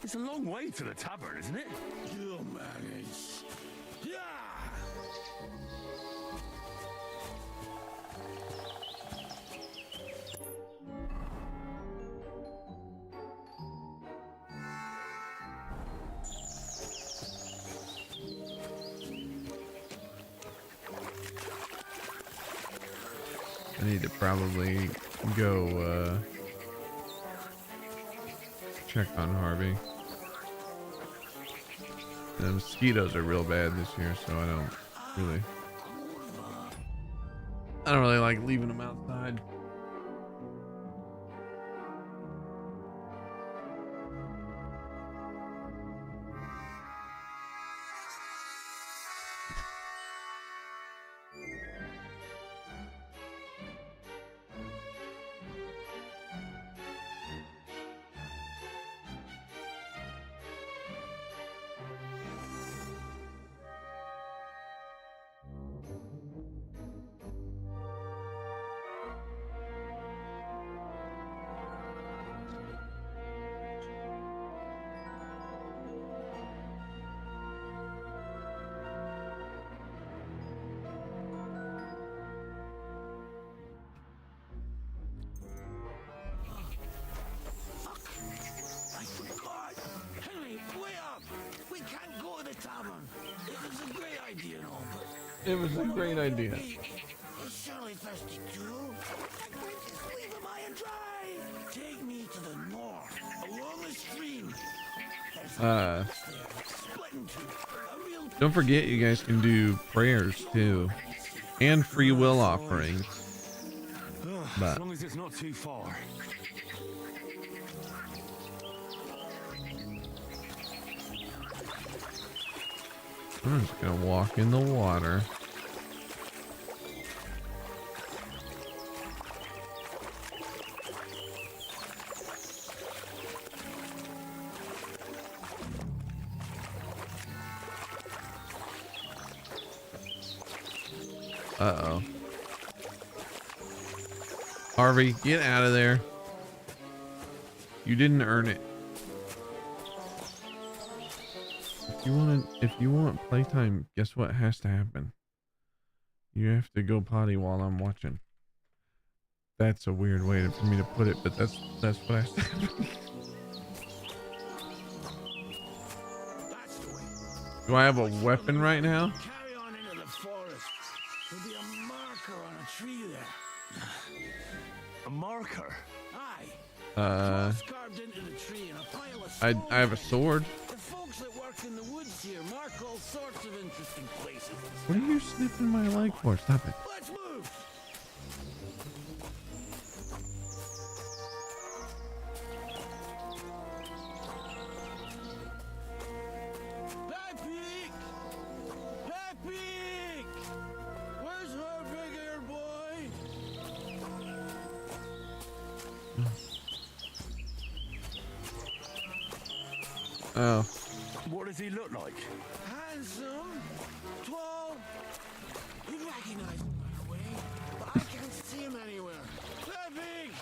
It's a long way to the tavern, isn't it? You manage. Yeah! I need to probably go check on Harvey. The mosquitoes are real bad this year, so I don't really like leaving them outside. It was a great idea. It's surely thirsty too. Leave him high and dry. Take me to the north, along the stream. Don't forget, you guys can do prayers too, and free will offerings. But as long as it's not too far. I'm just gonna walk in the water. Uh-oh. Harvey, get out of there. You didn't earn it. If you want playtime, guess what has to happen? You have to go potty while I'm watching. That's a weird way for me to put it, but that's what I said. Do I have a weapon right now? Carry on into the forest. There'll be a marker on a tree there. A marker? Aye. Uh, Carved into the tree and a pile of I stones. have a sword. The folks that work in the woods here mark all sorts of interesting places. What are you sniffing my leg for? Stop it. Let's move. Pepe! Pepe! Where's her big ear boy? Oh. What does he look like? Handsome, tall. You recognize him right away, but I can't see him anywhere. Pepe!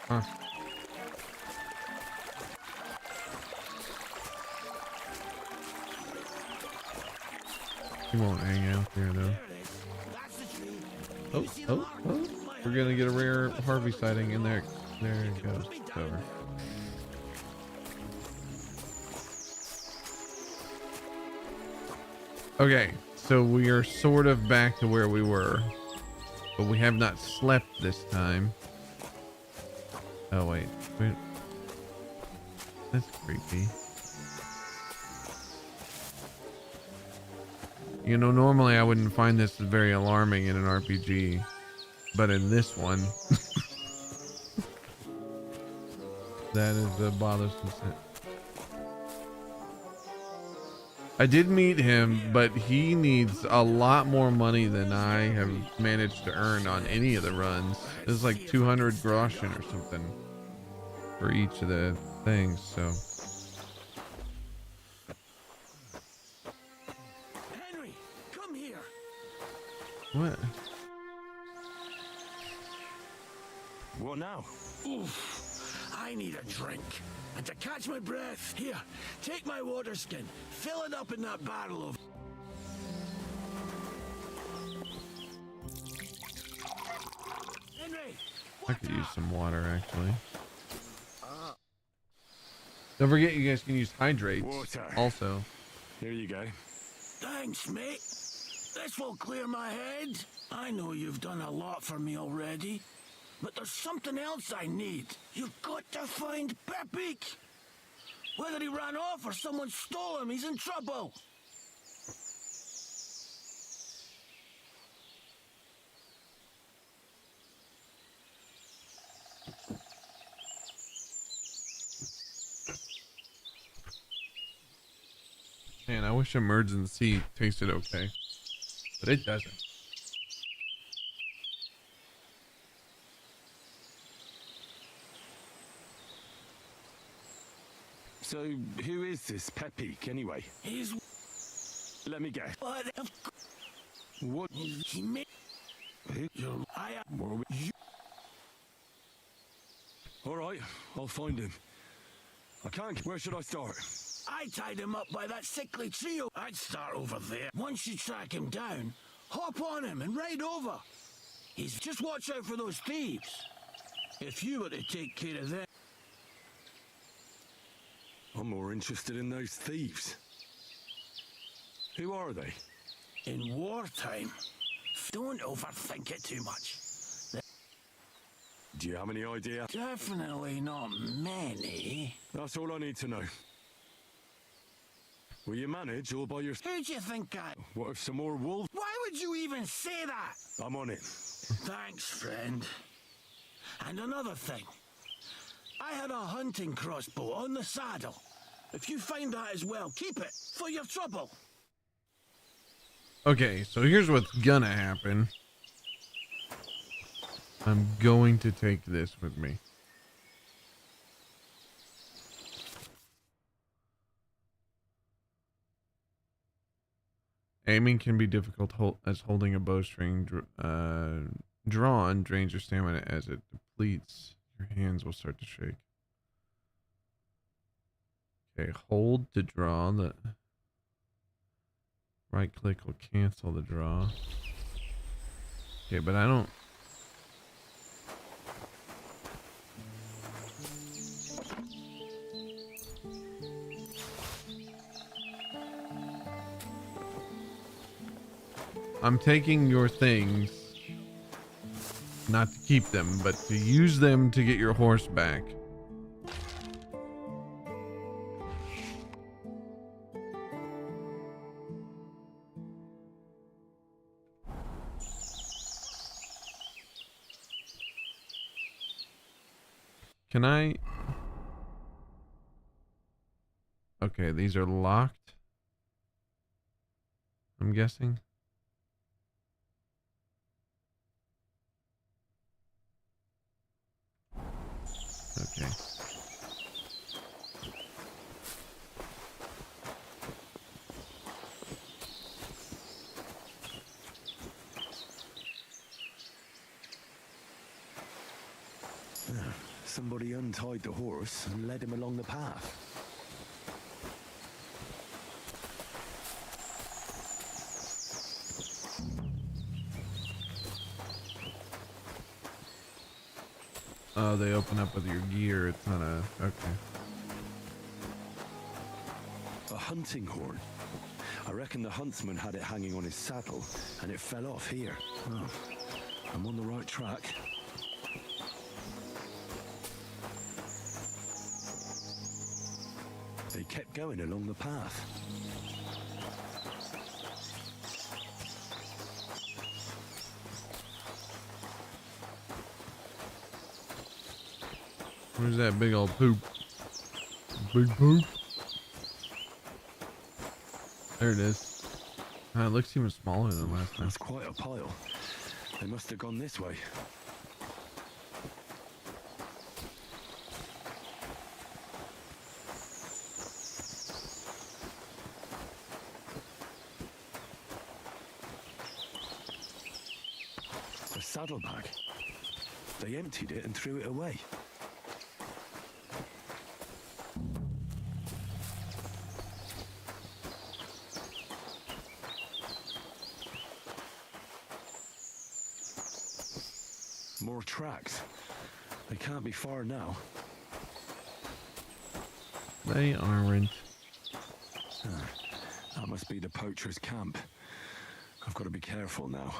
Huh. He won't hang out there though. Oh. We're gonna get a rare Harvey sighting in there. There it goes. It's over. Okay, so we are sort of back to where we were, but we have not slept this time. Oh wait. That's creepy. You know, normally I wouldn't find this very alarming in an RPG, but in this one, that is a bothersome set. I did meet him, but he needs a lot more money than I have managed to earn on any of the runs. It's like 200 groschen or something for each of the things, so. Henry, come here. What? What now? Oof, I need a drink. And to catch my breath, here, take my water skin. Fill it up in that barrel of... Henry! I could use some water, actually. Don't forget, you guys can use hydrates Water. also. Here you go. Thanks, mate. This will clear my head. I know you've done a lot for me already, but there's something else I need. You've got to find Pepe. Whether he ran off or someone stole him, he's in trouble. Man, I wish emergency tasted okay, but it doesn't. So, who is this Pepe, anyway? He's... Let me guess. What? What? He made... All right, I'll find him. I can't. Where should I start? I tied him up by that sickly trio. I'd start over there. Once you track him down, hop on him and ride over. He's just watch out for those thieves. If you were to take care of them... I'm more interested in those thieves. Who are they? In wartime, don't overthink it too much. Do you have any idea? Definitely not many. That's all I need to know. Will you manage all by yourself? Who do you think I... What if some more wolves? Why would you even say that? I'm on it. Thanks, friend. And another thing. I had a hunting crossbow on the saddle. If you find that as well, keep it for your trouble. Okay, so here's what's gonna happen. I'm going to take this with me. Aiming can be difficult as holding a bowstring drawn drains your stamina as it depletes. Your hands will start to shake. Okay, hold to draw the Right click will cancel the draw. Okay, but I don't. I'm taking your things, not to keep them, but to use them to get your horse back. Can I? Okay, these are locked, I'm guessing. Okay. Somebody untied the horse and led him along the path. Oh, they open up with your gear. It's not a... Okay. A hunting horn. I reckon the huntsman had it hanging on his saddle, and it fell off here. Oh, I'm on the right track. They kept going along the path. Where's that big old poop? Big poop? There it is. It looks even smaller than last time. That's quite a pile. They must have gone this way. A saddlebag. They emptied it and threw it away. More tracks. They can't be far now. They aren't. That must be the poacher's camp. I've got to be careful now.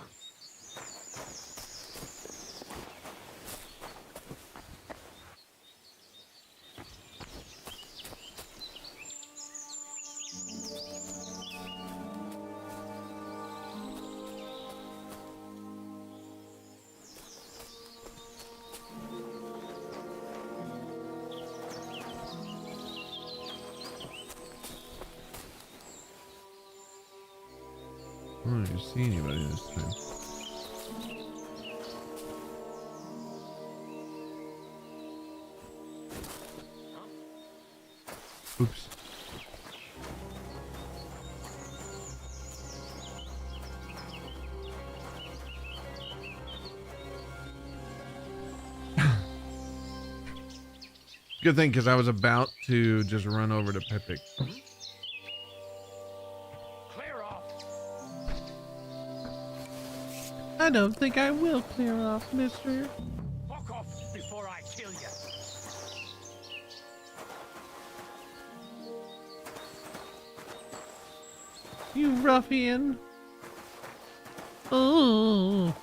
I don't even see anybody this time. Oops. Good thing, because I was about to just run over to Pepik. I don't think I will clear off, mister. Fuck off before I kill you. You ruffian. Oh.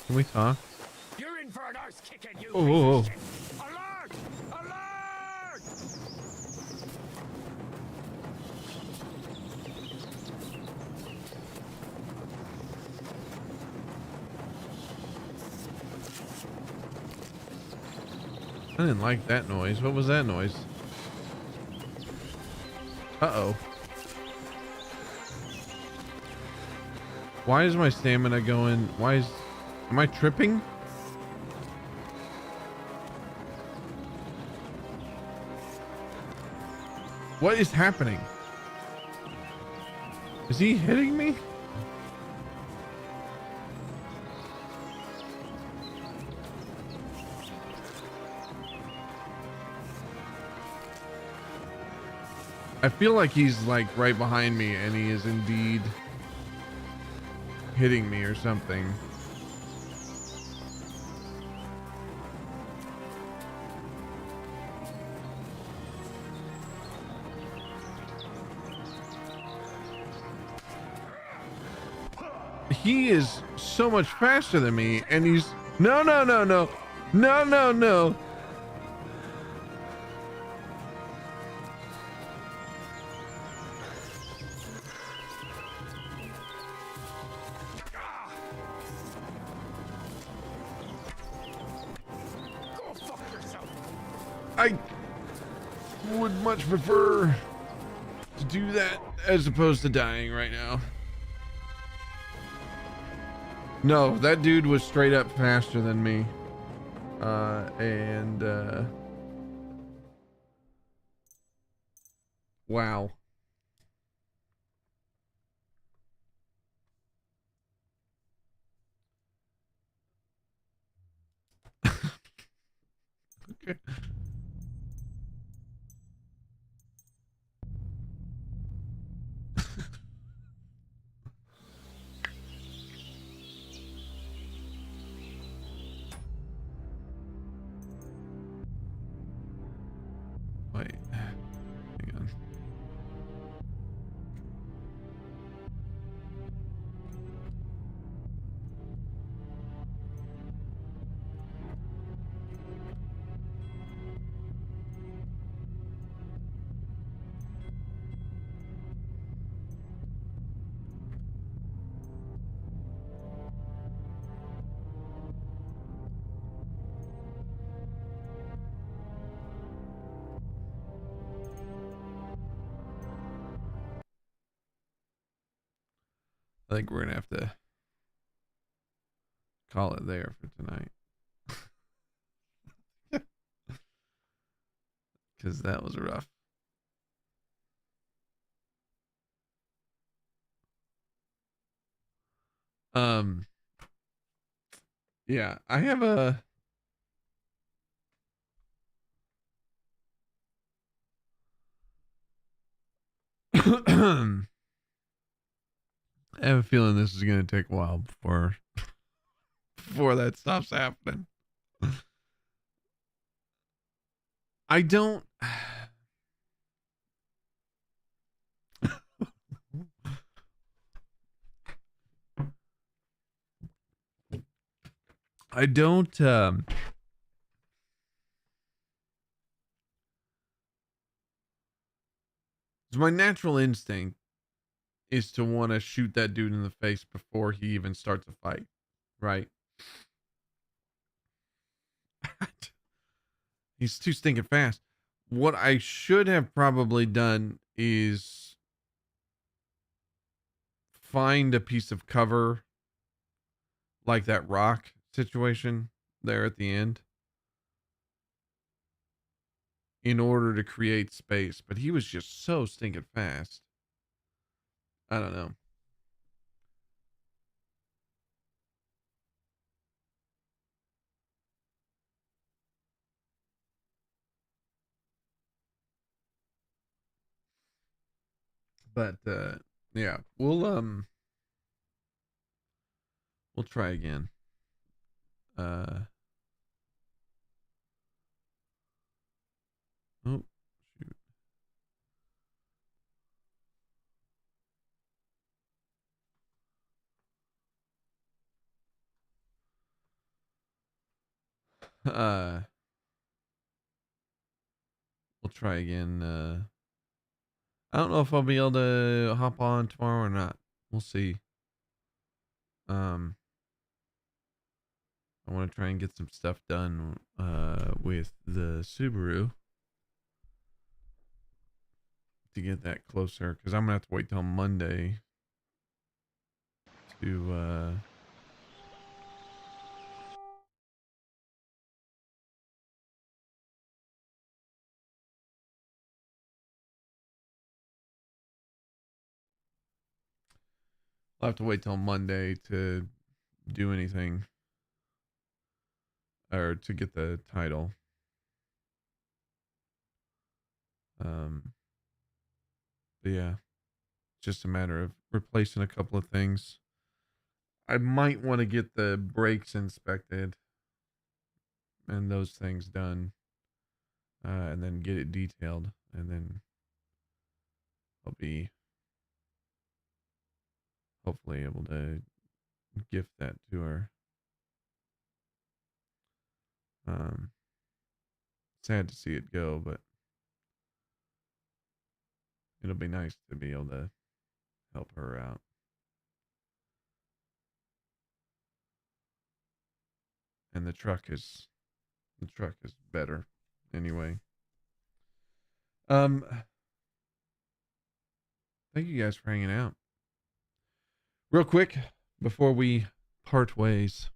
Can we talk? You're in for an arse kicking, you. Oh. Alert! Alert! I didn't like that noise. What was that noise? Uh-oh. Why is my stamina going? Am I tripping? What is happening? Is he hitting me? I feel like he's like right behind me and he is indeed hitting me or something. He is so much faster than me and he's no. I would much prefer to do that as opposed to dying right now. No, that dude was straight up faster than me. Wow. Okay. Wait, hang on. I think we're gonna have to call it there for tonight. Because that was rough. Yeah, I have a I have a feeling this is gonna take a while before that stops happening. I don't I don't my natural instinct is to want to shoot that dude in the face before he even starts a fight, right? He's too stinking fast. What I should have probably done is find a piece of cover like that rock situation there at the end in order to create space, but he was just so stinking fast. I don't know. But yeah, we'll try again. Oh, shoot. We'll try again. I don't know if I'll be able to hop on tomorrow or not. We'll see. I want to try and get some stuff done with the Subaru to get that closer, because I'm gonna have to wait till Monday to I'll have to wait till Monday to do anything or to get the title. But yeah, just a matter of replacing a couple of things. I might want to get the brakes inspected and those things done, and then get it detailed, and then I'll be hopefully able to gift that to her. Sad to see it go, but it'll be nice to be able to help her out. And the truck is better anyway. Thank you guys for hanging out. Real quick, before we part ways,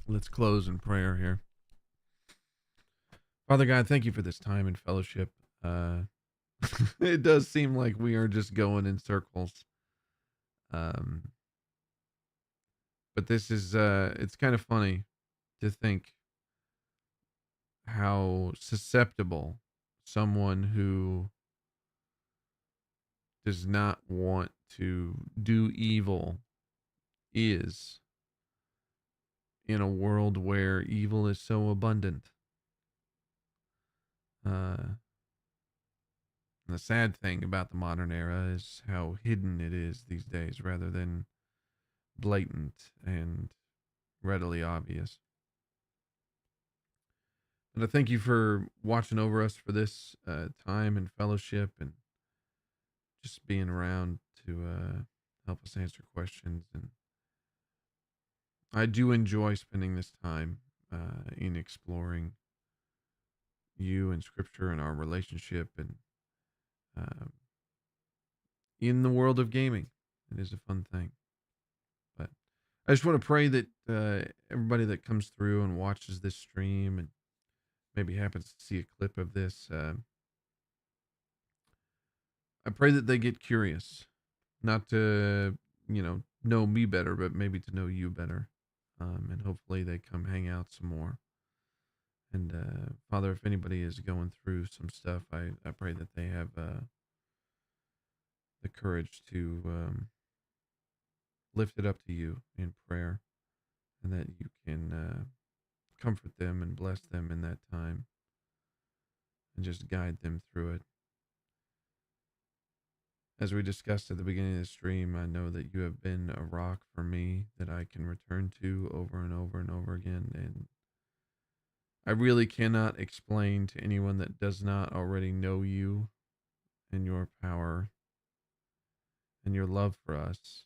let's close in prayer here. Father God, thank you for this time in fellowship. It does seem like we are just going in circles. But this is, it's kind of funny to think how susceptible someone who does not want to do evil is in a world where evil is so abundant. The sad thing about the modern era is how hidden it is these days rather than blatant and readily obvious. And I thank you for watching over us for this time and fellowship and just being around to help us answer questions. And I do enjoy spending this time in exploring you and Scripture and our relationship and in the world of gaming. It is a fun thing. But I just want to pray that everybody that comes through and watches this stream and maybe happens to see a clip of this, I pray that they get curious, not to, know me better, but maybe to know you better. And hopefully they come hang out some more. And Father, if anybody is going through some stuff, I pray that they have the courage to lift it up to you in prayer, and that you can comfort them and bless them in that time and just guide them through it. As we discussed at the beginning of the stream, I know that you have been a rock for me that I can return to over and over and over again. And I really cannot explain to anyone that does not already know you and your power and your love for us,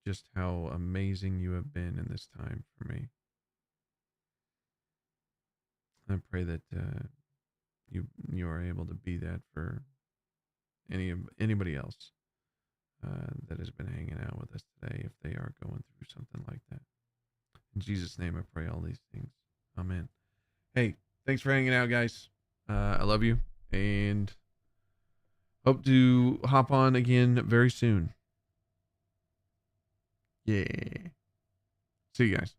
just how amazing you have been in this time for me. I pray that you are able to be that for anybody else that has been hanging out with us today, if they are going through something like that. In Jesus' name, I pray all these things. Amen. Hey, thanks for hanging out, guys. I love you, and hope to hop on again very soon. Yeah. See you guys.